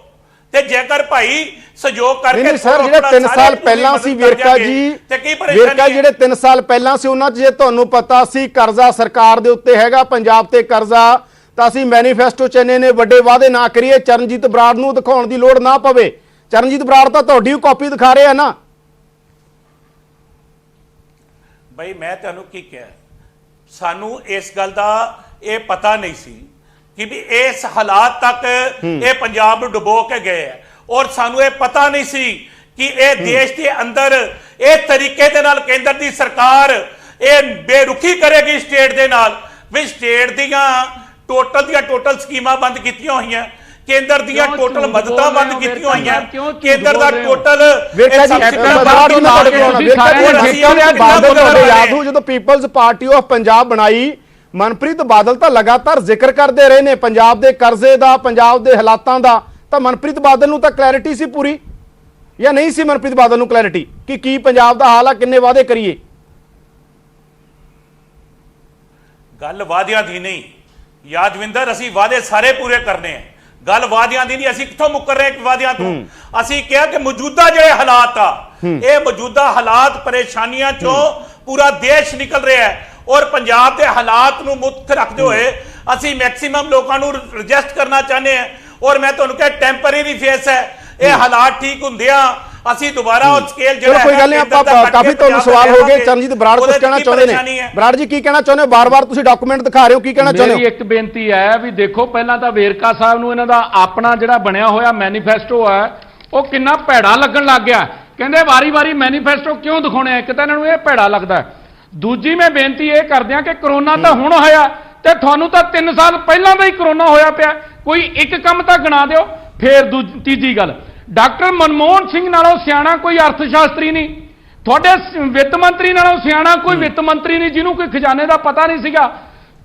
ਤੇ ਜੇਕਰ ਭਾਈ ਸਹਿਯੋਗ ਕਰਕੇ ਸਰ, ਜਿਹੜੇ 3 ਸਾਲ ਪਹਿਲਾਂ ਸੀ ਵੇਰਕਾ ਜੀ, ਵੇਰਕਾ ਜਿਹੜੇ 3 ਸਾਲ ਪਹਿਲਾਂ ਸੀ ਉਹਨਾਂ 'ਚ ਜੇ ਤੁਹਾਨੂੰ ਪਤਾ ਸੀ ਕਰਜ਼ਾ ਸਰਕਾਰ ਦੇ ਉੱਤੇ ਹੈਗਾ, ਪੰਜਾਬ ਤੇ ਕਰਜ਼ਾ, ਤਾਂ ਅਸੀਂ ਮੈਨੀਫੈਸਟੋ ਚ ਨੇ ਵੱਡੇ ਵਾਅਦੇ ਨਾ ਕਰੀਏ, ਚਰਨਜੀਤ ਬਰਾੜ ਨੂੰ ਦਿਖਾਉਣ ਦੀ ਲੋੜ ਨਾ ਪਵੇ। ਚਰਨਜੀਤ ਬਰਾੜ ਤਾਂ ਤੁਹਾਡੀ ਕਾਪੀ ਦਿਖਾ ਰਹੇ ਆ ਨਾ। ਬਈ ਮੈਂ ਤੁਹਾਨੂੰ ਕੀ ਕਿਹਾ, ਸਾਨੂੰ ਇਸ ਗੱਲ ਦਾ ਇਹ ਪਤਾ ਨਹੀਂ ਸੀ ਕਿ ਵੀ ਇਸ ਹਾਲਾਤ ਤੱਕ ਇਹ ਪੰਜਾਬ ਨੂੰ ਡੁਬੋ ਕੇ ਗਏ ਹੈ ਔਰ ਸਾਨੂੰ ਇਹ ਪਤਾ ਨਹੀਂ ਸੀ ਕਿ ਇਹ ਦੇਸ਼ ਦੇ ਅੰਦਰ ਇਸ ਤਰੀਕੇ ਦੇ ਨਾਲ ਕੇਂਦਰ ਦੀ ਸਰਕਾਰ ਇਹ ਬੇਰੁਖੀ ਕਰੇਗੀ ਸਟੇਟ ਦੇ ਨਾਲ। ਵੀ ਸਟੇਟ ਦੀਆਂ ਟੋਟਲ ਸਕੀਮਾਂ ਬੰਦ ਕੀਤੀਆਂ ਹੋਈਆਂ, ਕੇਂਦਰ ਦੀਆਂ ਟੋਟਲ ਮਦਦਾਂ ਬੰਦ ਕੀਤੀਆਂ ਹੋਈਆਂ, ਕੇਂਦਰ ਦਾ ਟੋਟਲ ਜਦੋਂ ਪੀਪਲਜ਼ ਪਾਰਟੀ ਆਫ ਪੰਜਾਬ ਬਣਾਈ, ਮਨਪ੍ਰੀਤ ਬਾਦਲ ਤਾਂ ਲਗਾਤਾਰ ਜ਼ਿਕਰ ਕਰਦੇ ਰਹੇ ਨੇ ਪੰਜਾਬ ਦੇ ਕਰਜ਼ੇ ਦਾ, ਪੰਜਾਬ ਦੇ ਹਾਲਾਤਾਂ ਦਾ। ਤਾਂ ਮਨਪ੍ਰੀਤ ਬਾਦਲ ਨੂੰ ਤਾਂ ਕਲੈਰਿਟੀ ਸੀ ਪੂਰੀ, ਜਾਂ ਨਹੀਂ ਸੀ ਮਨਪ੍ਰੀਤ ਬਾਦਲ ਨੂੰ ਕਲੈਰਿਟੀ ਕਿ ਕੀ ਪੰਜਾਬ ਦਾ ਹਾਲ ਆ, ਕਿੰਨੇ ਵਾਅਦੇ ਕਰੀਏ? ਗੱਲ ਵਾਅਦਿਆਂ ਦੀ ਨਹੀਂ ਯਾਦਵਿੰਦਰ, ਅਸੀਂ ਵਾਅਦੇ ਸਾਰੇ ਪੂਰੇ ਕਰਨੇ ਆ। ਗੱਲ ਵਾਅਦਿਆਂ ਦੀ ਨਹੀਂ, ਅਸੀਂ ਕਿੱਥੋਂ ਮੁੱਕਰ ਰਹੇ ਵਾਅਦਿਆਂ ਤੋਂ। ਅਸੀਂ ਕਿਹਾ ਕਿ ਮੌਜੂਦਾ ਜਿਹੜੇ ਹਾਲਾਤ ਆ, ਇਹ ਮੌਜੂਦਾ ਹਾਲਾਤ ਪਰੇਸ਼ਾਨੀਆਂ ਚੋਂ ਪੂਰਾ ਦੇਸ਼ ਨਿਕਲ ਰਿਹਾ ਹੈ ਔਰ ਪੰਜਾਬ ਦੇ ਹਾਲਾਤ ਨੂੰ ਮੁੱਖ ਰੱਖਦੇ ਹੋਏ ਅਸੀਂ ਮੈਕਸਿਮਮ ਲੋਕਾਂ ਨੂੰ ਰਜਿਸਟ ਕਰਨਾ ਚਾਹੁੰਦੇ ਹਾਂ। ਔਰ ਮੈਂ ਤੁਹਾਨੂੰ ਕਿਹਾ ਟੈਂਪਰੇਰੀ ਫੇਸ ਹੈ, ਇਹ ਹਾਲਾਤ ਠੀਕ ਹੁੰਦੇ ਆ ਅਸੀਂ ਦੁਬਾਰਾ ਉਹ ਸਕੇਲ ਜਿਹੜਾ ਕੋਈ ਗੱਲ ਨਹੀਂ। ਆਪਾਂ ਕਾਫੀ ਤੁਹਾਨੂੰ ਸਵਾਲ ਹੋ ਗਏ। ਚਰਨਜੀਤ ਬਰਾੜ ਕੁਝ ਕਹਿਣਾ ਚਾਹੁੰਦੇ ਨੇ। ਬਰਾੜ ਜੀ ਕੀ ਕਹਿਣਾ ਚਾਹੁੰਦੇ ਹੋ? ਬਾਰ-ਬਾਰ ਤੁਸੀਂ ਡਾਕੂਮੈਂਟ ਦਿਖਾ ਰਹੇ ਹੋ, ਕੀ ਕਹਿਣਾ ਚਾਹੁੰਦੇ ਹੋ? ਮੇਰੀ ਇੱਕ ਬੇਨਤੀ ਹੈ ਵੀ ਦੇਖੋ, ਪਹਿਲਾਂ ਤਾਂ ਵੇਰਕਾ ਸਾਹਿਬ ਨੂੰ ਇਹਨਾਂ ਦਾ ਆਪਣਾ ਜਿਹੜਾ ਬਣਿਆ ਹੋਇਆ ਮੈਨੀਫੈਸਟੋ ਹੈ ਉਹ ਕਿੰਨਾ ਭੈੜਾ ਲੱਗਣ ਲੱਗ ਗਿਆ। ਕਹਿੰਦੇ ਵਾਰੀ-ਵਾਰੀ ਮੈਨੀਫੈਸਟੋ ਕਿਉਂ ਦਿਖਾਉਣੇ ਆ? ਇੱਕ ਤਾਂ ਇਹਨਾਂ ਨੂੰ ਇਹ ਭੈੜਾ ਲੱਗਦਾ। ਦੂਜੀ ਮੈਂ ਬੇਨਤੀ ਇਹ ਕਰਦੇ ਆ ਕਿ ਕਰੋਨਾ ਤਾਂ ਹੁਣ ਹੋਇਆ ਤੇ ਤੁਹਾਨੂੰ ਤਾਂ 3 ਸਾਲ ਪਹਿਲਾਂ ਦਾ ਹੀ ਕਰੋਨਾ ਹੋਇਆ ਪਿਆ। ਕੋਈ ਇੱਕ ਕੰਮ ਤਾਂ ਗਿਣਾ ਦਿਓ। ਫਿਰ ਤੀਜੀ ਗੱਲ, ਡਾਕਟਰ ਮਨਮੋਹਨ ਸਿੰਘ ਨਾਲੋਂ ਸਿਆਣਾ ਕੋਈ ਅਰਥ ਸ਼ਾਸਤਰੀ ਨਹੀਂ, ਤੁਹਾਡੇ ਵਿੱਤ ਮੰਤਰੀ ਨਾਲੋਂ ਸਿਆਣਾ ਕੋਈ ਵਿੱਤ ਮੰਤਰੀ ਨਹੀਂ ਜਿਹਨੂੰ ਕੋਈ ਖਜ਼ਾਨੇ ਦਾ ਪਤਾ ਨਹੀਂ ਸੀਗਾ।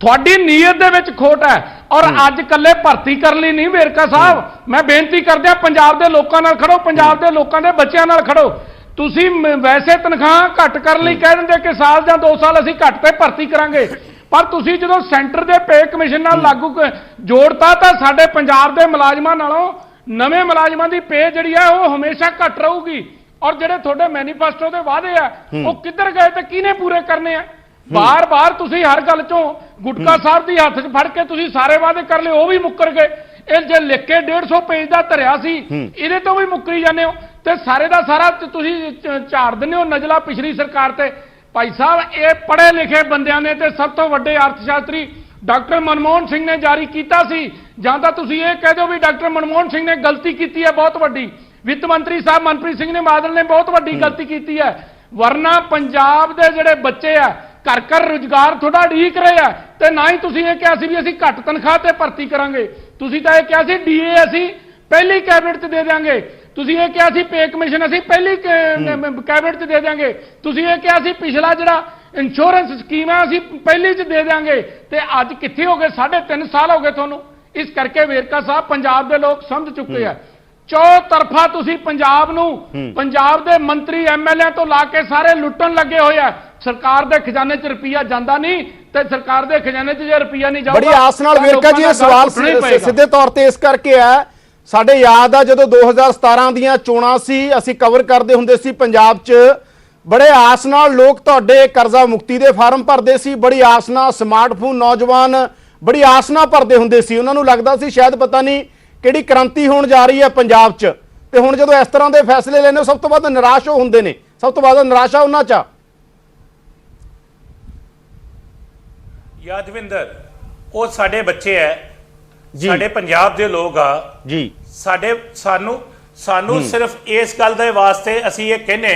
ਤੁਹਾਡੀ ਨੀਅਤ ਦੇ ਵਿੱਚ ਖੋਟ ਹੈ। ਔਰ ਅੱਜ ਕੱਲੇ ਭਰਤੀ ਕਰਨ ਲਈ ਨਹੀਂ ਵੇਰਕਾ ਸਾਹਿਬ, ਮੈਂ ਬੇਨਤੀ ਕਰਦੇ ਆ ਪੰਜਾਬ ਦੇ ਲੋਕਾਂ ਨਾਲ ਖੜੋ, ਪੰਜਾਬ ਦੇ ਲੋਕਾਂ ਦੇ ਬੱਚਿਆਂ ਨਾਲ ਖੜੋ। ਤੁਸੀਂ ਵੈਸੇ ਤਨਖਾਹ ਘੱਟ ਕਰਨ ਲਈ ਕਹਿ ਦਿੰਦੇ ਕਿ ਸਾਲ ਜਾਂ 2 ਸਾਲ ਅਸੀਂ ਘੱਟ ਤੇ ਭਰਤੀ ਕਰਾਂਗੇ, ਪਰ ਤੁਸੀਂ ਜਦੋਂ ਸੈਂਟਰ ਦੇ ਪੇ ਕਮਿਸ਼ਨ ਨਾਲ ਲਾਗੂ ਜੋੜਤਾ ਤਾਂ ਸਾਡੇ ਪੰਜਾਬ ਦੇ ਮੁਲਾਜ਼ਮਾਂ ਨਾਲੋਂ ਨਵੇਂ ਮੁਲਾਜ਼ਮਾਂ ਦੀ ਪੇ ਜਿਹੜੀ ਹੈ ਉਹ ਹਮੇਸ਼ਾ ਘੱਟ ਰਹੂਗੀ। ਔਰ ਜਿਹੜੇ ਤੁਹਾਡੇ ਮੈਨੀਫੈਸਟੋ ਦੇ ਵਾਅਦੇ ਆ ਉਹ ਕਿੱਧਰ ਗਏ ਤੇ ਕਿਹਨੇ ਪੂਰੇ ਕਰਨੇ ਆ? ਬਾਰ-ਬਾਰ ਤੁਸੀਂ ਹਰ ਗੱਲ ਚੋਂ ਗੁਟਕਾ ਸਾਹਿਬ ਦੀ ਹੱਥ 'ਚ ਫੜ ਕੇ ਤੁਸੀਂ ਸਾਰੇ ਵਾਅਦੇ ਕਰ ਲਏ, ਉਹ ਵੀ ਮੁੱਕਰ ਗਏ। ਇਹ ਜੇ ਲਿਖ ਕੇ 150 ਪੇਜ ਦਾ ਧਰਿਆ ਸੀ, ਇਹਦੇ ਤੋਂ ਵੀ ਮੁੱਕਰੀ ਜਾਂਦੇ ਹੋ ਤੇ ਸਾਰੇ ਦਾ ਸਾਰਾ ਤੁਸੀਂ ਝਾੜ ਦਿੰਦੇ ਹੋ ਨਜ਼ਲਾ ਪਿਛਲੀ ਸਰਕਾਰ ਤੇ। ਭਾਈ ਸਾਹਿਬ, ਇਹ ਪੜ੍ਹੇ ਲਿਖੇ ਬੰਦਿਆਂ ਨੇ ਤੇ ਸਭ ਤੋਂ ਵੱਡੇ ਅਰਥ ਸ਼ਾਸਤਰੀ ਡਾਕਟਰ ਮਨਮੋਹਨ ਸਿੰਘ ਨੇ ਜਾਰੀ ਕੀਤਾ ਸੀ, ਜਾਂ ਤਾਂ ਤੁਸੀਂ ਇਹ ਕਹਿ ਦਿਓ ਵੀ ਡਾਕਟਰ ਮਨਮੋਹਨ ਸਿੰਘ ਨੇ ਗਲਤੀ ਕੀਤੀ ਹੈ ਬਹੁਤ ਵੱਡੀ, ਵਿੱਤ ਮੰਤਰੀ ਸਾਹਿਬ ਮਨਪ੍ਰੀਤ ਸਿੰਘ ਨੇ ਬਾਦਲ ਨੇ ਬਹੁਤ ਵੱਡੀ ਗਲਤੀ ਕੀਤੀ ਹੈ, ਵਰਨਾ ਪੰਜਾਬ ਦੇ ਜਿਹੜੇ ਬੱਚੇ ਆ ਘਰ ਘਰ ਰੁਜ਼ਗਾਰ ਤੁਹਾਡਾ ਉਡੀਕ ਰਹੇ ਆ। ਤੇ ਨਾ ਹੀ ਤੁਸੀਂ ਇਹ ਕਿਹਾ ਸੀ ਵੀ ਅਸੀਂ ਘੱਟ ਤਨਖਾਹ ਤੇ ਭਰਤੀ ਕਰਾਂਗੇ, ਤੁਸੀਂ ਤਾਂ ਇਹ ਕਿਹਾ ਸੀ ਡੀਏ ਅਸੀਂ ਪਹਿਲੀ ਕੈਬਨਿਟ 'ਚ ਦੇ ਦਿਆਂਗੇ, ਤੁਸੀਂ ਇਹ ਕਿਹਾ ਸੀ ਪੇ ਕਮਿਸ਼ਨ ਅਸੀਂ ਪਹਿਲੀ ਕੈਬਨਿਟ 'ਚ ਦੇ ਦਿਆਂਗੇ, ਤੁਸੀਂ ਇਹ ਕਿਹਾ ਸੀ ਪਿਛਲਾ ਜਿਹੜਾ ਇੰਸ਼ੋਰੈਂਸ ਸਕੀਮ ਹੈ ਅਸੀਂ ਪਹਿਲੀ 'ਚ ਦੇ ਦਿਆਂਗੇ, ਤੇ ਅੱਜ ਕਿੱਥੇ ਹੋ ਗਏ? 3.5 ਸਾਲ ਹੋ ਗਏ ਤੁਹਾਨੂੰ। ਇਸ ਕਰਕੇ ਵੇਰਕਾ ਸਾਹਿਬ, ਪੰਜਾਬ ਦੇ ਲੋਕ ਸਮਝ ਚੁੱਕੇ ਆ, ਚੌਤਰਫਾ ਤੁਸੀਂ ਪੰਜਾਬ ਨੂੰ, ਪੰਜਾਬ ਦੇ ਮੰਤਰੀ ਐਮਐਲਏ ਤੋਂ ਲਾ ਕੇ ਸਾਰੇ ਲੁੱਟਣ ਲੱਗੇ ਹੋਏ ਆ। ਸਰਕਾਰ ਦੇ ਖਜ਼ਾਨੇ 'ਚ ਰੁਪਈਆ ਜਾਂਦਾ ਨਹੀਂ, ਤੇ ਸਰਕਾਰ ਦੇ ਖਜ਼ਾਨੇ 'ਚ ਜੇ ਰੁਪਈਆ ਨਹੀਂ ਜਾਊਗਾ, ਬੜੀ ਆਸ ਨਾਲ ਵੇਰਕਾ ਜੀ ਇਹ ਸਵਾਲ ਸਿੱਧੇ ਤੌਰ ਤੇ ਇਸ ਕਰਕੇ ਹੈ, ਸਾਡੇ ਯਾਦ ਆ ਜਦੋਂ 2017 ਦੀਆਂ ਚੋਣਾਂ ਸੀ, ਅਸੀਂ ਕਵਰ ਕਰਦੇ ਹੁੰਦੇ ਸੀ ਪੰਜਾਬ 'ਚ, ਬੜੇ ਆਸ ਨਾਲ ਲੋਕ ਤੁਹਾਡੇ ਕਰਜ਼ਾ ਮੁਕਤੀ ਦੇ ਫਾਰਮ ਭਰਦੇ ਸੀ, ਬੜੀ ਆਸ ਨਾਲ ਸਮਾਰਟਫੋਨ ਨੌਜਵਾਨ ਬੜੀ ਆਸ ਨਾਲ ਭਰਦੇ ਹੁੰਦੇ ਸੀ, ਉਹਨਾਂ ਨੂੰ ਲੱਗਦਾ ਸੀ ਸ਼ਾਇਦ ਪਤਾ ਨਹੀਂ ਕਿਹੜੀ ਕ੍ਰਾਂਤੀ ਹੋਣ ਜਾ ਰਹੀ ਹੈ ਪੰਜਾਬ 'ਚ। ਤੇ ਹੁਣ ਜਦੋਂ ਇਸ ਤਰ੍ਹਾਂ ਦੇ ਫੈਸਲੇ ਲੈਣੇ, ਸਭ ਤੋਂ ਵੱਧ ਨਿਰਾਸ਼ ਹੁੰਦੇ ਨੇ, ਸਭ ਤੋਂ ਵੱਧ ਨਿਰਾਸ਼ਾ ਉਹਨਾਂ 'ਚ। ਯਾਦਵਿੰਦਰ, ਉਹ ਸਾਡੇ ਬੱਚੇ ਐ, ਸਾਡੇ ਪੰਜਾਬ ਦੇ ਲੋਕ ਆ ਜੀ, ਸਾਨੂੰ ਸਿਰਫ ਇਸ ਗੱਲ ਦੇ ਵਾਸਤੇ ਅਸੀਂ ਇਹ ਕਹਿੰਨੇ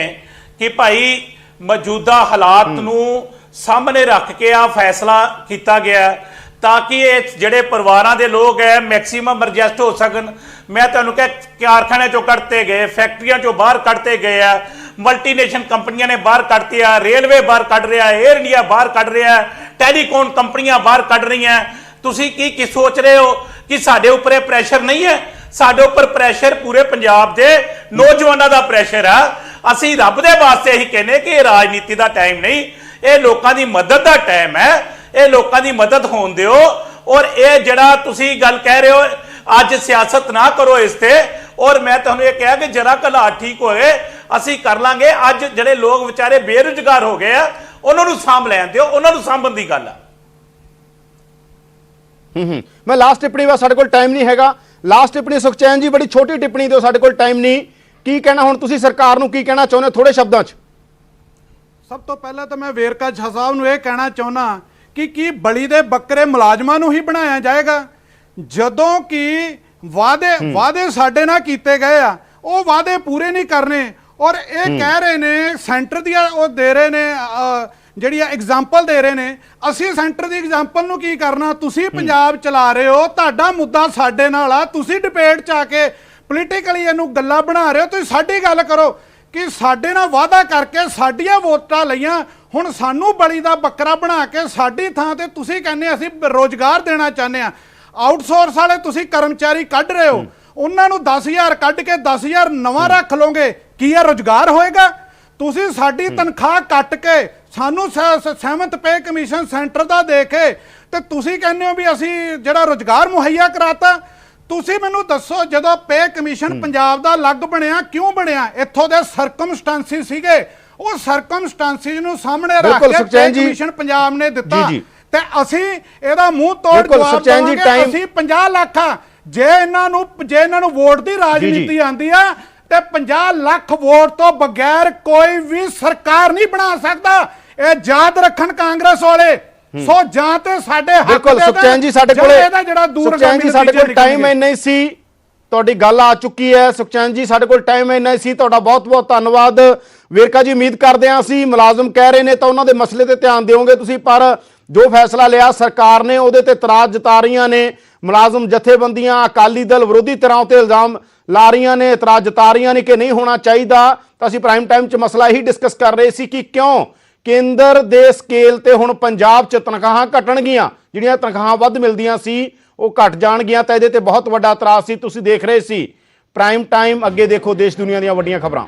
ਕਿ ਭਾਈ ਮੌਜੂਦਾ ਹਾਲਾਤ ਨੂੰ ਸਾਹਮਣੇ ਰੱਖ ਕੇ ਆ ਫੈਸਲਾ ਕੀਤਾ ਗਿਆ ਤਾਂ ਕਿ ਇਹ ਜਿਹੜੇ ਪਰਿਵਾਰਾਂ ਦੇ ਲੋਕ ਹੈ ਮੈਕਸਿਮਮ ਐਡਜਸਟ ਹੋ ਸਕਣ। ਮੈਂ ਤੁਹਾਨੂੰ ਕਿਹਾ ਕਾਰਖਾਨੇ ਚੋਂ ਕੱਢਤੇ ਗਏ, ਫੈਕਟਰੀਆਂ ਚੋਂ ਬਾਹਰ ਕੱਢਤੇ ਗਏ ਆ, ਮਲਟੀਨੇਸ਼ਨਲ ਕੰਪਨੀਆਂ ਨੇ ਬਾਹਰ ਕੱਢਤੇ ਆ, ਰੇਲਵੇ ਬਾਹਰ ਕੱਢ ਰਿਹਾ, 에ਅਰ ਇੰਡੀਆ ਬਾਹਰ ਕੱਢ ਰਿਹਾ, ਟੈਲੀਕਾਮ ਕੰਪਨੀਆਂ ਬਾਹਰ ਕੱਢ ਰਹੀਆਂ। ਤੁਸੀਂ ਕੀ ਸੋਚ ਰਹੇ ਹੋ ਕਿ ਸਾਡੇ ਉੱਪਰ ਇਹ ਪ੍ਰੈਸ਼ਰ ਨਹੀਂ ਹੈ? ਸਾਡੇ ਉੱਪਰ ਪ੍ਰੈਸ਼ਰ ਪੂਰੇ ਪੰਜਾਬ ਦੇ ਨੌਜਵਾਨਾਂ ਦਾ ਪ੍ਰੈਸ਼ਰ ਆ। ਅਸੀਂ ਰੱਬ ਦੇ ਵਾਸਤੇ ਹੀ ਕਹਿੰਦੇ ਕਿ ਇਹ ਰਾਜਨੀਤੀ ਦਾ ਟਾਈਮ ਨਹੀਂ, ਇਹ ਲੋਕਾਂ ਦੀ ਮਦਦ ਦਾ ਟਾਈਮ ਹੈ, ਇਹ ਲੋਕਾਂ ਦੀ ਮਦਦ ਹੋਣ ਦਿਓ। ਔਰ ਇਹ ਜਿਹੜਾ ਤੁਸੀਂ ਗੱਲ ਕਹਿ ਰਹੇ ਹੋ ਅੱਜ ਸਿਆਸਤ ਨਾ ਕਰੋ ਇਸ ਤੇ, ਔਰ ਮੈਂ ਤੁਹਾਨੂੰ ਇਹ ਕਿਹਾ ਕਿ ਜਰਾ ਹਾਲਾਤ ਠੀਕ ਹੋਏ ਅਸੀਂ ਕਰ ਲਾਂਗੇ। ਅੱਜ ਜਿਹੜੇ ਲੋਕ ਵਿਚਾਰੇ ਬੇਰੁਜ਼ਗਾਰ ਹੋ ਗਏ ਆ ਉਹਨਾਂ ਨੂੰ ਸਾਂਭ ਲੈਣ ਦਿਓ, ਉਹਨਾਂ ਨੂੰ ਸਾਂਭਣ ਦੀ ਗੱਲ ਆ। ਮੈਂ ਲਾਸਟ ਟਿੱਪਣੀ ਵਾ, ਸਾਡੇ ਕੋਲ ਟਾਈਮ ਨਹੀਂ ਹੈਗਾ, ਲਾਸਟ ਟਿੱਪਣੀ ਸੁਖਚੈਨ ਜੀ ਬੜੀ ਛੋਟੀ ਟਿੱਪਣੀ ਦਿਓ, ਸਾਡੇ ਕੋਲ ਟਾਈਮ ਨਹੀਂ। ਕੀ ਕਹਿਣਾ ਹੁਣ ਤੁਸੀਂ ਸਰਕਾਰ ਨੂੰ, ਕੀ ਕਹਿਣਾ ਚਾਹੁੰਦੇ ਥੋੜੇ ਸ਼ਬਦਾਂ 'ਚ? ਸਭ ਤੋਂ ਪਹਿਲਾਂ ਤਾਂ ਮੈਂ ਵੇਰਕਾ ਸਾਹਿਬ ਨੂੰ ਇਹ ਕਹਿਣਾ ਚਾਹੁੰਦਾ ਕਿ ਕੀ ਬਲੀ ਦੇ ਬੱਕਰੇ ਮੁਲਾਜ਼ਮਾਂ ਨੂੰ ਹੀ ਬਣਾਇਆ ਜਾਏਗਾ? ਜਦੋਂ ਕਿ ਵਾਅਦੇ ਸਾਡੇ ਨਾਲ ਕੀਤੇ ਗਏ ਆ, ਉਹ ਵਾਅਦੇ ਪੂਰੇ ਨਹੀਂ ਕਰਨੇ। ਔਰ ਇਹ ਕਹਿ ਰਹੇ ਨੇ ਸੈਂਟਰ ਦੀਆਂ ਉਹ ਦੇ ਰਹੇ ਨੇ ਜਿਹੜੀ ਐਗਜ਼ਾਮਪਲ ਦੇ ਰਹੇ ਨੇ, ਅਸੀਂ ਸੈਂਟਰ ਦੀ ਐਗਜ਼ਾਮਪਲ ਨੂੰ ਕੀ ਕਰਨਾ? ਤੁਸੀਂ ਪੰਜਾਬ ਚਲਾ ਰਹੇ ਹੋ, ਤੁਹਾਡਾ ਮੁੱਦਾ ਸਾਡੇ ਨਾਲ ਆ, ਤੁਸੀਂ ਡਿਬੇਟ 'ਚ ਆ ਕੇ ਪੋਲੀਟੀਕਲੀ ਇਹਨੂੰ ਗੱਲਾਂ ਬਣਾ ਰਹੇ ਹੋ। ਤੁਸੀਂ ਸਾਡੀ ਗੱਲ ਕਰੋ ਕਿ ਸਾਡੇ ਨਾਲ ਵਾਅਦਾ ਕਰਕੇ ਸਾਡੀਆਂ ਵੋਟਾਂ ਲਈਆਂ, ਹੁਣ ਸਾਨੂੰ ਬਲੀ ਦਾ ਬੱਕਰਾ ਬਣਾ ਕੇ ਸਾਡੀ ਥਾਂ ਤੇ ਤੁਸੀਂ ਕਹਿੰਦੇ ਅਸੀਂ ਰੋਜ਼ਗਾਰ ਦੇਣਾ ਚਾਹੁੰਦੇ ਆ। ਆਊਟਸੋਰਸ ਵਾਲੇ ਤੁਸੀਂ ਕਰਮਚਾਰੀ ਕੱਢ ਰਹੇ ਹੋ, ਉਹਨਾਂ ਨੂੰ 10,000 ਕੱਢ ਕੇ 10,000 ਨਵਾਂ ਰੱਖ ਲਓਗੇ, ਕੀ ਇਹ ਰੋਜ਼ਗਾਰ ਹੋਏਗਾ? ਤੁਸੀਂ ਸਾਡੀ ਤਨਖਾਹ ਕੱਟ ਕੇ ਸਾਨੂੰ 7th ਪੇ ਕਮਿਸ਼ਨ ਸੈਂਟਰ ਦਾ ਦੇ ਕੇ ਤੇ ਤੁਸੀਂ ਕਹਿੰਦੇ ਹੋ ਵੀ ਅਸੀਂ ਜਿਹੜਾ ਰੋਜ਼ਗਾਰ ਮੁਹੱਈਆ ਕਰਾਤਾ। ਤੁਸੀਂ ਮੈਨੂੰ ਦੱਸੋ, ਜਦੋਂ ਪੇ ਕਮਿਸ਼ਨ ਪੰਜਾਬ ਦਾ ਅਲੱਗ ਬਣਿਆ, ਕਿਉਂ ਬਣਿਆ? ਇੱਥੋਂ ਦੇ ਸਰਕਮਸਟੈਂਸਿਸ ਸੀਗੇ, ਉਹ ਸਰਕਮਸਟੈਂਸਿਸ ਨੂੰ ਸਾਹਮਣੇ ਰੱਖ ਕੇ ਪੇ ਕਮਿਸ਼ਨ ਪੰਜਾਬ ਨੇ ਦਿੱਤਾ ਤੇ ਅਸੀਂ ਇਹਦਾ ਮੂੰਹ ਤੋੜ ਜਵਾਬ ਦੇਵਾਂਗੇ। ਅਸੀਂ 50 ਲੱਖ ਆ, ਜੇ ਇਹਨਾਂ ਨੂੰ ਵੋਟ ਦੀ ਰਾਜਨੀਤੀ ਆਂਦੀ ਆ ਤੇ 50 ਲੱਖ ਵੋਟ ਤੋਂ ਬਗੈਰ ਕੋਈ ਵੀ ਸਰਕਾਰ ਨਹੀਂ ਬਣਾ ਸਕਦਾ। ਇਹ ਯਾਦ ਰੱਖਣ ਕਾਂਗਰਸ ਵਾਲੇ। ਸੋ ਜਾਂ ਤੇ ਸਾਡੇ ਹੱਕ ਬਿਲਕੁਲ ਸੁਖਚੈਨ ਜੀ, ਸਾਡੇ ਕੋਲ ਇਹਦਾ ਜਿਹੜਾ ਸੁਖਚੈਨ ਜੀ ਸਾਡੇ ਕੋਲ ਟਾਈਮ ਇੰਨਾ ਹੀ ਸੀ, ਤੁਹਾਡੀ ਗੱਲ ਆ ਚੁੱਕੀ ਹੈ। ਸੁਖਚੈਨ ਜੀ ਸਾਡੇ ਕੋਲ ਟਾਈਮ ਇੰਨਾ ਹੀ ਸੀ, ਤੁਹਾਡਾ ਬਹੁਤ ਬਹੁਤ ਧੰਨਵਾਦ। ਵੇਰਕਾ ਜੀ, ਉਮੀਦ ਕਰਦੇ ਹਾਂ ਅਸੀਂ ਮੁਲਾਜ਼ਮ ਕਹਿ ਰਹੇ ਨੇ ਤਾਂ ਉਹਨਾਂ ਦੇ ਮਸਲੇ ਤੇ ਧਿਆਨ ਦਿਓਗੇ ਤੁਸੀਂ, ਪਰ ਜੋ ਫੈਸਲਾ ਲਿਆ ਸਰਕਾਰ ਨੇ ਉਹਦੇ ਤੇ ਇਤਰਾਜ਼ ਜਤਾ ਰਹੀਆਂ ਨੇ ਮੁਲਾਜ਼ਮ ਜਥੇਬੰਦੀਆਂ, ਅਕਾਲੀ ਦਲ ਵਿਰੋਧੀ ਧਿਰਾਂ ਤੇ ਇਲਜ਼ਾਮ ਲਾ ਰਹੀਆਂ ਨੇ, ਇਤਰਾਜ਼ ਜਤਾ ਰਹੀਆਂ ਨੇ ਕਿ ਨਹੀਂ ਹੋਣਾ ਚਾਹੀਦਾ। ਤਾਂ ਅਸੀਂ ਪ੍ਰਾਈਮ ਟਾਈਮ 'ਚ ਮਸਲਾ ਇਹੀ ਡਿਸਕਸ ਕਰ ਰਹੇ ਸੀ ਕਿ ਕਿਉਂ ਕੇਂਦਰ ਦੇ ਸਕੇਲ ਤੇ ਹੁਣ ਪੰਜਾਬ 'ਚ ਤਨਖਾਹਾਂ ਘਟਣਗੀਆਂ, ਜਿਹੜੀਆਂ ਤਨਖਾਹਾਂ ਵੱਧ ਮਿਲਦੀਆਂ ਸੀ ਉਹ ਘਟ ਜਾਣਗੀਆਂ। ਤਾਂ ਇਹਦੇ ਤੇ ਬਹੁਤ ਵੱਡਾ ਇਤਰਾਜ਼ ਸੀ। ਤੁਸੀਂ ਦੇਖ ਰਹੇ ਸੀ ਪ੍ਰਾਈਮ ਟਾਈਮ। ਅੱਗੇ ਦੇਖੋ ਦੇਸ਼ ਦੁਨੀਆ ਦੀਆਂ ਵੱਡੀਆਂ ਖਬਰਾਂ।